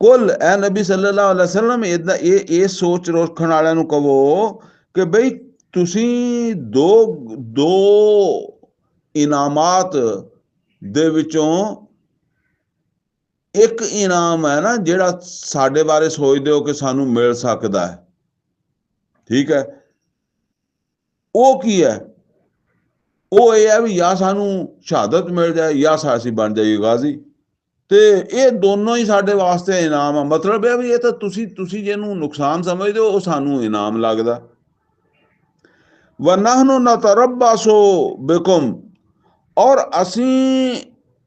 ਕੁਲ ਐ ਨਬੀ ਸੱਲੱਲਾਹੁ ਅਲੈਹਿ ਵਸੱਲਮ, ਇਹ ਸੋਚ ਰੱਖਣ ਵਾਲਿਆਂ ਨੂੰ ਕਹੋ ਕਿ ਬਈ ਤੁਸੀਂ ਦੋ ਇਨਾਮਾਤ ਦੇ ਵਿੱਚੋਂ ਇੱਕ ਇਨਾਮ ਹੈ ਨਾ, ਜਿਹੜਾ ਸਾਡੇ ਬਾਰੇ ਸੋਚਦੇ ਹੋ ਕਿ ਸਾਨੂੰ ਮਿਲ ਸਕਦਾ ਹੈ। ਠੀਕ ਹੈ, ਉਹ ਕੀ ਹੈ? ਉਹ ਇਹ ਹੈ ਵੀ ਜਾਂ ਸਾਨੂੰ ਸ਼ਹਾਦਤ ਮਿਲ ਜਾਏ ਜਾਂ ਅਸੀਂ ਬਣ ਜਾਈਏ ਗਾਜ਼ੀ। ਤੇ ਇਹ ਦੋਨੋਂ ਹੀ ਸਾਡੇ ਵਾਸਤੇ ਇਨਾਮ ਆ। ਮਤਲਬ ਇਹ ਵੀ ਇਹ ਤਾਂ ਤੁਸੀਂ ਜਿਹਨੂੰ ਨੁਕਸਾਨ ਸਮਝਦੇ ਹੋ ਉਹ ਸਾਨੂੰ ਇਨਾਮ ਲੱਗਦਾ। ਵਨਹਨੁ ਨਤਰਬਸੁ ਬਿਕੁਮ, ਔਰ ਅਸੀਂ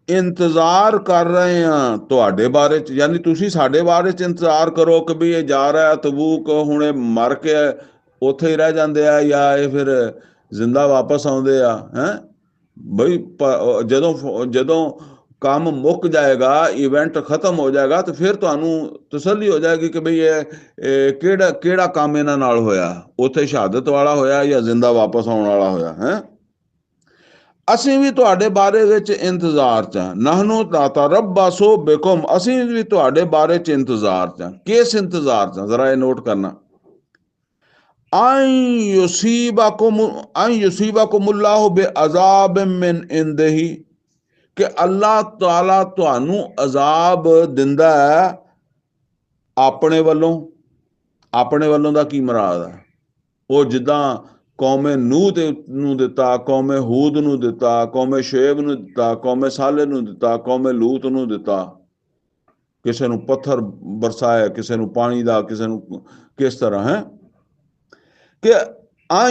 ਇੰਤਜ਼ਾਰ ਕਰ ਰਹੇ ਹਾਂ ਤੁਹਾਡੇ ਬਾਰੇ ਚ, ਯਾਨੀ ਤੁਸੀਂ ਸਾਡੇ ਬਾਰੇ ਚ ਇੰਤਜ਼ਾਰ ਕਰੋ ਕਿ ਵੀ ਇਹ ਜਾ ਰਿਹਾ ਤਬੂਕ, ਹੁਣ ਇਹ ਮਰ ਕੇ ਉੱਥੇ ਹੀ ਰਹਿ ਜਾਂਦੇ ਆ ਜਾਂ ਇਹ ਫਿਰ ਜ਼ਿੰਦਾ ਵਾਪਸ ਆਉਂਦੇ ਆ। ਹੈ ਬਈ ਜਦੋਂ ਜਦੋਂ ਕੰਮ ਮੁੱਕ ਜਾਏਗਾ, ਇਵੈਂਟ ਖਤਮ ਹੋ ਜਾਏਗਾ, ਤੇ ਫਿਰ ਤੁਹਾਨੂੰ ਤਸੱਲੀ ਹੋ ਜਾਏਗੀ ਕਿ ਬਈ ਇਹ ਕਿਹੜਾ ਕੰਮ ਇਹਨਾਂ ਨਾਲ ਹੋਇਆ, ਉੱਥੇ ਸ਼ਹਾਦਤ ਵਾਲਾ ਹੋਇਆ ਜਾਂ ਜ਼ਿੰਦਾ ਵਾਪਸ ਆਉਣ ਵਾਲਾ ਹੋਇਆ। ਹੈ ਅਸੀਂ ਵੀ ਤੁਹਾਡੇ ਬਾਰੇ ਵਿੱਚ ਇੰਤਜ਼ਾਰ ਚ ਹਾਂ। ਨਹਨੁ ਨਤਰਬਸੁ ਬਿਕੁਮ, ਅਸੀਂ ਵੀ ਤੁਹਾਡੇ ਬਾਰੇ ਚ ਇੰਤਜ਼ਾਰ ਚ ਹਾਂ। ਕਿਸ ਇੰਤਜ਼ਾਰ ਚ? ਜ਼ਰਾ ਇਹ ਨੋਟ ਕਰਨਾ। ਯੁਸੀਬਕੁਮੁल्लाहु बिअज़ाब मिन इंदिही, कि अल्लाह ताला ਤੁਹਾਨੂੰ ਅਜ਼ਾਬ ਦਿੰਦਾ ਹੈ ਆਪਣੇ ਵੱਲੋਂ। ਆਪਣੇ ਵੱਲੋਂ ਦਾ ਕੀ ਮੁਰਾਦ ਹੈ? ਉਹ ਜਿੱਦਾਂ ਕੌਮੇ ਨੂਹ ਨੂੰ ਦਿੱਤਾ, ਕੌਮੇ ਹੂਦ ਨੂੰ ਦਿੱਤਾ, ਕੌਮੇ ਸ਼ੁਏਬ ਨੂੰ ਦਿੱਤਾ, ਕੌਮੇ ਸਾਲੇ ਨੂੰ ਦਿੱਤਾ, ਕੌਮੇ ਲੂਤ ਨੂੰ ਦਿੱਤਾ। ਕਿਸੇ ਨੂੰ ਪੱਥਰ ਬਰਸਾਇਆ, ਕਿਸੇ ਨੂੰ ਪਾਣੀ ਦਾ, ਕਿਸੇ ਨੂੰ ਕਿਸ ਤਰ੍ਹਾਂ। ਹੈ ਕਿ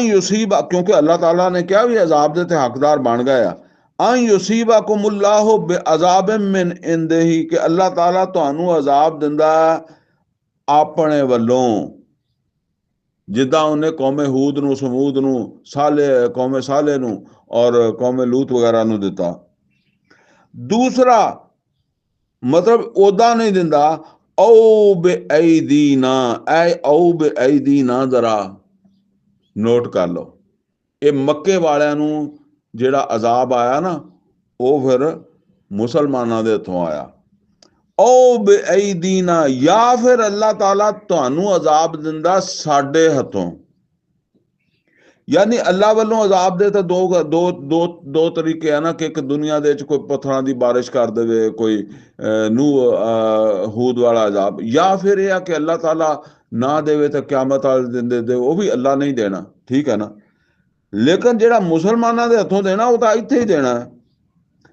ਯੁਸੀਬਾ, ਕਿਉਂਕਿ ਅੱਲਾਹ ਤਾਲਾ ਨੇ ਕਿਹਾ ਵੀ ਅਜ਼ਾਬ ਦੇ ਤੇ ਹੱਕਦਾਰ ਬਣ ਗਏ ਆ। ਯੁਸੀਬਕੁਮੁल्लाहु बिअज़ाब मिन इंदिही, कि ਅੱਲਾਹ ਤਾਲਾ ਤੁਹਾਨੂੰ ਅਜ਼ਾਬ ਦਿੰਦਾ ਆਪਣੇ ਵੱਲੋਂ। ਜਿੱਦਾਂ ਉਹਨੇ ਕੌਮੇ ਹੂਦ ਨੂੰ, ਸਮੂਦ ਨੂੰ, ਕੌਮੇ ਸਾਲੇ ਨੂੰ ਔਰ ਕੌਮੇ ਲੂਤ ਵਗੈਰਾ ਨੂੰ ਦਿੱਤਾ। ਦੂਸਰਾ ਮਤਲਬ ਉਦਾਂ ਨਹੀਂ ਦਿੰਦਾ। ਔ ਬਿਅਈਦੀਨਾ, ਐ ਔ ਬਿਅਈਦੀਨਾ, ਜ਼ਰਾ ਨੋਟ ਕਰ ਲਓ। ਇਹ ਮੱਕੇ ਵਾਲਿਆਂ ਨੂੰ ਜਿਹੜਾ ਅਜ਼ਾਬ ਆਇਆ ਨਾ, ਉਹ ਫਿਰ ਮੁਸਲਮਾਨਾਂ ਦੇ ਹੱਥੋਂ ਆਇਆ। ਔ ਬਿਅਈਦੀਨਾ, ਜਾਂ ਫਿਰ ਅੱਲਾਹ ਤਾਲਾ ਤੁਹਾਨੂੰ ਅਜ਼ਾਬ ਦਿੰਦਾ ਸਾਡੇ ਹੱਥੋਂ। ਯਾਨੀ ਅੱਲਾਹ ਵੱਲੋਂ ਅਜ਼ਾਬ ਦੇ ਤਾਂ ਦੋ ਤਰੀਕੇ ਆ ਨਾ, ਕਿ ਇੱਕ ਦੁਨੀਆ ਦੇ ਵਿੱਚ ਕੋਈ ਪੱਥਰਾਂ ਦੀ ਬਾਰਿਸ਼ ਕਰ ਦੇਵੇ, ਕੋਈ ਹੂਦ ਵਾਲਾ ਅਜ਼ਾਬ, ਜਾਂ ਫਿਰ ਇਹ ਆ ਕਿ ਅੱਲਾਹ ਤਾਲਾ ਨਾ ਦੇਵੇ ਤਾਂ ਕਿਆਮਤ ਵਾਲੇ ਦਿਨ ਦੇ, ਉਹ ਵੀ ਅੱਲਾਹ ਨਹੀਂ ਦੇਣਾ। ਠੀਕ ਹੈ ਨਾ। ਲੇਕਿਨ ਜਿਹੜਾ ਮੁਸਲਮਾਨਾਂ ਦੇ ਹੱਥੋਂ ਦੇਣਾ ਉਹ ਤਾਂ ਇੱਥੇ ਹੀ ਦੇਣਾ ਹੈ।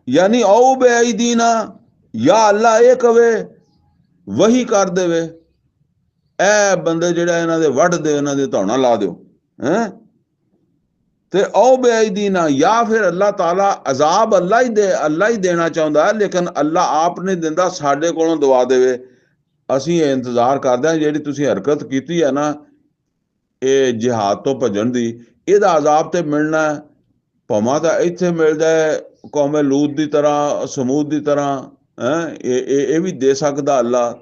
ਯਾਨੀ ਔ ਬਿਅਈਦੀਨਾ, ਜਾਂ ਅੱਲਾਹ ਇਹ ਕਵੇ, ਵਹੀ ਕਰ ਦੇਵੇ, ਇਹ ਬੰਦੇ ਜਿਹੜਾ ਇਹਨਾਂ ਦੇ ਵੱਢ ਦੇ, ਇਹਨਾਂ ਦੇ ਧੌਣਾ ਲਾ ਦਿਓ। ਹੈ ਤੇ ਔ ਬਿਅਈਦੀਨਾ, ਜਾਂ ਫਿਰ ਅੱਲਾਹ ਤਾਲਾ ਅਜ਼ਾਬ ਅੱਲਾਹ ਹੀ ਦੇਣਾ ਚਾਹੁੰਦਾ, ਲੇਕਿਨ ਅੱਲਾਹ ਆਪ ਨਹੀਂ ਦਿੰਦਾ, ਸਾਡੇ ਕੋਲੋਂ ਦਵਾ ਦੇਵੇ। ਅਸੀਂ ਇਹ ਇੰਤਜ਼ਾਰ ਕਰਦੇ ਹਾਂ, ਜਿਹੜੀ ਤੁਸੀਂ ਹਰਕਤ ਕੀਤੀ ਹੈ ਨਾ, ਇਹ ਜਿਹਾਦ ਤੋਂ ਭੱਜਣ ਦੀ, ਇਹਦਾ ਅਜ਼ਾਬ ਤੇ ਮਿਲਣਾ ਹੈ। ਭਾਵੇਂ ਤਾਂ ਇੱਥੇ ਮਿਲ ਜਾਏ ਕੌਮੇ ਲੂਤ ਦੀ ਤਰ੍ਹਾਂ, ਸਮੂਦ ਦੀ ਤਰ੍ਹਾਂ। ਹੈ ਇਹ ਵੀ ਦੇ ਸਕਦਾ ਅੱਲਾਹ,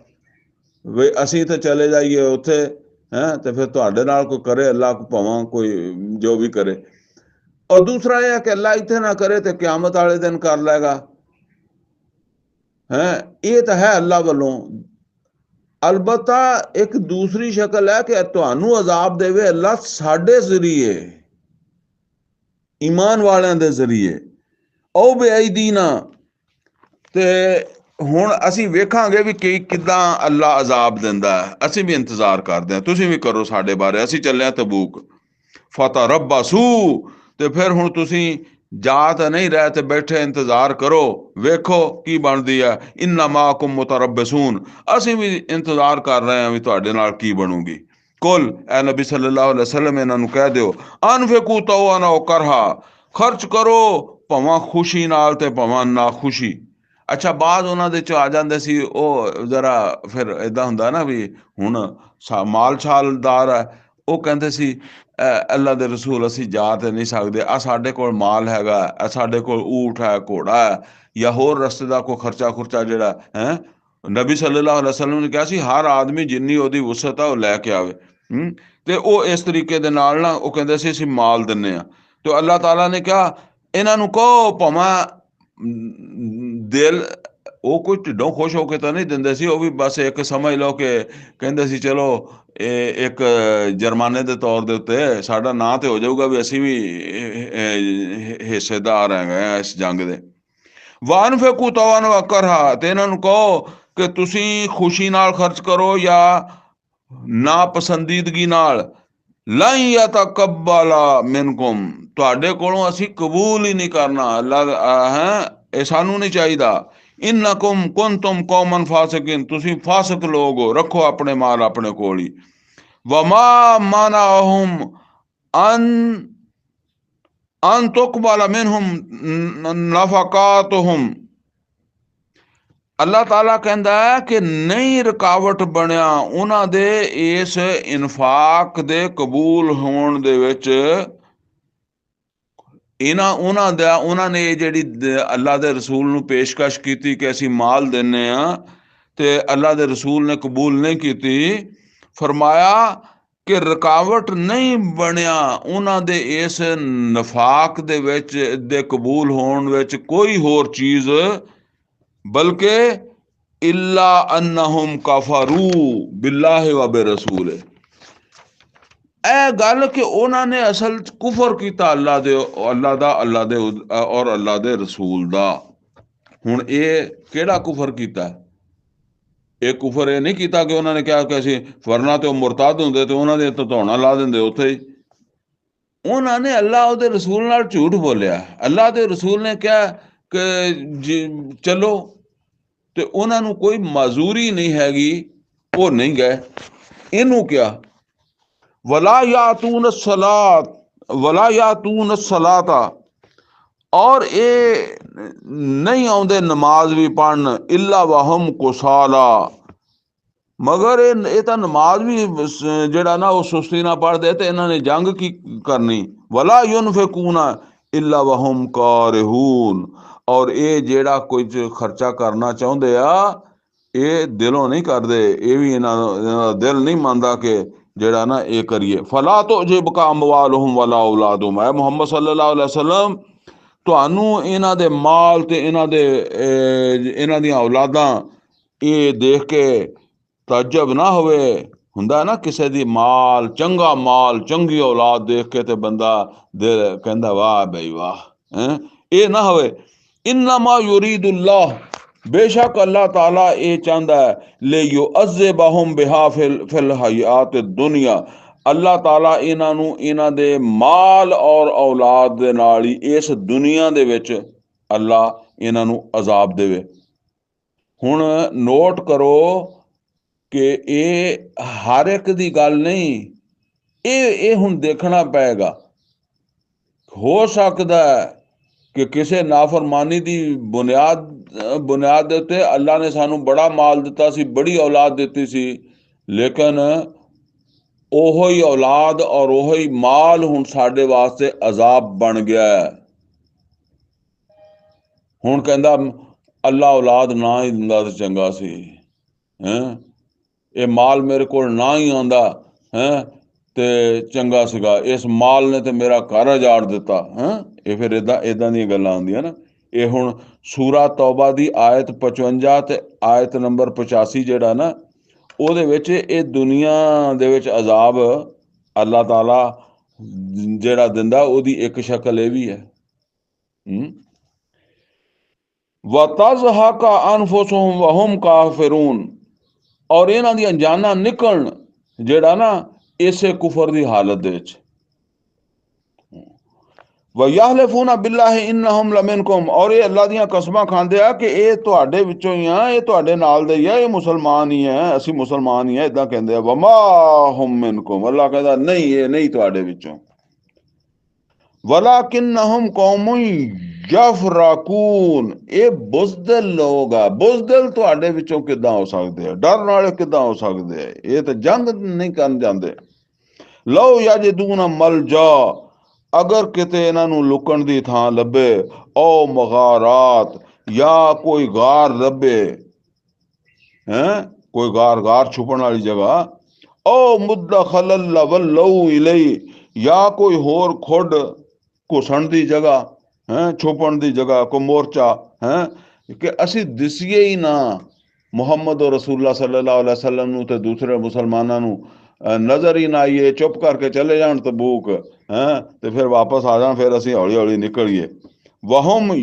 ਵੀ ਅਸੀਂ ਤਾਂ ਚਲੇ ਜਾਈਏ ਉੱਥੇ। ਹੈ ਤੇ ਫਿਰ ਤੁਹਾਡੇ ਨਾਲ ਕੋਈ ਕਰੇ ਅੱਲਾਹ, ਭਾਵੇਂ ਕੋਈ ਜੋ ਵੀ ਕਰੇ। ਔਰ ਦੂਸਰਾ ਇਹ ਹੈ ਕਿ ਅੱਲਾਹ ਇੱਥੇ ਨਾ ਕਰੇ ਤੇ ਕਿਆਮਤ ਵਾਲੇ ਦਿਨ ਕਰ ਲੈਗਾ। ਹੈ ਇਹ ਤਾਂ ਹੈ ਅੱਲਾਹ ਵੱਲੋਂ। ਅਲਬਤਾ ਇੱਕ ਦੂਸਰੀ ਸ਼ਕਲ ਹੈ ਕਿ ਤੁਹਾਨੂੰ ਅਜ਼ਾਬ ਦੇਵੇ ਅੱਲਾਹ ਸਾਡੇ ਜ਼ਰੀਏ, ਈਮਾਨ ਵਾਲਿਆਂ ਦੇ ਜ਼ਰੀਏ। ਔ ਬਿਅਈਦੀਨਾ, ਤੇ ਹੁਣ ਅਸੀਂ ਵੇਖਾਂਗੇ ਵੀ ਕਿੱਦਾਂ ਅੱਲਾਹ ਅਜ਼ਾਬ ਦਿੰਦਾ ਹੈ। ਅਸੀਂ ਵੀ ਇੰਤਜ਼ਾਰ ਕਰਦੇ ਹਾਂ, ਤੁਸੀਂ ਵੀ ਕਰੋ ਸਾਡੇ ਬਾਰੇ। ਅਸੀਂ ਚੱਲੇ ਹਾਂ ਤਬੂਕ। ਫਤਰਬਸੂ, ਤੇ ਫਿਰ ਹੁਣ ਤੁਸੀਂ ਜਾ ਤਾਂ ਨਹੀਂ ਰਹੇ ਤੇ ਬੈਠੇ ਇੰਤਜ਼ਾਰ ਕਰੋ, ਵੇਖੋ ਕੀ ਬਣਦੀ ਹੈ। ਇੰਨਾ ਮਾਕੁਮ ਮੁਤਰਬਸੂਨ, ਅਸੀਂ ਵੀ ਇੰਤਜ਼ਾਰ ਕਰ ਰਹੇ ਹਾਂ ਵੀ ਤੁਹਾਡੇ ਨਾਲ ਕੀ ਬਣੂਗੀ। ਕੁਲ, ਐ ਨਬੀ ਸੱਲੱਲਾਹੁ ਅਲੈਹਿ ਵਸੱਲਮ ਇਹਨਾਂ ਨੂੰ ਕਹਿ ਦਿਓ, ਅਨਫਿਕੂ ਤੌਅਨ ਔ ਕਰਹਾ, ਖਰਚ ਕਰੋ ਭਾਵੇਂ ਖੁਸ਼ੀ ਨਾਲ ਤੇ ਭਾਵੇਂ ਨਾ ਖੁਸ਼ੀ। ਅੱਛਾ, ਬਾਅਦ ਉਹਨਾਂ ਦੇ ਚ ਆ ਜਾਂਦੇ ਸੀ ਉਹ ਜ਼ਰਾ, ਫਿਰ ਇਦਾਂ ਹੁੰਦਾ ਨਾ ਵੀ ਹੁਣ ਮਾਲ ਛਾਲਦਾਰ ਹੈ, ਉਹ ਕਹਿੰਦੇ ਸੀ ਅੱਲਾ ਦੇ ਰਸੂਲ ਅਸੀਂ ਜਾ ਤੇ ਨਹੀਂ ਸਕਦੇ, ਆ ਸਾਡੇ ਕੋਲ ਮਾਲ ਹੈਗਾ, ਆ ਸਾਡੇ ਕੋਲ ਊਠ ਹੈ, ਘੋੜਾ ਹੈ, ਜਾਂ ਹੋਰ ਰਸਤੇ ਦਾ ਕੋਈ ਖਰਚਾ ਖੁਰਚਾ ਜਿਹੜਾ ਹੈ। ਨਬੀ ਸੱਲੱਲਾਹੁ ਅਲੈਹਿ ਵਸੱਲਮ ਨੇ ਕਿਹਾ ਸੀ ਹਰ ਆਦਮੀ ਜਿੰਨੀ ਉਹਦੀ ਵਸਅਤ ਆ ਉਹ ਲੈ ਕੇ ਆਵੇ। ਤੇ ਉਹ ਇਸ ਤਰੀਕੇ ਦੇ ਨਾਲ ਨਾ ਉਹ ਕਹਿੰਦੇ ਸੀ ਅਸੀਂ ਮਾਲ ਦਿੰਨੇ ਆ। ਤੇ ਅੱਲਾਹ ਤਾਲਾ ਨੇ ਕਿਹਾ ਇਹਨਾਂ ਨੂੰ ਕਹੋ ਭਾਵੇਂ ਦਿਲ, ਉਹ ਕੋਈ ਢਿੱਡੋਂ ਖੁਸ਼ ਹੋ ਕੇ ਤਾਂ ਨਹੀਂ ਦਿੰਦੇ ਸੀ, ਉਹ ਵੀ ਬਸ ਇੱਕ ਸਮਝ ਲਓ ਕਿ ਕਹਿੰਦੇ ਸੀ ਚਲੋ ਇਹ ਇੱਕ ਜੁਰਮਾਨੇ ਦੇ ਤੌਰ ਦੇ ਉੱਤੇ ਸਾਡਾ ਨਾਂ ਤੇ ਹੋ ਜਾਊਗਾ ਵੀ ਅਸੀਂ ਵੀ ਹਿੱਸੇਦਾਰ ਹੈਗੇ ਇਸ ਜੰਗ ਦੇ। ਵਾਨਫਿਕੂ ਤੌਅਨ ਔ ਕਰਹਾ, ਤੇ ਇਹਨਾਂ ਨੂੰ ਕਹੋ ਕਿ ਤੁਸੀਂ ਖੁਸ਼ੀ ਨਾਲ ਖਰਚ ਕਰੋ ਜਾਂ ਨਾ ਪਸੰਦੀਦਗੀ ਨਾਲ। ਲਾਂ ਯਤਕੱਬਲਾ ਮਿਨਕੁਮ, ਤੁਹਾਡੇ ਕੋਲੋਂ ਅਸੀਂ ਕਬੂਲ ਹੀ ਨਹੀਂ ਕਰਨਾ। ਅੱਲਾ ਹੈ, ਇਹ ਸਾਨੂੰ ਨਹੀਂ ਚਾਹੀਦਾ। ਇਨਕੁਮ ਕੁੰਤੁਮ ਕੌਮਨ ਫਾਸਿਕਿਨ, ਤੁਸੀਂ ਫਾਸਕ ਲੋਗ ਹੋ, ਰੱਖੋ ਆਪਣੇ ਮਾਲ ਆਪਣੇ ਕੋਲ ਹੀ। ਵਮਾ ਮਨਾਹੁਮ ਅਨ ਅਨ ਤੁਕਬਲ ਮਿਨਹੁਮ ਨਫਕਾਤੁਹੁਮ, ਅੱਲਾਹ ਤਾਲਾ ਕਹਿੰਦਾ ਹੈ ਕਿ ਨਹੀਂ ਰੁਕਾਵਟ ਬਣਿਆ ਉਹਨਾਂ ਦੇ ਇਸ ਇਨਫਾਕ ਦੇ ਕਬੂਲ ਹੋਣ ਦੇ ਵਿੱਚ। ਉਹਨਾਂ ਨੇ ਜਿਹੜੀ ਅੱਲਾਹ ਦੇ ਰਸੂਲ ਨੂੰ ਪੇਸ਼ਕਸ਼ ਕੀਤੀ ਕਿ ਅਸੀਂ ਮਾਲ ਦਿੰਦੇ ਹਾਂ, ਤੇ ਅੱਲਾਹ ਦੇ ਰਸੂਲ ਨੇ ਕਬੂਲ ਨਹੀਂ ਕੀਤੀ। ਫਰਮਾਇਆ ਕਿ ਰੁਕਾਵਟ ਨਹੀਂ ਬਣਿਆ ਉਹਨਾਂ ਦੇ ਇਸ ਨਫਾਕ ਦੇ ਵਿੱਚ, ਦੇ ਕਬੂਲ ਹੋਣ ਵਿੱਚ ਕੋਈ ਹੋਰ ਚੀਜ਼, ਬਲਕਿ ਇਲਾ ਅਨਹੁਮ ਕਫਰੂ ਬਿல்லாਹਿ व बिरसूल, ਇਹ ਗੱਲ ਕਿ ਉਹਨਾਂ ਨੇ ਅਸਲ ਚ ਕੁਫਰ ਕੀਤਾ ਅੱਲਾ ਦੇ ਔਰ ਅੱਲਾ ਦੇ ਰਸੂਲ ਦਾ। ਹੁਣ ਇਹ ਕਿਹੜਾ ਕੁਫਰ ਕੀਤਾ? ਇਹ ਕੁਫਰ ਇਹ ਨਹੀਂ ਕੀਤਾ ਕਿ ਉਹਨਾਂ ਨੇ ਕਿਹਾ ਕਿ ਅਸੀਂ, ਵਰਨਾ ਤੇ ਉਹ ਮੁਰਤਦ ਹੁੰਦੇ ਤੇ ਉਹਨਾਂ ਦੇ ਧੌਣਾ ਲਾ ਦਿੰਦੇ ਉੱਥੇ ਹੀ। ਉਹਨਾਂ ਨੇ ਅੱਲਾ ਉਹਦੇ ਰਸੂਲ ਨਾਲ ਝੂਠ ਬੋਲਿਆ। ਅੱਲਾ ਦੇ ਰਸੂਲ ਨੇ ਕਿਹਾ ਕਿ ਚਲੋ, ਤੇ ਉਹਨਾਂ ਨੂੰ ਕੋਈ ਮਾਜ਼ੂਰੀ ਨਹੀਂ ਹੈਗੀ, ਉਹ ਨਹੀਂ ਗਏ। ਇਹਨੂੰ ਕਿਹਾ ਵਲਾ ਯਾਤੂਨ ਸਲਾਤ ਵਲਾ ਯਾਤੂਨ ਸਲਾਤਾ, ਔਰ ਇਹ ਨਹੀਂ ਆਉਂਦੇ ਨਮਾਜ਼ ਵੀ ਪੜ੍ਹਨ, ਇਲਾ ਵਹਮ ਕੁਸਾਲਾ, ਮਗਰ ਇਹ ਤਾਂ ਨਮਾਜ਼ ਵੀ ਜਿਹੜਾ ਨਾ ਉਹ ਸੁਸਤੀ ਨਾਲ ਪੜ੍ਹਦੇ, ਤੇ ਇਹਨਾਂ ਨੇ ਜੰਗ ਕੀ ਕਰਨੀ। ਵਲਾ ਯੁਨਫਿਕੂਨਾ ਇਲਾ ਵਹਮ ਕਾਰਿਹੂਨ, ਔਰ ਇਹ ਜਿਹੜਾ ਕੁਝ ਖਰਚਾ ਕਰਨਾ ਚਾਹੁੰਦੇ ਆ, ਇਹ ਦਿਲੋਂ ਨਹੀਂ ਕਰਦੇ। ਇਹ ਵੀ ਇਹਨਾਂ ਦਾ ਦਿਲ ਨਹੀਂ ਮੰਨਦਾ ਕਿ ਜਿਹੜਾ ਨਾ ਇਹ ਕਰੀਏ। ਫਲਾ ਤੁਅਜਿਬਕ ਅਮਵਾਲੁਹੁਮ ਵਲਾ ਔਲਾਦੁਹੁਮ, ਐ ਮੁਹੰਮਦ ਸੱਲੱਲਾਹੁ ਅਲੈਹਿ ਵਸੱਲਮ, ਤੁਹਾਨੂੰ ਇਹਨਾਂ ਦੇ ਮਾਲ ਤੇ ਇਹਨਾਂ ਦੀਆਂ ਔਲਾਦਾਂ ਇਹ ਦੇਖ ਕੇ ਤਾਜਬ ਨਾ ਹੋਵੇ। ਹੁੰਦਾ ਨਾ ਕਿਸੇ ਦੀ ਮਾਲ, ਚੰਗਾ ਮਾਲ, ਚੰਗੀ ਔਲਾਦ ਦੇਖ ਕੇ ਤੇ ਬੰਦਾ ਦਿਲ ਕਹਿੰਦਾ ਵਾਹ ਬਈ ਵਾਹ, ਹੈ, ਇਹ ਨਾ ਹੋਵੇ। ਇਨਮਾ ਯੁਰੀਦੁल्लाह, ਬੇਸ਼ੱਕ ਅੱਲਾਹ ਤਾਲਾ ਇਹ ਚਾਹੁੰਦਾ ਹੈ, ਲਿਯੁਅਜ਼ਿਬਹੁਮ ਬਿਹਾ ਫਿਲ ਹਯਾਤ ਦੁਨੀਆ, ਅੱਲਾਹ ਤਾਲਾ ਇਹਨਾਂ ਨੂੰ ਇਹਨਾਂ ਦੇ ਮਾਲ ਔਰ ਔਲਾਦ ਦੇ ਨਾਲ ਹੀ ਇਸ ਦੁਨੀਆ ਦੇ ਵਿੱਚ ਅੱਲਾਹ ਇਹਨਾਂ ਨੂੰ ਅਜ਼ਾਬ ਦੇਵੇ। ਹੁਣ ਨੋਟ ਕਰੋ ਕਿ ਇਹ ਹਰ ਇੱਕ ਦੀ ਗੱਲ ਨਹੀਂ, ਇਹ ਹੁਣ ਦੇਖਣਾ ਪਏਗਾ। ਹੋ ਸਕਦਾ ਕਿ ਕਿਸੇ ਨਾਫਰਮਾਨੀ ਦੀ ਬੁਨਿਆਦ ਦੇ ਉੱਤੇ ਅੱਲਾ ਨੇ ਸਾਨੂੰ ਬੜਾ ਮਾਲ ਦਿੱਤਾ ਸੀ, ਬੜੀ ਔਲਾਦ ਦਿੱਤੀ ਸੀ, ਲੇਕਿਨ ਉਹੋ ਹੀ ਔਲਾਦ ਔਰ ਉਹੋ ਹੀ ਮਾਲ ਹੁਣ ਸਾਡੇ ਵਾਸਤੇ ਅਜ਼ਾਬ ਬਣ ਗਿਆ ਹੈ। ਹੁਣ ਕਹਿੰਦਾ ਅੱਲਾ ਔਲਾਦ ਨਾ ਹੀ ਦਿੰਦਾ ਤਾਂ ਚੰਗਾ ਸੀ, ਹੈਂ, ਇਹ ਮਾਲ ਮੇਰੇ ਕੋਲ ਨਾ ਹੀ ਆਉਂਦਾ ਹੈ ਤੇ ਚੰਗਾ ਸੀਗਾ, ਇਸ ਮਾਲ ਨੇ ਤੇ ਮੇਰਾ ਘਰ ਉਜਾੜ ਦਿੱਤਾ। ਹੈਂ, ਇਹ ਫਿਰ ਇੱਦਾਂ ਦੀਆਂ ਗੱਲਾਂ ਆਉਂਦੀਆਂ ਨਾ। ਇਹ ਹੁਣ ਸੂਰਾ ਤੌਬਾ ਦੀ ਆਇਤ 55 ਤੇ ਆਇਤ ਨੰਬਰ 85 ਜਿਹੜਾ ਨਾ, ਉਹਦੇ ਵਿੱਚ ਇਹ ਦੁਨੀਆ ਦੇ ਵਿੱਚ ਅਜ਼ਾਬ ਅੱਲਾਹ ਤਾਲਾ ਜਿਹੜਾ ਦਿੰਦਾ, ਉਹਦੀ ਇੱਕ ਸ਼ਕਲ ਇਹ ਵੀ ਹੈ। ਵਤਜ਼ਹਕ ਅਨਫੁਸੁਹੁਮ ਵਹੁਮ ਕਾਫਿरून, ਔਰ ਇਹਨਾਂ ਦੀਆਂ ਜਾਨਾਂ ਨਿਕਲਣ ਜਿਹੜਾ ਨਾ ਇਸੇ ਕੁਫਰ ਦੀ ਹਾਲਤ ਦੇ ਵਿੱਚ। ਵਯਹਲਿਫੂਨ ਬਿல்லாਹਿ ਇਨਹੁਮ ਲਮਿਨਕੁਮ, ਔਰ ਇਹ ਅੱਲਾ ਦੀਆਂ ਕਸਮਾਂ ਖਾਂਦੇ ਆ ਕਿ ਇਹ ਤੁਹਾਡੇ ਵਿੱਚੋਂ ਹੀ ਆ, ਇਹ ਤੁਹਾਡੇ ਨਾਲ ਦੇ ਹੀ ਆ, ਇਹ ਮੁਸਲਮਾਨ ਹੀ ਹੈ, ਅਸੀਂ ਮੁਸਲਮਾਨ ਹੀ ਆ, ਇਦਾਂ ਕਹਿੰਦੇ ਆ। ਵਮਾ ਹੁਮ ਮਿਨਕੁਮ, ਅੱਲਾ ਕਹਿੰਦਾ ਨਹੀਂ, ਇਹ ਨਹੀਂ ਤੁਹਾਡੇ ਵਿੱਚੋਂ। ਵਲਾਕਿਨਹੁਮ ਕੌਮੁਨ ਯਫਰਕੂਨ, ਇਹ ਬੁਜ਼ਦਿਲ ਲੋਕ ਆ। ਬੁਜ਼ਦਿਲ ਤੁਹਾਡੇ ਵਿੱਚੋਂ ਕਿੱਦਾਂ ਹੋ ਸਕਦੇ ਆ? ਡਰਨ ਵਾਲੇ ਕਿੱਦਾਂ ਹੋ ਸਕਦੇ ਆ? ਇਹ ਤਾਂ ਜੰਗ ਨਹੀਂ ਕਰਨ ਜਾਂਦੇ। ਲਓ ਯਜਦੂਨ ਮਲਜਾ, ਅਗਰ ਕਿਤੇ ਇਹਨਾਂ ਨੂੰ ਲੁਕਣ ਦੀ ਥਾਂ ਲੱਭੇ, ਔ ਮਗਾਰਾਤ, ਜਾਂ ਕੋਈ ਗਾਰ ਲੱਭੇ, ਹੈਂ, ਕੋਈ ਗਾਰ ਛੁਪਣ ਵਾਲੀ ਜਗ੍ਹਾ, ਔ ਮੁਦਖਲਨ ਲਵੱਲਊ ਇਲੈਹ, ਜਾਂ ਕੋਈ ਹੋਰ ਖੁੱਡ ਘੁਸਣ ਦੀ ਜਗ੍ਹਾ, ਹੈਂ, ਛੁਪਣ ਦੀ ਜਗ੍ਹਾ, ਕੋਈ ਮੋਰਚਾ, ਹੈਂ, ਕਿ ਅਸੀਂ ਦਿਸੀਏ ਹੀ ਨਾ ਮੁਹੰਮਦ ਰਸੂਲullah ਸੱਲੱਲਾਹੁ ਅਲੈਹਿ ਵਸੱਲਮ ਨੂੰ, ਤੇ ਦੂਸਰੇ ਮੁਸਲਮਾਨਾਂ ਨੂੰ ਨਜ਼ਰ ਹੀ ਨਾ ਆਈਏ, ਚੁੱਪ ਕਰਕੇ ਚਲੇ ਜਾਣ ਤਬੂਕ, ਹੈਂ, ਤੇ ਫਿਰ ਵਾਪਸ ਆ ਜਾਣ, ਫਿਰ ਅਸੀਂ ਹੌਲੀ ਹੌਲੀ ਨਿਕਲੀਏ। ਵਹੁਮ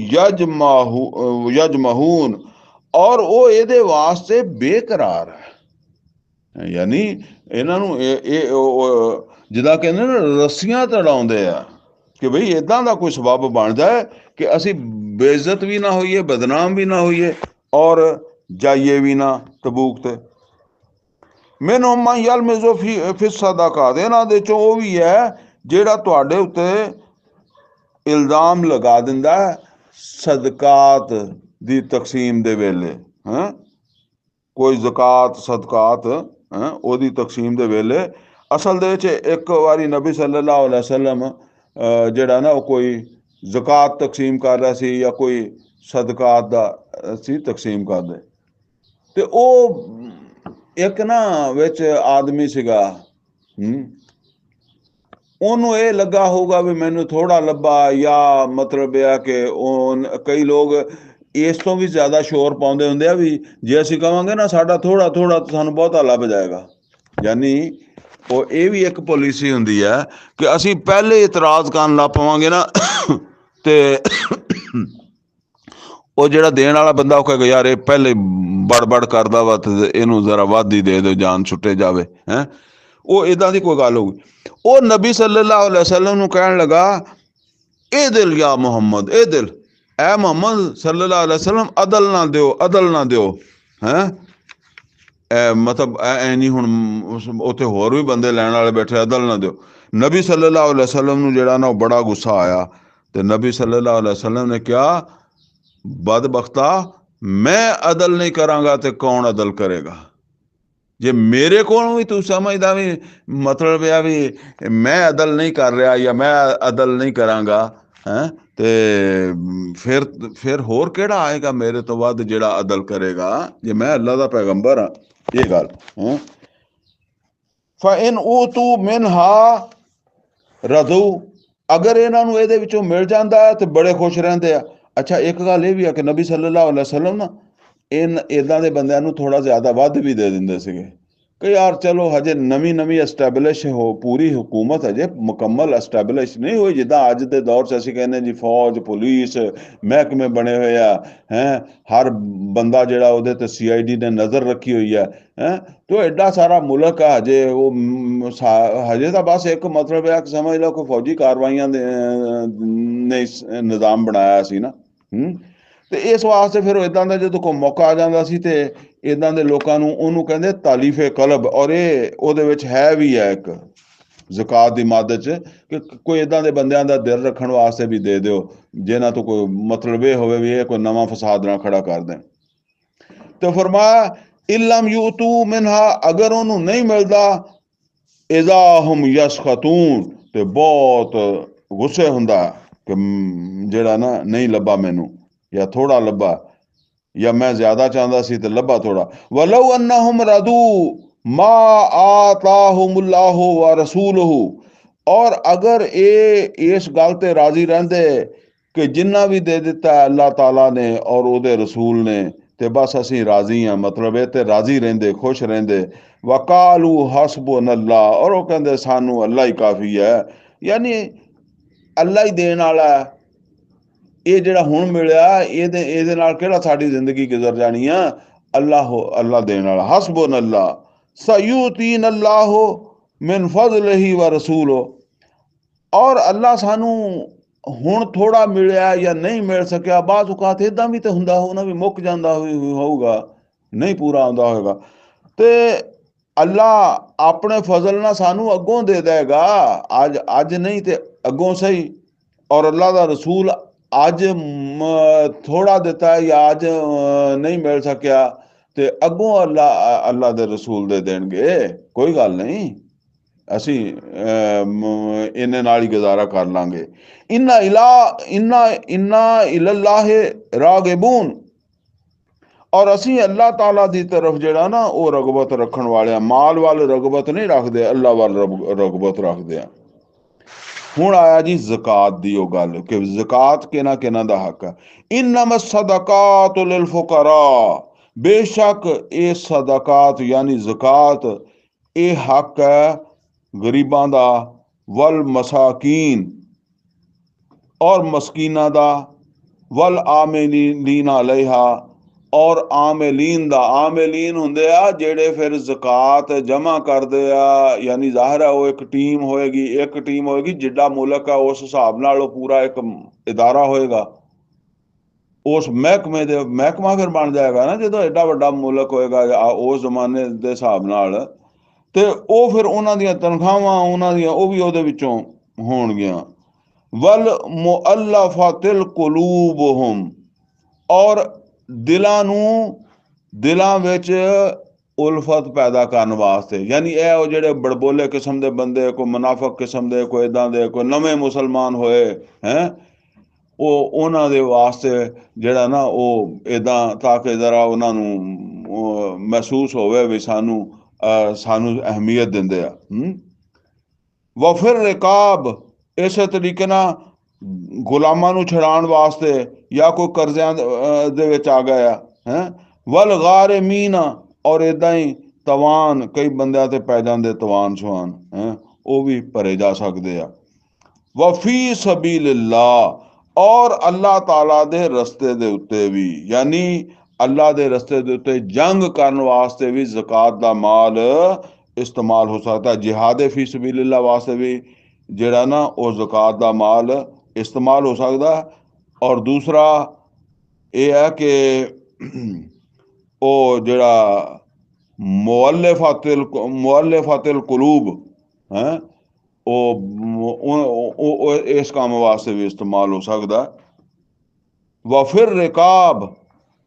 ਯਜਮਹੂਨ, ਔਰ ਉਹ ਇਹਦੇ ਵਾਸਤੇ ਬੇਕਰਾਰ ਹੈ। ਯਾਨੀ ਇਹਨਾਂ ਨੂੰ ਜਿੱਦਾਂ ਕਹਿੰਦੇ ਨਾ ਰੱਸੀਆਂ ਤੜਾਉਂਦੇ ਆ ਕਿ ਬਈ ਇਦਾਂ ਦਾ ਕੋਈ ਸਬੱਬ ਬਣ ਜਾਏ ਕਿ ਅਸੀਂ ਬੇਇੱਜ਼ਤ ਵੀ ਨਾ ਹੋਈਏ, ਬਦਨਾਮ ਵੀ ਨਾ ਹੋਈਏ ਔਰ ਜਾਈਏ ਵੀ ਨਾ ਤਬੂਕ ਤੇ। ਮੈਨੂੰ ਮਾ ਯਲ ਮਿਜ਼ੋ ਫਿਰ ਸਦਾਕਾਤ, ਇਹਨਾਂ ਦੇ ਚੋਂ ਉਹ ਵੀ ਹੈ ਜਿਹੜਾ ਤੁਹਾਡੇ ਉੱਤੇ ਇਲਜ਼ਾਮ ਲਗਾ ਦਿੰਦਾ ਸਦਕਾਤ ਦੀ ਤਕਸੀਮ ਦੇ ਵੇਲੇ, ਕੋਈ ਜ਼ਕਾਤ ਸਦਕਾਤ ਉਹਦੀ ਤਕਸੀਮ ਦੇ ਵੇਲੇ। ਅਸਲ ਦੇ ਵਿੱਚ ਇੱਕ ਵਾਰੀ ਨਬੀ ਸੱਲੱਲਾਹੁ ਅਲੈਹਿ ਵਸੱਲਮ ਜਿਹੜਾ ਨਾ ਉਹ ਕੋਈ ਜ਼ਕਾਤ ਤਕਸੀਮ ਕਰ ਰਿਹਾ ਸੀ ਜਾਂ ਕੋਈ ਸਦਕਾਤ ਦਾ ਸੀ ਤਕਸੀਮ ਕਰਦੇ, ਤੇ ਉਹ ਇੱਕ ਨਾ ਵਿੱਚ ਆਦਮੀ ਸੀਗਾ, ਉਹਨੂੰ ਇਹ ਲੱਗਾ ਹੋਊਗਾ ਵੀ ਮੈਨੂੰ ਥੋੜਾ ਲੱਭਾ, ਜਾਂ ਮਤਲਬ ਇਹ ਆ ਕਿ ਉਹ ਕਈ ਲੋਕ ਇਸ ਤੋਂ ਵੀ ਜ਼ਿਆਦਾ ਸ਼ੋਰ ਪਾਉਂਦੇ ਹੁੰਦੇ ਆ ਵੀ ਜੇ ਅਸੀਂ ਕਹਾਂਗੇ ਨਾ ਸਾਡਾ ਥੋੜਾ ਥੋੜਾ ਸਾਨੂੰ ਬਹੁਤਾ ਲੱਭ ਜਾਏਗਾ। ਯਾਨੀ ਉਹ ਇਹ ਵੀ ਇੱਕ ਪਾਲਿਸੀ ਹੁੰਦੀ ਹੈ ਕਿ ਅਸੀਂ ਪਹਿਲੇ ਇਤਰਾਜ਼ ਕਰਨ ਲੱਗ ਪਵਾਂਗੇ ਨਾ ਤੇ ਉਹ ਜਿਹੜਾ ਦੇਣ ਵਾਲਾ ਬੰਦਾ ਉਹ ਕਹੇਗਾ ਯਾਰ ਇਹ ਪਹਿਲੇ ਬੜ ਕਰਦਾ ਵਾ ਤੇ ਇਹਨੂੰ ਜ਼ਰਾ ਵੱਧ ਹੀ ਦੇ ਦਿਓ, ਜਾਨ ਛੁੱਟੇ ਜਾਵੇ। ਉਹ ਇੱਦਾਂ ਦੀ ਕੋਈ ਗੱਲ ਹੋਊਗੀ। ਉਹ ਨਬੀ ਸੱਲੱਲਾਹੁ ਅਲੈਹਿ ਵਸੱਲਮ ਨੂੰ ਕਹਿਣ ਲੱਗਾ ਇਹ ਦਿਲ ਯਾ ਮੁਹੰਮਦ, ਇਹ ਦਿਲ ਐ ਮੁਹੰਮਦ ਸੱਲੱਲਾਹੁ ਅਲੈਹਿ ਵਸੱਲਮ ਅਦਲ ਨਾ ਦਿਓ, ਅਦਲ ਨਾ ਦਿਓ। ਮਤਲਬ ਐ ਨਹੀਂ ਹੁਣ ਉੱਥੇ ਹੋਰ ਵੀ ਬੰਦੇ ਲੈਣ ਵਾਲੇ ਬੈਠੇ, ਅਦਲ ਨਾ ਦਿਓ। ਨਬੀ ਸੱਲੱਲਾਹੁ ਅਲੈਹਿ ਵਸੱਲਮ ਨੂੰ ਜਿਹੜਾ ਨਾ ਉਹ ਬੜਾ ਗੁੱਸਾ ਆਇਆ ਤੇ ਨਬੀ ਸੱਲੱਲਾਹੁ ਅਲੈਹਿ ਵਸੱਲਮ ਨੇ ਕਿਹਾ ਬਦਬਖਤਾ, ਮੈਂ ਅਦਲ ਨਹੀਂ ਕਰਾਂਗਾ ਤੇ ਕੌਣ ਅਦਲ ਕਰੇਗਾ? ਜੇ ਮੇਰੇ ਕੋਲੋਂ ਵੀ ਤੂੰ ਸਮਝਦਾ ਵੀ ਮਤਲਬ ਇਹ ਵੀ ਮੈਂ ਅਦਲ ਨਹੀਂ ਕਰ ਰਿਹਾ ਜਾਂ ਮੈਂ ਅਦਲ ਨਹੀਂ ਕਰਾਂਗਾ, ਤੇ ਫਿਰ ਹੋਰ ਕਿਹੜਾ ਆਏਗਾ ਮੇਰੇ ਤੋਂ ਵੱਧ ਜਿਹੜਾ ਅਦਲ ਕਰੇਗਾ ਜੇ ਮੈਂ ਅੱਲਾ ਦਾ ਪੈਗੰਬਰ ਹਾਂ। ਇਹ ਗੱਲ ਫਇਨ ਊਤੂ ਮਿਨਹਾ ਰਜ਼ੂ, ਅਗਰ ਇਹਨਾਂ ਨੂੰ ਇਹਦੇ ਵਿੱਚੋਂ ਮਿਲ ਜਾਂਦਾ ਤੇ ਬੜੇ ਖੁਸ਼ ਰਹਿੰਦੇ ਆ। ਅੱਛਾ, ਇੱਕ ਗੱਲ ਇਹ ਵੀ ਆ ਕਿ ਨਬੀ ਸੱਲੱਲਾਹੁ ਅਲੈਹਿ ਵਸੱਲਮ ਨਾ ਇੱਦਾਂ ਦੇ ਬੰਦਿਆਂ ਨੂੰ ਥੋੜਾ ਜ਼ਿਆਦਾ ਵੱਧ ਵੀ ਦੇ ਦਿੰਦੇ ਸੀਗੇ ਕਿ ਯਾਰ ਚਲੋ ਹਜੇ ਨਵੀਂ ਐਸਟੈਬਲਿਸ਼ ਹੋ, ਪੂਰੀ ਹੁਕੂਮਤ ਹਜੇ ਮੁਕੰਮਲ ਐਸਟੈਬਲਿਸ਼ ਨਹੀਂ ਹੋਈ। ਜਿੱਦਾਂ ਅੱਜ ਦੇ ਦੌਰ 'ਚ ਅਸੀਂ ਕਹਿੰਦੇ ਜੀ ਫੌਜ, ਪੁਲਿਸ ਮਹਿਕਮੇ ਬਣੇ ਹੋਏ ਆ, ਹਰ ਬੰਦਾ ਜਿਹੜਾ ਉਹਦੇ ਤੇ CID ਨੇ ਨਜ਼ਰ ਰੱਖੀ ਹੋਈ ਹੈ, ਤੇ ਐਡਾ ਸਾਰਾ ਮੁਲਕ ਆ ਹਜੇ। ਉਹ ਹਜੇ ਤਾਂ ਬਸ ਇੱਕ ਮਤਲਬ ਹੈ ਕਿ ਸਮਝ ਲਓ ਕੋਈ ਫੌਜੀ ਕਾਰਵਾਈਆਂ ਦੇ ਨੇ ਨਿਜ਼ਾਮ ਬਣਾਇਆ ਸੀ ਨਾ, ਤੇ ਇਸ ਵਾਸਤੇ ਫਿਰ ਇਦਾਂ ਦਾ ਜਦੋਂ ਕੋਈ ਮੌਕਾ ਆ ਜਾਂਦਾ ਸੀ ਤੇ ਇਦਾਂ ਦੇ ਲੋਕਾਂ ਨੂੰ ਉਹਨੂੰ ਕਹਿੰਦੇ ਤਾਲੀਫੇ ਕਲਬ। ਔਰ ਇਹ ਉਹਦੇ ਵਿੱਚ ਹੈ ਵੀ ਹੈ ਇੱਕ ਜ਼ਕਾਤ ਦੀ ਮਦ 'ਚ ਕਿ ਕੋਈ ਇਦਾਂ ਦੇ ਬੰਦਿਆਂ ਦਾ ਦਿਲ ਰੱਖਣ ਵਾਸਤੇ ਵੀ ਦੇ ਦਿਓ ਜਿਨ੍ਹਾਂ ਤੋਂ ਕੋਈ ਮਤਲਬ ਇਹ ਹੋਵੇ ਵੀ ਇਹ ਕੋਈ ਨਵਾਂ ਫਸਾਦ ਨਾ ਖੜਾ ਕਰ ਦੇਣ। ਤੇ ਫਰਮਾਇਆ ਇਲਮ ਯੂਤੂ ਮਿਨਹਾ, ਅਗਰ ਉਹਨੂੰ ਨਹੀਂ ਮਿਲਦਾ ਇਜ਼ਾ ਹੁਮ ਯਸਖਤੂਨ, ਤੇ ਬਹੁਤ ਗੁੱਸੇ ਹੁੰਦਾ ਕਿ ਜਿਹੜਾ ਨਾ ਨਹੀਂ ਲੱਭਾ ਮੈਨੂੰ, ਜਾਂ ਥੋੜਾ ਲੱਭਾ, ਜਾਂ ਮੈਂ ਜ਼ਿਆਦਾ ਚਾਹੁੰਦਾ ਸੀ ਤੇ ਲੱਭਾ ਥੋੜਾ। ਵਲੋ ਅੰਨਹੁਮ ਰਦੂ ਮਾ ਆਤਾਹੁਮੁੱਲਾਹੁ व ਰਸੂਲੁਹੁ, ਔਰ ਅਗਰ ਇਹ ਇਸ ਗੱਲ ਤੇ ਰਾਜ਼ੀ ਰਹਿੰਦੇ ਕਿ ਜਿੰਨਾ ਵੀ ਦੇ ਦਿੱਤਾ ਅੱਲਾਹ ਤਾਲਾ ਨੇ ਔਰ ਉਹਦੇ ਰਸੂਲ ਨੇ ਤੇ ਬਸ ਅਸੀਂ ਰਾਜ਼ੀ ਹਾਂ, ਮਤਲਬ ਇਹ ਤੇ ਰਾਜ਼ੀ ਰਹਿੰਦੇ, ਖੁਸ਼ ਰਹਿੰਦੇ। ਵਕਾਲੂ ਹਸਬੁਨੱਲਾਹ, ਔਰ ਉਹ ਕਹਿੰਦੇ ਸਾਨੂੰ ਅੱਲਾ ਹੀ ਕਾਫੀ ਹੈ, ਯਾਨੀ ਅੱਲਾ ਹੀ ਦੇਣ ਵਾਲਾ। ਇਹ ਜਿਹੜਾ ਹੁਣ ਮਿਲਿਆ ਇਹਦੇ ਨਾਲ ਕਿਹੜਾ ਸਾਡੀ ਜ਼ਿੰਦਗੀ ਗੁਜ਼ਰ ਜਾਣੀ ਆ, ਅੱਲਾ ਦੇਣ ਵਾਲਾ। ਹਸਬੁਨੱਲਾਹ ਸਯੂਤੀਨ ਅੱਲਾਹੁ ਮਿਨ ਫਜ਼ਲਿhi व ਰਸੂਲੁ, ਔਰ ਅੱਲਾ ਸਾਨੂੰ ਹੁਣ ਥੋੜਾ ਮਿਲਿਆ ਜਾਂ ਨਹੀਂ ਮਿਲ ਸਕਿਆ, ਬਾਅਦ ਔਕਾਤ ਇੱਦਾਂ ਵੀ ਤੇ ਹੁੰਦਾ ਹੋਣਾ ਵੀ ਮੁੱਕ ਜਾਂਦਾ ਹੋਊਗਾ, ਨਹੀਂ ਪੂਰਾ ਆਉਂਦਾ ਹੋਏਗਾ, ਤੇ ਅੱਲਾ ਆਪਣੇ ਫਜ਼ਲ ਨਾਲ ਸਾਨੂੰ ਅੱਗੋਂ ਦੇ ਦੇਗਾ। ਅੱਜ ਨਹੀਂ ਤੇ ਅੱਗੋਂ ਸਹੀ। ਔਰ ਅੱਲਾ ਦਾ ਰਸੂਲ ਅੱਜ ਥੋੜਾ ਦਿੱਤਾ ਜਾਂ ਅੱਜ ਨਹੀਂ ਮਿਲ ਸਕਿਆ ਤੇ ਅੱਗੋਂ ਅੱਲਾ ਦੇ ਰਸੂਲ ਦੇ ਦੇਣਗੇ, ਕੋਈ ਗੱਲ ਨਹੀਂ, ਅਸੀਂ ਇਹਨੇ ਨਾਲ ਹੀ ਗੁਜ਼ਾਰਾ ਕਰ ਲਾਂਗੇ। ਇੰਨਾ ਇਲੱਲਾਹਿ ਰਾਗਿਬੂਨ, ਔਰ ਅਸੀਂ ਅੱਲਾਹ ਤਾਲਾ ਦੀ ਤਰਫ ਜਿਹੜਾ ਨਾ ਉਹ ਰਗਬਤ ਰੱਖਣ ਵਾਲੇ ਆ। ਮਾਲ ਵੱਲ ਰਗਬਤ ਨਹੀਂ ਰੱਖਦੇ, ਅੱਲਾ ਵੱਲ ਰਗਬਤ ਰੱਖਦੇ ਆ। ਹੁਣ ਆਇਆ ਜੀ ਜ਼ਕਾਤ ਦੀ ਉਹ ਗੱਲ ਕਿ ਜ਼ਕਾਤ ਕਿਹਨਾਂ ਦਾ ਹੱਕ ਹੈ। ਇਨਮ ਸਦਕਾਤ ਲਿਲ ਫੁਕਰਾ, ਬੇਸ਼ੱਕ ਇਹ ਸਦਕਾਤ ਯਾਨੀ ਜ਼ਕਾਤ ਇਹ ਹੱਕ ਹੈ ਗਰੀਬਾਂ ਦਾ, ਵਲ ਮਸਾਕੀਨ ਔਰ ਮਸਕੀਨਾਂ ਦਾ, ਵਲ ਆਮਿਲੀਨ ਅਲੈਹਾ ਔਰ ਆਮਲੀਨ ਦਾ, ਆਮਲੀਨ ਹੁੰਦੇ ਆ ਜਿਹੜੇ ਫਿਰ ਜ਼ਕਾਤ ਜਮ੍ਹਾਂ ਕਰਦੇ ਆ, ਯਾਨੀ ਜ਼ਾਹਿਰ ਹੈ ਉਹ ਇੱਕ ਟੀਮ ਹੋਏਗੀ, ਜਿੱਡਾ ਮੁਲਕ ਆ ਉਸ ਹਿਸਾਬ ਨਾਲ ਉਹ ਪੂਰਾ ਇੱਕ ਇਦਾਰਾ ਹੋਏਗਾ। ਉਸ ਮਹਿਕਮਾ ਫਿਰ ਬਣ ਜਾਏਗਾ ਨਾ, ਜਦੋਂ ਐਡਾ ਵੱਡਾ ਮੁਲਕ ਹੋਏਗਾ ਉਸ ਜ਼ਮਾਨੇ ਦੇ ਹਿਸਾਬ ਨਾਲ, ਤੇ ਉਹ ਫਿਰ ਉਹਨਾਂ ਦੀਆਂ ਤਨਖਾਹਾਂ ਉਹਨਾਂ ਦੀਆਂ ਉਹ ਵੀ ਉਹਦੇ ਵਿੱਚੋਂ ਹੋਣਗੀਆਂ। ਵਲ ਮੁਅੱਲਫਾਤਿਲ ਕੁਲੂਬੁਹੁਮ, ਔਰ ਦਿਲਾਂ ਵਿੱਚ ਉਲਫਤ ਪੈਦਾ ਕਰਨ ਵਾਸਤੇ, ਯਾਨੀ ਇਹ ਉਹ ਜਿਹੜੇ ਬੜਬੋਲੇ ਕਿਸਮ ਦੇ ਬੰਦੇ, ਕੋਈ ਮੁਨਾਫਕ ਕਿਸਮ ਦੇ, ਕੋਈ ਇਦਾਂ ਦੇ, ਕੋਈ ਨਵੇਂ ਮੁਸਲਮਾਨ ਹੋਏ ਹੈ, ਉਹਨਾਂ ਦੇ ਵਾਸਤੇ ਜਿਹੜਾ ਨਾ ਉਹ ਇਦਾਂ, ਤਾਂ ਕਿ ਜ਼ਰਾ ਉਹਨਾਂ ਨੂੰ ਮਹਿਸੂਸ ਹੋਵੇ ਵੀ ਸਾਨੂੰ ਅਹਿਮੀਅਤ ਦਿੰਦੇ ਆ। ਵਫਿਰ ਰਿਕਾਬ, ਇਸੇ ਤਰੀਕੇ ਨਾਲ ਗੁਲਾਮਾਂ ਨੂੰ ਛੁਡਾਉਣ ਵਾਸਤੇ, ਜਾਂ ਕੋਈ ਕਰਜ਼ਿਆਂ ਦੇ ਵਿੱਚ ਆ ਗਿਆ ਹੈ। ਵਲ ਗਾਰਿਮੀਨ, ਔਰ ਇਦਾਂ ਹੀ ਤਵਾਨ, ਕਈ ਬੰਦਿਆਂ ਤੇ ਪੈ ਜਾਂਦੇ ਤਵਾਨ ਸ਼ਵਾਨ ਹੈ, ਉਹ ਵੀ ਭਰੇ ਜਾ ਸਕਦੇ ਆ। ਵਫੀ ਸਬੀਲਿल्लाह, ਔਰ ਅੱਲਾਹ ਤਾਲਾ ਦੇ ਰਸਤੇ ਦੇ ਉੱਤੇ ਵੀ, ਯਾਨੀ ਅੱਲਾਹ ਦੇ ਰਸਤੇ ਦੇ ਉੱਤੇ ਜੰਗ ਕਰਨ ਵਾਸਤੇ ਵੀ ਜ਼ਕਾਤ ਦਾ ਮਾਲ ਇਸਤੇਮਾਲ ਹੋ ਸਕਦਾ। ਜਿਹਾਦ ਫੀ ਸਬੀਲਿल्लाह ਵਾਸਤੇ ਵੀ ਜਿਹੜਾ ਨਾ ਉਹ ਜ਼ਕਾਤ ਦਾ ਮਾਲ ਇਸਤੇਮਾਲ ਹੋ ਸਕਦਾ। ਔਰ ਦੂਸਰਾ ਇਹ ਹੈ ਕਿ ਉਹ ਜਿਹੜਾ ਮੁਅੱਲਫਾਤਿਲ ਕੁਲੂਬ ਹੈ, ਉਹ ਇਸ ਕੰਮ ਵਾਸਤੇ ਵੀ ਇਸਤੇਮਾਲ ਹੋ ਸਕਦਾ। ਵਫਿਰ ਰਿਕਾਬ,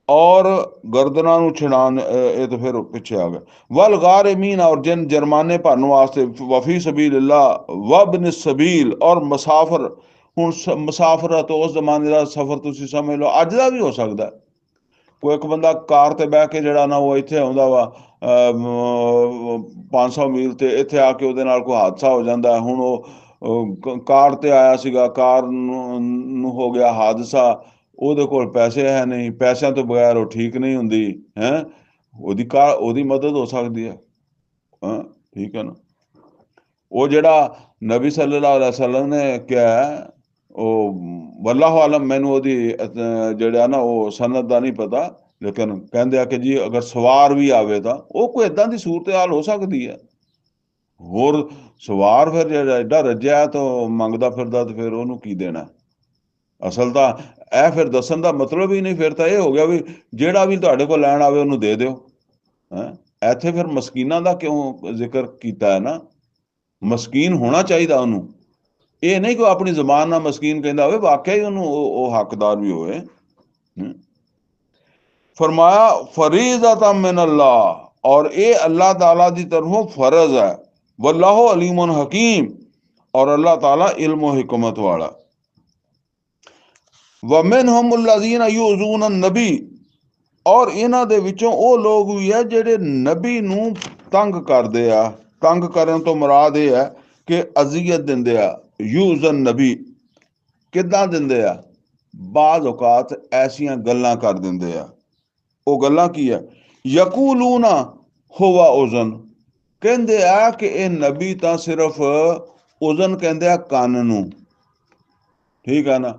ਔਰ ਗਰਦਨਾਂ ਨੂੰ ਛੁਡਾਉਣ, ਇਹ ਤਾਂ ਫਿਰ ਪਿੱਛੇ ਆ ਗਿਆ। ਵਲ ਗਾਰਿਮੀਨ, ਔਰ ਜਿਨ ਜੁਰਮਾਨੇ ਭਰਨ ਵਾਸਤੇ। ਵਫੀ ਸਬੀਲਿल्लाह ਵਬਨ ਸਬੀਲ, ਔਰ ਮੁਸਾਫਰ। ਹੁਣ ਮੁਸਾਫਰ ਤਾਂ ਉਸ ਜ਼ਮਾਨੇ ਦਾ ਸਫ਼ਰ ਤੁਸੀਂ ਸਮਝ ਲਓ, ਅੱਜ ਦਾ ਵੀ ਹੋ ਸਕਦਾ। ਕੋਈ ਇੱਕ ਬੰਦਾ ਕਾਰ ਤੇ ਬਹਿ ਕੇ ਜਿਹੜਾ ਨਾ ਉਹ ਇੱਥੇ ਆਉਂਦਾ ਵਾ 500 ਮੀਲ ਤੇ, ਇੱਥੇ ਆ ਕੇ ਉਹਦੇ ਨਾਲ ਕੋਈ ਹਾਦਸਾ ਹੋ ਜਾਂਦਾ। ਹੁਣ ਉਹ ਕਾਰ ਤੇ ਆਇਆ ਸੀਗਾ, ਕਾਰ ਨੂੰ ਹੋ ਗਿਆ ਹਾਦਸਾ, ਉਹਦੇ ਕੋਲ ਪੈਸੇ ਹੈ ਨਹੀਂ, ਪੈਸਿਆਂ ਤੋਂ ਬਗੈਰ ਉਹ ਠੀਕ ਨਹੀਂ ਹੁੰਦੀ ਹੈ, ਉਹਦੀ ਮਦਦ ਹੋ ਸਕਦੀ ਹੈ। ਹਾਂ, ਠੀਕ ਹੈ ਨਾ। ਉਹ ਜਿਹੜਾ ਨਬੀ ਸੱਲੱਲਾਹੁ ਅਲੈहि ਵਸੱਲਮ ਨੇ ਕਿਹਾ, ਉਹ ਵੱਲਾਹੁ ਆਲਮ, ਮੈਨੂੰ ਉਹਦੀ ਜਿਹੜਾ ਨਾ ਉਹ ਸਨਦ ਦਾ ਨਹੀਂ ਪਤਾ, ਲੇਕਿਨ ਕਹਿੰਦੇ ਆ ਕਿ ਜੀ ਅਗਰ ਸਵਾਰ ਵੀ ਆਵੇ ਤਾਂ ਉਹ ਕੋਈ ਏਦਾਂ ਦੀ ਸੂਰਤ ਹਾਲ ਹੋ ਸਕਦੀ ਹੈ। ਹੋਰ ਸਵਾਰ ਫਿਰ ਜਿਹੜਾ ਐਡਾ ਰੱਜਿਆ ਤਾਂ ਮੰਗਦਾ ਫਿਰਦਾ, ਤੇ ਫਿਰ ਉਹਨੂੰ ਕੀ ਦੇਣਾ। ਅਸਲ ਤਾਂ ਇਹ ਫਿਰ ਦੱਸਣ ਦਾ ਮਤਲਬ ਹੀ ਨਹੀਂ, ਫਿਰ ਤਾਂ ਇਹ ਹੋ ਗਿਆ ਵੀ ਜਿਹੜਾ ਵੀ ਤੁਹਾਡੇ ਕੋਲ ਲੈਣ ਆਵੇ ਉਹਨੂੰ ਦੇ ਦਿਓ। ਇੱਥੇ ਫਿਰ ਮਸਕੀਨਾਂ ਦਾ ਕਿਉਂ ਜ਼ਿਕਰ ਕੀਤਾ ਹੈ ਨਾ, ਮਸਕੀਨ ਹੋਣਾ ਚਾਹੀਦਾ ਉਹਨੂੰ, ਇਹ ਨਹੀਂ ਕਿ ਆਪਣੀ ਜ਼ੁਬਾਨ ਨਾਲ ਮਸਕੀਨ ਕਹਿੰਦਾ ਹੋਵੇ, ਵਾਕਿਆ ਹੀ ਉਹਨੂੰ ਉਹ ਹੱਕਦਾਰ ਵੀ ਹੋਵੇ। फरमाया फरीज़तम मिन अल्लाह, और ये अल्लाह ताला की तरफों फर्ज है। वल्लाहु अलीमुन हकीम, और अल्लाह ताला इल्म व हिकमत वाला। वमिनहुमुल्लज़ीना युज़ूना नबी, और इन्हां दे विचों ਉਹ ਲੋਕ ਵੀ ਆ ਜਿਹੜੇ ਨਬੀ ਨੂੰ ਤੰਗ ਕਰਦੇ ਆ। ਤੰਗ ਕਰਨ ਤੋਂ ਮੁਰਾਦ ਇਹ ਹੈ ਕਿ ਅਜ਼ੀਅਤ ਦਿੰਦੇ ਆ। ਯੂਜ਼ਨ ਨਬੀ ਕਿੱਦਾਂ ਦਿੰਦੇ ਆ? ਬਾਜ਼ ਔਕਾਤ ਐਸੀਆਂ ਗੱਲਾਂ ਕਰ ਦਿੰਦੇ ਆ। ਉਹ ਗੱਲਾਂ ਕੀ ਆ? ਯਕੂਲੂਨਾ ਹੁਵਾ ਉਜ਼ਨ, ਕਹਿੰਦੇ ਆ ਕਿ ਇਹ ਨਬੀ ਤਾਂ ਸਿਰਫ ਉਜ਼ਨ ਕਹਿੰਦੇ ਆ ਕੰਨ ਨੂੰ, ਠੀਕ ਆ ਨਾ,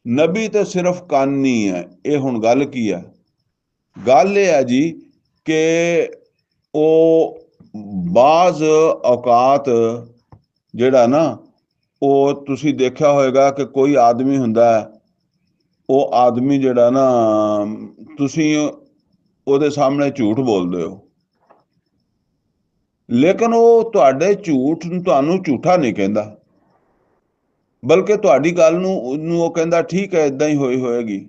ਨਬੀ ਤਾਂ ਸਿਰਫ ਕੰਨ ਹੀ ਹੈ। ਇਹ ਹੁਣ ਗੱਲ ਕੀ ਆ? ਗੱਲ ਇਹ ਹੈ ਜੀ ਕਿ ਉਹ ਬਾਜ਼ ਔਕਾਤ ਜਿਹੜਾ ਨਾ, ਉਹ ਤੁਸੀਂ ਦੇਖਿਆ ਹੋਏਗਾ ਕਿ ਕੋਈ ਆਦਮੀ ਹੁੰਦਾ, ਉਹ ਆਦਮੀ ਜਿਹੜਾ ਨਾ, ਤੁਸੀਂ ਉਹਦੇ ਸਾਹਮਣੇ ਝੂਠ ਬੋਲਦੇ ਹੋ, ਲੇਕਿਨ ਉਹ ਤੁਹਾਡੇ ਝੂਠ ਨੂੰ ਤੁਹਾਨੂੰ ਝੂਠਾ ਨਹੀਂ ਕਹਿੰਦਾ, ਬਲਕਿ ਤੁਹਾਡੀ ਗੱਲ ਨੂੰ ਉਹ ਕਹਿੰਦਾ ਠੀਕ ਹੈ, ਇਦਾਂ ਹੀ ਹੋਏਗੀ,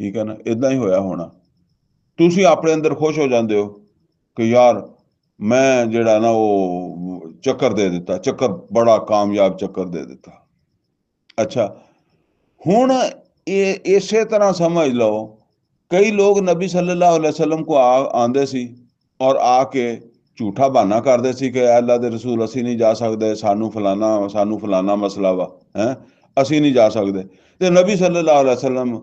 ਠੀਕ ਹੈ ਨਾ, ਇਦਾਂ ਹੀ ਹੋਇਆ ਹੋਣਾ। ਤੁਸੀਂ ਆਪਣੇ ਅੰਦਰ ਖੁਸ਼ ਹੋ ਜਾਂਦੇ ਹੋ ਕਿ ਯਾਰ ਮੈਂ ਜਿਹੜਾ ਨਾ ਉਹ ਚੱਕਰ ਦੇ ਦਿੱਤਾ, ਚੱਕਰ ਬੜਾ ਕਾਮਯਾਬ ਚੱਕਰ ਦੇ ਦਿੱਤਾ। ਅੱਛਾ, ਹੁਣ ਇਹ ਇਸੇ ਤਰ੍ਹਾਂ ਸਮਝ ਲਓ, ਕਈ ਲੋਕ ਨਬੀ ਸੱਲੱਲਾਹੁ ਅਲੈहि ਵਸੱਲਮ ਕੋ ਆਉਂਦੇ ਸੀ ਔਰ ਆ ਕੇ ਝੂਠਾ ਬਹਾਨਾ ਕਰਦੇ ਸੀ ਕਿ ਅੱਲਾ ਦੇ ਰਸੂਲ ਅਸੀਂ ਨਹੀਂ ਜਾ ਸਕਦੇ, ਸਾਨੂੰ ਫਲਾਨਾ ਮਸਲਾ ਵਾ, ਅਸੀਂ ਨਹੀਂ ਜਾ ਸਕਦੇ। ਤੇ ਨਬੀ ਸੱਲੱਲਾਹੁ ਅਲੈहि ਵਸੱਲਮ,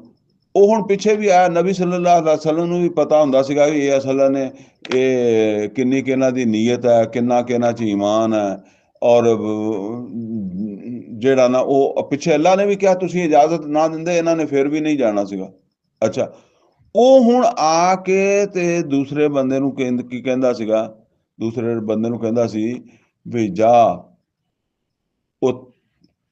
ਉਹ ਹੁਣ ਪਿੱਛੇ ਵੀ ਆਇਆ, ਨਬੀ ਸੱਲੱਲਾਹੁ ਅਲੈहि ਵਸੱਲਮ ਨੂੰ ਵੀ ਪਤਾ ਹੁੰਦਾ ਸੀਗਾ ਵੀ ਇਹ ਅਸਲ ਨੇ ਇਹ ਕਿੰਨੀ ਕਿ ਇਹਨਾਂ ਦੀ ਨੀਅਤ ਹੈ, ਕਿੰਨਾ ਕਿ ਇਹਨਾਂ 'ਚ ਈਮਾਨ ਹੈ। ਔਰ ਜਿਹੜਾ ਨਾ ਉਹ ਪਿੱਛੇ ਅੱਲਾ ਨੇ ਵੀ ਕਿਹਾ ਤੁਸੀਂ ਇਜਾਜ਼ਤ ਨਾ ਦਿੰਦੇ ਇਹਨਾਂ ਨੇ ਫਿਰ ਵੀ ਨਹੀਂ ਜਾਣਾ ਸੀਗਾ। ਅੱਛਾ, ਉਹ ਹੁਣ ਆ ਕੇ ਤੇ ਦੂਸਰੇ ਬੰਦੇ ਨੂੰ ਕੀ ਕਹਿੰਦਾ ਸੀਗਾ, ਦੂਸਰੇ ਬੰਦੇ ਨੂੰ ਕਹਿੰਦਾ ਸੀ ਵੀ ਜਾ ਉਹ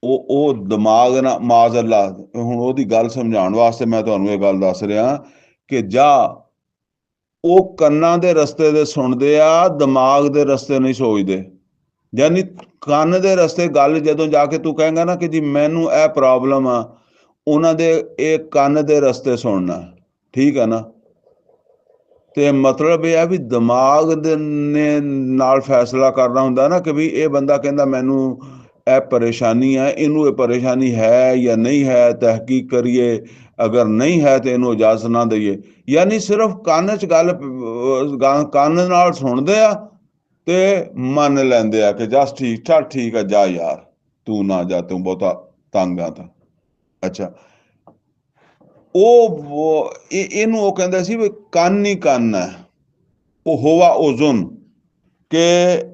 ਉਹ ਦਿਮਾਗ ਨਾਲ ਮਾਜ਼ ਅੱਲਾ, ਹੁਣ ਉਹਦੀ ਗੱਲ ਸਮਝਾਉਣ ਵਾਸਤੇ ਮੈਂ ਤੁਹਾਨੂੰ ਇਹ ਗੱਲ ਦੱਸ ਰਿਹਾ ਕਿ ਜਾ ਉਹ ਕੰਨਾਂ ਦੇ ਰਸਤੇ ਦੇ ਸੁਣਦੇ ਆ, ਦਿਮਾਗ ਦੇ ਰਸਤੇ ਨਹੀਂ ਸੋਚਦੇ। ਯਾਨੀ ਕੰਨ ਦੇ ਰਸਤੇ ਗੱਲ ਜਦੋਂ ਜਾ ਕੇ ਤੂੰ ਕਹੇਂਗਾ ਨਾ ਕਿ ਜੀ ਮੈਨੂੰ ਇਹ ਪ੍ਰੋਬਲਮ ਆ, ਉਹਨਾਂ ਦੇ ਇਹ ਕੰਨ ਦੇ ਰਸਤੇ ਸੁਣਨਾ, ਠੀਕ ਹੈ ਨਾ। ਤੇ ਮਤਲਬ ਇਹ ਆ ਵੀ ਦਿਮਾਗ ਦੇ ਨੇ ਨਾਲ ਫੈਸਲਾ ਕਰਨਾ ਹੁੰਦਾ ਨਾ ਕਿ ਵੀ ਇਹ ਬੰਦਾ ਕਹਿੰਦਾ ਮੈਨੂੰ ਇਹ ਪਰੇਸ਼ਾਨੀ ਹੈ, ਇਹਨੂੰ ਇਹ ਪਰੇਸ਼ਾਨੀ ਹੈ ਜਾਂ ਨਹੀਂ ਹੈ, ਤਹਿਕੀਕ ਕਰੀਏ, ਅਗਰ ਨਹੀਂ ਹੈ ਤੇ ਇਹਨੂੰ ਇਜਾਜ਼ਤ ਨਾ ਦਈਏ। ਯਾਨੀ ਸਿਰਫ ਕੰਨ 'ਚ ਗੱਲ ਕੰਨ ਨਾਲ ਸੁਣਦੇ ਆ ਤੇ ਮੰਨ ਲੈਂਦੇ ਆ ਕਿ ਜਸ ਠੀਕ, ਚੱਲ ਠੀਕ ਆ, ਜਾ ਯਾਰ ਤੂੰ ਨਾ ਜਾ, ਤੂੰ ਬਹੁਤਾ ਤੰਗ ਆ ਤਾਂ। ਅੱਛਾ, ਇਹਨੂੰ ਉਹ ਕਹਿੰਦੇ ਸੀ ਵੀ ਕੰਨ ਹੀ ਕੰਨ ਹੈ, ਉਹ ਹੋਵਾ ਉਜ਼ਨ, ਕਿ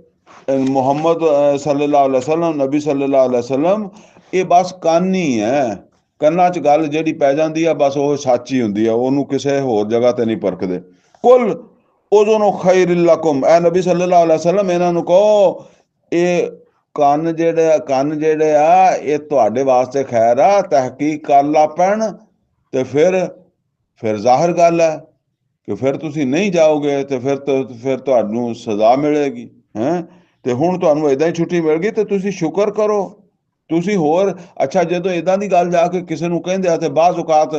ਮੁਹੰਮਦ ਸੱਲੱਲਾਹੁ ਅਲੈहि ਵਸੱਲਮ, ਨਬੀ ਸੱਲੱਲਾਹੁ ਅਲੈहि ਵਸੱਲਮ ਇਹ ਬਸ ਕੰਨ ਹੀ ਹੈ। ਕੰਨਾਂ 'ਚ ਗੱਲ ਜਿਹੜੀ ਪੈ ਜਾਂਦੀ ਆ ਬਸ ਉਹ ਸੱਚ ਹੀ ਹੁੰਦੀ ਆ, ਉਹਨੂੰ ਕਿਸੇ ਹੋਰ ਜਗ੍ਹਾ ਤੇ ਨਹੀਂ ਪਰਖਦੇ। ਕੁਲ ਉਜ਼ਨ ਖੈਰ ਲਕੁਮ, ਐ ਨਬੀ ਸੱਲੱਲਾਹੁ ਅਲੈहि ਵਸੱਲਮ ਇਹਨਾਂ ਨੂੰ ਕਹੋ ਇਹ ਕੰਨ ਜਿਹੜੇ ਆ ਇਹ ਤੁਹਾਡੇ ਵਾਸਤੇ ਖੈਰ ਆ, ਤਹਿਕੀਕ ਕਰ ਲਾ ਪੈਣ ਤੇ ਫਿਰ ਜ਼ਾਹਿਰ ਗੱਲ ਹੈ ਕਿ ਫਿਰ ਤੁਸੀਂ ਨਹੀਂ ਜਾਓਗੇ ਤੇ ਫਿਰ ਤੁਹਾਨੂੰ ਸਜ਼ਾ ਮਿਲੇਗੀ ਹੈ। ਤੇ ਹੁਣ ਤੁਹਾਨੂੰ ਇਦਾਂ ਹੀ ਛੁੱਟੀ ਮਿਲ ਗਈ ਤੇ ਤੁਸੀਂ ਸ਼ੁਕਰ ਕਰੋ। ਤੁਸੀਂ ਹੋਰ ਅੱਛਾ, ਜਦੋਂ ਇਦਾਂ ਦੀ ਗੱਲ ਜਾ ਕੇ ਕਿਸੇ ਨੂੰ ਕਹਿੰਦੇ ਆ ਤੇ ਬਾਜ਼ ਔਕਾਤ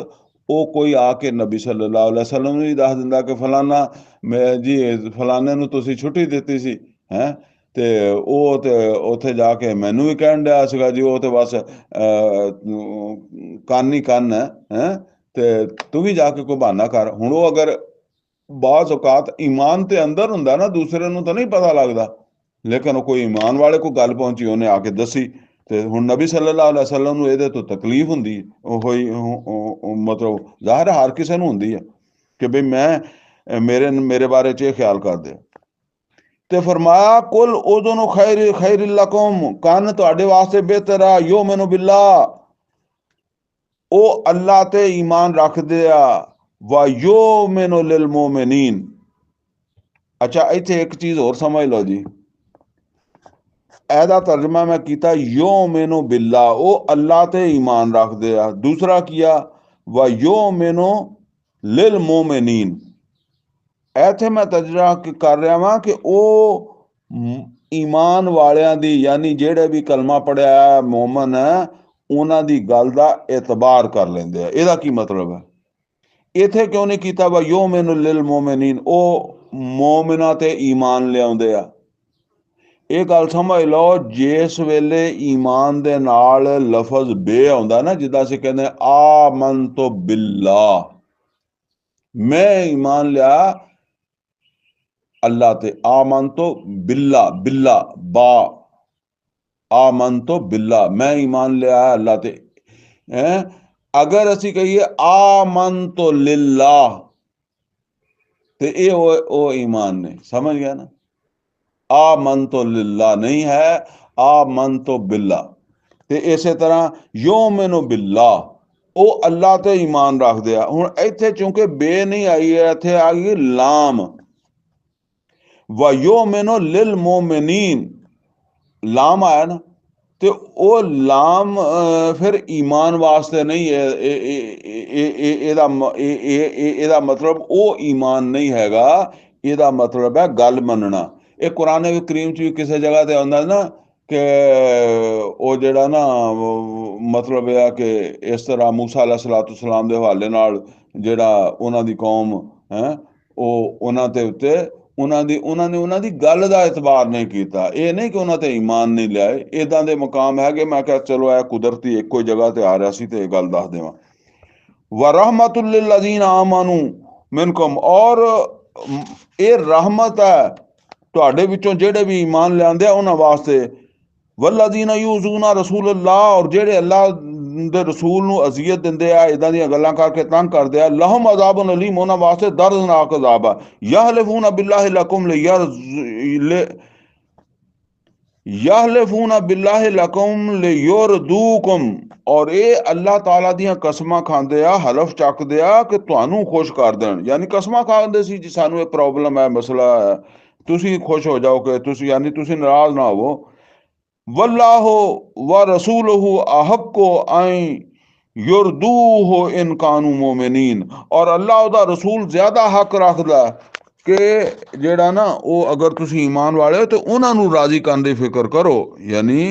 ਉਹ ਕੋਈ ਆ ਕੇ ਨਬੀ ਸੱਲੱਲਾਹੁ ਅਲੈहि ਵਸੱਲਮ ਨੂੰ ਹੀ ਦੱਸ ਦਿੰਦਾ ਕਿ ਫਲਾਨਾ ਮੈਂ ਜੀ ਫਲਾਨੇ ਨੂੰ ਤੁਸੀਂ ਛੁੱਟੀ ਦਿੱਤੀ ਸੀ ਹੈ, ਤੇ ਉਹ ਤੇ ਉੱਥੇ ਜਾ ਕੇ ਮੈਨੂੰ ਵੀ ਕਹਿਣ ਡਿਆ ਸੀਗਾ ਜੀ ਉਹ ਤੇ ਬਸ ਕੰਨ ਹੀ ਕੰਨ ਹੈ ਤੇ ਤੂੰ ਵੀ ਜਾ ਕੇ ਕੋਈ ਬਹਾਨਾ ਕਰ। ਹੁਣ ਉਹ ਅਗਰ ਬਾਜ਼ ਔਕਾਤ ਈਮਾਨ ਤੇ ਅੰਦਰ ਹੁੰਦਾ ਨਾ, ਦੂਸਰੇ ਨੂੰ ਤਾਂ ਨਹੀਂ ਪਤਾ ਲੱਗਦਾ, ਲੇਕਿਨ ਉਹ ਕੋਈ ਈਮਾਨ ਵਾਲੇ ਕੋਲ ਗੱਲ ਪਹੁੰਚੀ, ਉਹਨੇ ਆ ਕੇ ਦੱਸੀ ਤੇ ਹੁਣ ਨਬੀ ਸੱਲੱਲਾਹੁ ਅਲੈहि ਵਸੱਲਮ ਨੂੰ ਇਹਦੇ ਤੋਂ ਤਕਲੀਫ ਹੁੰਦੀ ਹੈ। ਉਹ ਹੋਈ ਮਤਲਬ ਜ਼ਾਹਿਰ ਹਰ ਕਿਸੇ ਨੂੰ ਹੁੰਦੀ ਹੈ ਕਿ ਬਈ ਮੇਰੇ ਬਾਰੇ 'ਚ ਇਹ ਖਿਆਲ ਕਰਦੇ। ਤੇ ਫਰਮਾਇਆ ਕੁਲ ਉਜ਼ੁਨ ਖੈਰ ਲਕੁਮ, ਕੰਨ ਤੁਹਾਡੇ ਵਾਸਤੇ ਬਿਹਤਰ ਆ, ਯੁਮਿਨੁ ਬਿल्लाह ਉਹ ਅੱਲਾ ਤੇ ਈਮਾਨ ਰੱਖਦੇ ਆ, ਵਾ ਯੁਮਿਨੁ ਲਿਲ ਮੁਮਿਨੀਨ। ਅੱਛਾ, ਇੱਥੇ ਇੱਕ ਚੀਜ਼ ਹੋਰ ਸਮਝ ਲਓ ਜੀ, ਇਹਦਾ ਤਰਜਮਾ ਮੈਂ ਕੀਤਾ ਯੁਮਿਨੁ ਬਿल्लाह, ਉਹ ਅੱਲਾ ਤੇ ਈਮਾਨ ਰੱਖਦੇ ਆ। ਦੂਸਰਾ ਕੀਆ ਵਾ ਯੁਮਿਨੁ ਲਿਲ ਮੁਮਿਨੀਨ, ਇੱਥੇ ਮੈਂ ਤਰਜਮਾ ਕਰ ਰਿਹਾ ਵਾਂ ਕਿ ਉਹ ਈਮਾਨ ਵਾਲਿਆਂ ਦੀ, ਯਾਨੀ ਜਿਹੜੇ ਵੀ ਕਲਮਾ ਪੜਿਆ ਮੋਮਨ ਹੈ ਉਹਨਾਂ ਦੀ ਗੱਲ ਦਾ ਇਤਬਾਰ ਕਰ ਲੈਂਦੇ ਆ। ਇਹਦਾ ਕੀ ਮਤਲਬ ਹੈ? ਇੱਥੇ ਕਿਉਂ ਨਹੀਂ ਕੀਤਾ ਵਾ ਯੁਮਿਨੁ ਲਿਲ ਮੁਮਿਨੀਨ, ਉਹ ਮੋਮਿਨਾਂ ਤੇ ਈਮਾਨ ਲਿਆਉਂਦੇ ਆ। ਇਹ ਗੱਲ ਸਮਝ ਲਓ, ਜਿਸ ਵੇਲੇ ਈਮਾਨ ਦੇ ਨਾਲ ਲਫ਼ਜ਼ ਬੇ ਆਉਂਦਾ ਨਾ, ਜਿੱਦਾਂ ਅਸੀਂ ਕਹਿੰਦੇ ਆਮਨਤੁ ਬਿल्लाह, ਮੈਂ ਈਮਾਨ ਲਿਆ ਅੱਲਾ ਤੇ, ਆਮਨਤੁ ਬਿल्लाह, ਬਿल्ला ਬਾ, ਆਮਨਤੁ ਬਿल्लाह, ਮੈਂ ਈਮਾਨ ਲਿਆ ਅੱਲਾ ਤੇ। ਅਗਰ ਅਸੀਂ ਕਹੀਏ ਆਮਨਤੁ ਲਿल्लाह ਤੇ ਇਹ ਉਹ ਈਮਾਨ ਨੇ, ਸਮਝ ਗਿਆ ਨਾ। ਆਮਨਤੁ ਲਿल्लाह ਨਹੀਂ ਹੈ, ਆਮਨਤੁ ਬਿल्लाह। ਤੇ ਇਸੇ ਤਰ੍ਹਾਂ ਯੁਮਿਨੁ ਬਿल्लाह, ਉਹ ਅੱਲਾ ਤੇ ਈਮਾਨ ਰੱਖਦੇ ਆ। ਹੁਣ ਇੱਥੇ ਚੂੰਕਿ ਬੇ ਨਹੀਂ ਆਈ ਹੈ, ਇੱਥੇ ਆ ਗਈ ਲਾਮ, ਵਾ ਯੁਮਿਨੁ ਲਿਲ ਮੁਮਿਨੀਨ, ਲਾਮ ਆਇਆ ਨਾ, ਤੇ ਉਹ ਲਾਮ ਫਿਰ ਈਮਾਨ ਵਾਸਤੇ ਨਹੀਂ ਹੈ। ਇਹਦਾ ਮਤਲਬ ਉਹ ਈਮਾਨ ਨਹੀਂ ਹੈਗਾ, ਇਹਦਾ ਮਤਲਬ ਹੈ ਗੱਲ ਮੰਨਣਾ। ਇਹ ਕੁਰਾਨ ਕਰੀਮ 'ਚ ਵੀ ਕਿਸੇ ਜਗ੍ਹਾ ਤੇ ਆਉਂਦਾ ਨਾ ਕਿ ਉਹ ਜਿਹੜਾ ਨਾ ਮਤਲਬ ਇਹ ਆ ਕਿ ਇਸ ਤਰ੍ਹਾਂ ਮੂਸਾ ਅਲੈਹਿਸਸਲਾਤੁ ਵਸਸਲਾਮ ਦੇ ਹਵਾਲੇ ਨਾਲ ਜਿਹੜਾ ਉਹਨਾਂ ਦੀ ਕੌਮ ਹੈ, ਉਹ ਉਹਨਾਂ ਦੇ ਉੱਤੇ ਉਹਨਾਂ ਨੇ ਉਹਨਾਂ ਦੀ ਗੱਲ ਦਾ ਇਤਬਾਰ ਨਹੀਂ ਕੀਤਾ। ਇਹ ਨਹੀਂ ਕਿ ਉਹਨਾਂ ਤੇ ਈਮਾਨ ਨਹੀਂ ਲਿਆਏ, ਇਦਾਂ ਦੇ ਮਕਾਮ ਹੈਗੇ। ਮੈਂ ਕਿਹਾ ਚਲੋ ਇਹ ਕੁਦਰਤੀ ਇੱਕੋ ਜਗ੍ਹਾ ਤੇ ਆ ਰਿਹਾ ਸੀ ਤੇ ਇਹ ਗੱਲ ਦੱਸ ਦੇਵਾਂ। व रहमतुल लिल्लज़ीना आमनू मिनकुम, और ਇਹ ਰਹਿਮਤ ਹੈ ਤੁਹਾਡੇ ਵਿੱਚੋਂ ਜਿਹੜੇ ਵੀ ਈਮਾਨ ਲਿਆਂਦੇ ਆ ਉਹਨਾਂ ਵਾਸਤੇ। वल्लज़ीना यूज़ूना रसूल अल्लाह, और ਜਿਹੜੇ ਅੱਲਾ ਦੇ ਰਸੂਲ ਨੂੰ ਅਜ਼ੀਅਤ ਦਿੰਦੇ ਆ, ਇਦਾਂ ਦੀਆਂ ਗੱਲਾਂ ਕਰਕੇ ਤੰਗ ਕਰਦੇ ਆ, ਲਹੁਮ ਅਜ਼ਾਬੁਨ ਅਲੀਮ, ਉਹਨਾਂ ਵਾਸਤੇ ਦਰਦਨਾਕ ਅਜ਼ਾਬ ਆ। ਯਹਲਿਫੂਨ ਬਿल्लाहि लकुम लियुरदूकुम, और ये अल्लाह ताला दियां कसमां खांदे आ, हलफ चकदे आ कि तुहानू खुश कर देण। यानी कसमां खांदे सी जी सानू एक प्रॉब्लम है, मसला है, तुसी खुश हो जाओ कि तुसी, यानी तुसी नाराज ना होवो। वल्लाहु व रसूलुहु अहक्कु अन युरदूहु इन कानू मोमिनीन। और अल्लाह दा रसूल ज्यादा हक रखदा कि जेड़ा ना वो अगर तुसी ईमान वाले हो तो उन्हां नू राजी करन दी फिक्र करो। यानी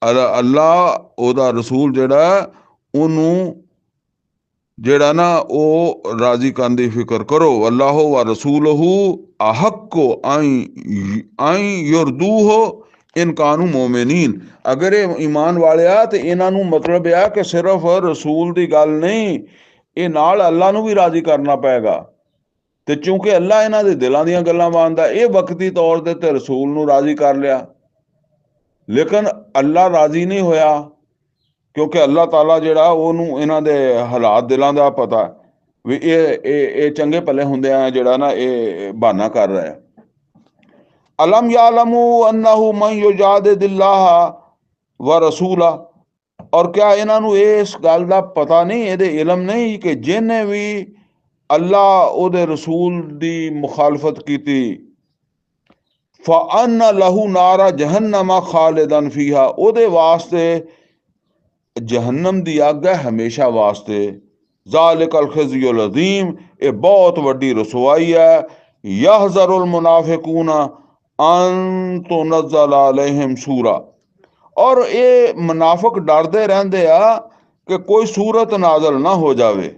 अल्लाह ओदा रसूल जेड़ा ओनू जेड़ा ना वो राजी करन दी फिक्र करो। अल्लाह व रसूलहू अहक्कु अन युरदूहु इन कानू मोमिनीन। अगर ये ईमान वाले आ तो इन्हों मतलब आ कि सिर्फ रसूल की गल नहीं, ये नाल अल्लाह नू भी राजी करना पेगा। तो चूंकि अल्लाह इन्हां दे दिलों दीयां गल्लां मानदा, ये वक्ती तौर ते रसूल नू राजी कर लिया, लेकिन अल्लाह राजी नहीं होया क्योंकि अल्लाह ताला जेड़ा ओनू इन्हां दे हालात दिलां दा पता भी ये चंगे भले हुंदे आ जेड़ा ना ये बहाना कर रहा है। अलम यालमू अन्नहु मन युजादिल्लाह व रसूला। और क्या इन्हों इस गल का पता नहीं, ये इलम नहीं कि जिन्हें भी अल्लाह ओदे रसूल की मुखालफत की फ़अन्न लहू नारा जहन्नमा खालिदन फीहा, ओदे वास्ते जहन्नम दी अग है हमेशा वास्ते। ज़ालिकल खिज़्युल अज़ीम, ये बहुत वड्डी रसवाई है। यहज़रुल मुनाफिकून अन तुनज़्ज़ल अलैहिम सूरा। और ये मुनाफिक डरते रहंदे आ कि कोई सूरत नाजल ना हो जावे।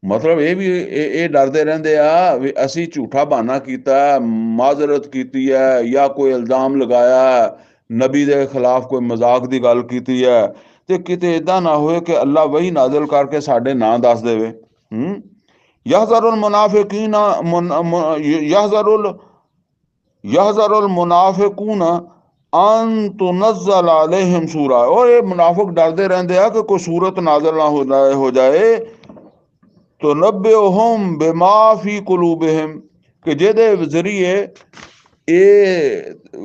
मतलब ये भी ये डरते रहंदे आ भी असी झूठा बहाना कीता, माजरत कीती है या कोई इल्जाम लगाया, नबी दे खिलाफ कोई मजाक की गल कीती है, तो किते इदा ना होए कि अल्लाह वही नाजल करके साडे ना दस देवे। यहज़रुल मुनाफिकीन यहज़रुल मुनाफिकून अन तुनज़्ज़ल अलैहिम सूरा। और ये मुनाफिक डरते रहंदे आ कि कोई सूरत नाजल ना हो जाए तो नब्बिउहुम बिमा फी कुलूबिहिम, कि जेदे जरिए ये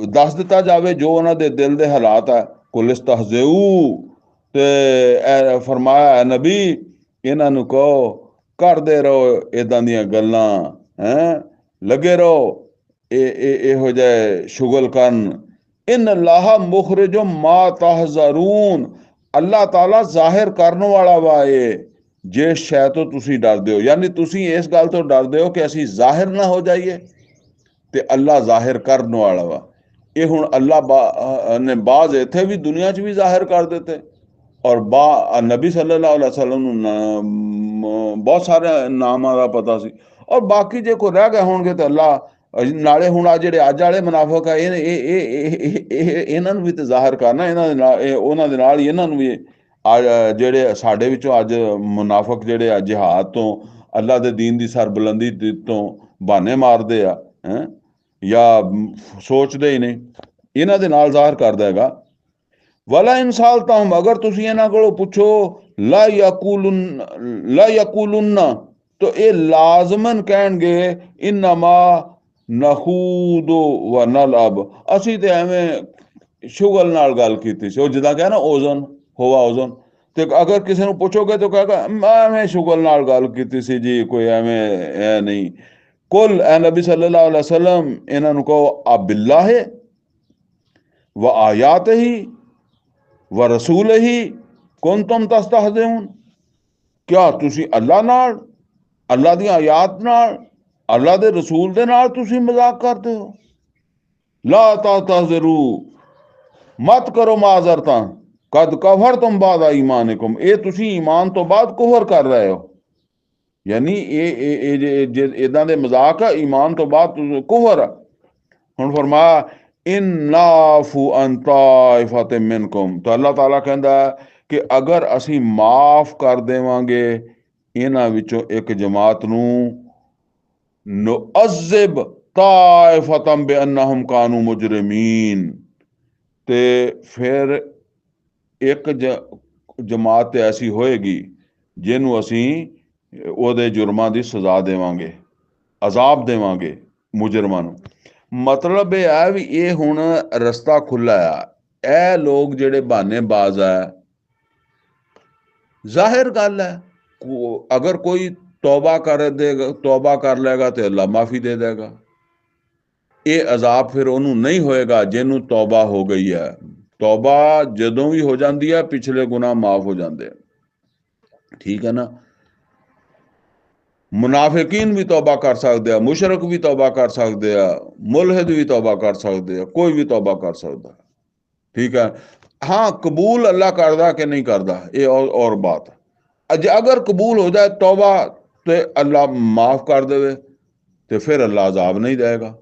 दस दिता जावे जो उन्हां दे दिल दे हालात है। कुल इस्तहज़िऊ, ते फरमाया नबी इन्हां नू कहो करदे रहो इदां दियां गल्लां, हैं लगे रहो इहो जाए शुगल करन। इन अल्लाह मुखरिजुम मा तहज़रून, अल्लाह ताला जाहिर करने वाला वा ये जिस शै तो तुसी डरदे हो। यानी तुसी इस गल तो डरदे हो कि असी जाहिर ना हो जाइए, ते अल्लाह जाहिर करने वाला वा। ये हुण अल्लाह ने बाज इत्थे भी दुनिया च भी जाहिर कर दिते, और नबी सल्लल्लाहु अलैहि वसल्लम बहुत सारे नामां दा पता सी। और बाकी जे कोई रह गए होणगे तो अल्लाह नाले हुण आ जिहड़े अज वाले मुनाफिक है इन्हां नूं भी ते जाहिर करना, इन्हां दे नाल उन्हां दे नाल ही इन्हां नूं भी जेड़े साडे विचों अज मुनाफिक जेड़े आ जिहाद तो अल्लाह दे दीन दी सरबुलंदी तो बहाने मारदे आ, हैं या सोचदे ही नहीं, इन्हां दे नाल जाहिर करदा हैगा। वला इंसाल ताहम, अगर तुसी इन्हां कोलों पुछो ला यकूलुन्ना, तो ये लाजमन कहणगे इन्नमा नखूदु व नलब, असी ते एवें शुगल नाल गल कीती सी। जिद्दां कहे ना ओजन होवा ओजन, ते अगर किसी नूं पुछोगे तो कहेगा एवें शुगल नाल गल कीती सी जी, कोई एवें नहीं। कुल ए नबी सल्लल्लाहु अलैहि वसल्लम इन्हां नूं कहो अबिल्लाह व आयातिही व रसूलिही कुंतुम तस्तहज़िऊन, क्या तुसी अल्लाह नाल, अल्लाह दी आयात नाल, अल्लाह दे रसूल दे नाल तुसी मजाक करते हो। ला ताज़रू, मत करो माजरतां, कद कफर तुम बाद ईमानिकुम, ये तुसी ईमान तो बाद कुफर कर रहे हो। यानी ये इदां दे मजाक है, ईमान तो बाद कुफर है। हुण फरमाया इन्नाफू अन ताइफतिम मिनकुम, तो अल्लाह ताला कहंदा कि अगर असी माफ कर देवांगे इन्हां विचों एक जमात नूं, नुअज़्ज़िब ताइफतम बिअन्नहुम कानू मुजरिमीन, ते फिर एक जमात ऐसी होएगी जिन्हों असी ओदे जुर्मां दी सजा देवांगे, अजाब देवांगे मुजरमां नूं। मतलब यह है भी ये हुण रस्ता खुला है। ए लोग जेड़े बहानेबाज है, ਜ਼ਾਹਿਰ ਗੱਲ ਹੈ, ਅਗਰ ਕੋਈ ਤੌਬਾ ਕਰ ਲਏਗਾ ਤੇ ਅੱਲਾ ਮਾਫੀ ਦੇ ਦੇਗਾ। ਇਹ ਅਜ਼ਾਬ ਫਿਰ ਉਹਨੂੰ ਨਹੀਂ ਹੋਏਗਾ ਜਿਹਨੂੰ ਤੌਬਾ ਹੋ ਗਈ ਹੈ। ਤੌਬਾ ਜਦੋਂ ਵੀ ਹੋ ਜਾਂਦੀ ਹੈ, ਪਿਛਲੇ ਗੁਨਾਹ ਮਾਫ ਹੋ ਜਾਂਦੇ ਆ। ਠੀਕ ਹੈ ਨਾ। ਮੁਨਾਫਿਕੀਨ ਵੀ ਤੌਬਾ ਕਰ ਸਕਦੇ ਆ, ਮੁਸ਼ਰਕ ਵੀ ਤੌਬਾ ਕਰ ਸਕਦੇ ਆ, ਮੁਲਹਿਦ ਵੀ ਤੌਬਾ ਕਰ ਸਕਦੇ ਆ, ਕੋਈ ਵੀ ਤੌਬਾ ਕਰ ਸਕਦਾ। ਠੀਕ ਹੈ। ਹਾਂ, ਕਬੂਲ ਅੱਲਾ ਕਰਦਾ ਕਿ ਨਹੀਂ ਕਰਦਾ ਇਹ ਔਰ ਬਾਤ। ਅਗਰ ਕਬੂਲ ਹੋ ਜਾਏ ਤੌਬਾ ਤੇ ਅੱਲਾ ਮਾਫ ਕਰ ਦੇਵੇ ਤੇ ਫਿਰ ਅੱਲਾ ਅਜ਼ਾਬ ਨਹੀਂ ਦੇਗਾ।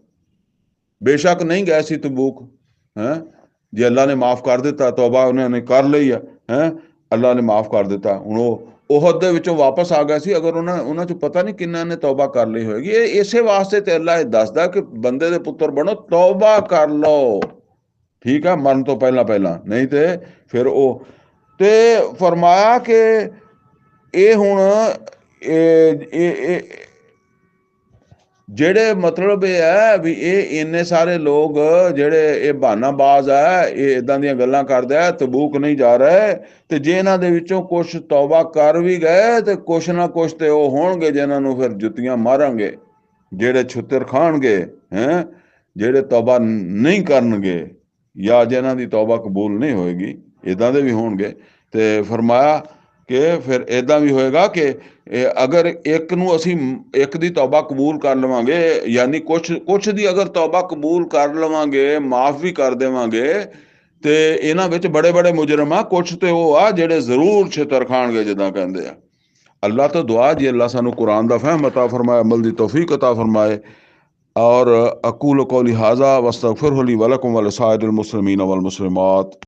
ਬੇਸ਼ੱਕ ਨਹੀਂ ਗਏ ਸੀ ਤਬੂਕ, ਹੈ ਜੇ ਅੱਲਾ ਨੇ ਮਾਫ ਕਰ ਦਿੱਤਾ, ਤੌਬਾ ਉਹਨਾਂ ਨੇ ਕਰ ਲਈ ਹੈ, ਅੱਲਾ ਨੇ ਮਾਫ ਕਰ ਦਿੱਤਾ। ਹੁਣ ਉਹ ਉਹਦ ਦੇ ਵਿੱਚੋਂ ਵਾਪਸ ਆ ਗਿਆ ਸੀ, ਅਗਰ ਉਹਨਾਂ ਚ ਪਤਾ ਨਹੀਂ ਕਿੰਨਾ ਨੇ ਤੌਬਾ ਕਰ ਲਈ ਹੋਏਗੀ। ਇਹ ਇਸੇ ਵਾਸਤੇ ਤੇ ਅੱਲਾ ਇਹ ਦੱਸਦਾ ਕਿ ਬੰਦੇ ਦੇ ਪੁੱਤਰ ਬਣੋ, ਤੌਬਾ ਕਰ ਲਓ। ਠੀਕ ਹੈ, ਮਰਨ ਤੋਂ ਪਹਿਲਾਂ ਪਹਿਲਾਂ, ਨਹੀਂ ਤੇ ਫਿਰ ਉਹ ਤੇ ਫਰਮਾਇਆ ਕਿ ਇਹ ਹੁਣ ਇਹ ਜਿਹੜੇ ਮਤਲਬ ਇਹ ਹੈ ਵੀ ਇਹ ਇੰਨੇ ਸਾਰੇ ਲੋਕ ਜਿਹੜੇ ਇਹ ਬਹਾਨਾਬਾਜ਼ ਹੈ, ਇਹ ਇਦਾਂ ਦੀਆਂ ਗੱਲਾਂ ਕਰਦੇ ਆ, ਤਬੂਕ ਨਹੀਂ ਜਾ ਰਹੇ, ਤੇ ਜੇ ਇਹਨਾਂ ਦੇ ਵਿੱਚੋਂ ਕੁਛ ਤੌਬਾ ਕਰ ਵੀ ਗਏ ਤੇ ਕੁਛ ਨਾ ਕੁਛ ਤੇ ਉਹ ਹੋਣਗੇ ਜਿਨ੍ਹਾਂ ਨੂੰ ਫਿਰ ਜੁੱਤੀਆਂ ਮਾਰਾਂਗੇ, ਜਿਹੜੇ ਛੁੱਤਰ ਖਾਣਗੇ, ਹੈ ਜਿਹੜੇ ਤੌਬਾ ਨਹੀਂ ਕਰਨਗੇ ਜਾਂ ਜਿਨ੍ਹਾਂ ਦੀ ਤੌਬਾ ਕਬੂਲ ਨਹੀਂ ਹੋਏਗੀ, ਇਦਾਂ ਦੇ ਵੀ ਹੋਣਗੇ। ਤੇ ਫਰਮਾਇਆ ਕਿ ਫਿਰ ਇਦਾਂ ਵੀ ਹੋਏਗਾ ਕਿ ਅਗਰ ਇੱਕ ਦੀ ਤੌਬਾ ਕਬੂਲ ਕਰ ਲਵਾਂਗੇ, ਯਾਨੀ ਕੁਛ ਦੀ ਅਗਰ ਤੌਬਾ ਕਬੂਲ ਕਰ ਲਵਾਂਗੇ, ਮਾਫ ਵੀ ਕਰ ਦੇਵਾਂਗੇ, ਤੇ ਇਹਨਾਂ ਵਿੱਚ ਬੜੇ ਬੜੇ ਮੁਜਰਮ ਆ, ਕੁਛ ਤੇ ਉਹ ਆ ਜਿਹੜੇ ਜ਼ਰੂਰ ਛਿੱਤਰ ਖਾਣਗੇ ਜਿੱਦਾਂ ਕਹਿੰਦੇ ਆ। ਅੱਲਾ ਤੋਂ ਦੁਆ ਜੀ ਅੱਲਾ ਸਾਨੂੰ ਕੁਰਾਨ ਦਾ ਫਹਿਮ ਅਤਾ ਫਰਮਾਏ, ਅਮਲ ਦੀ ਤੌਫੀਕ ਅਤਾ ਫਰਮਾਏ। और अकूल कौली हाजा वस्तगफिरुहु ली वलकुम व लिसाइरिल मुस्लिमीन वल मुस्लिमात।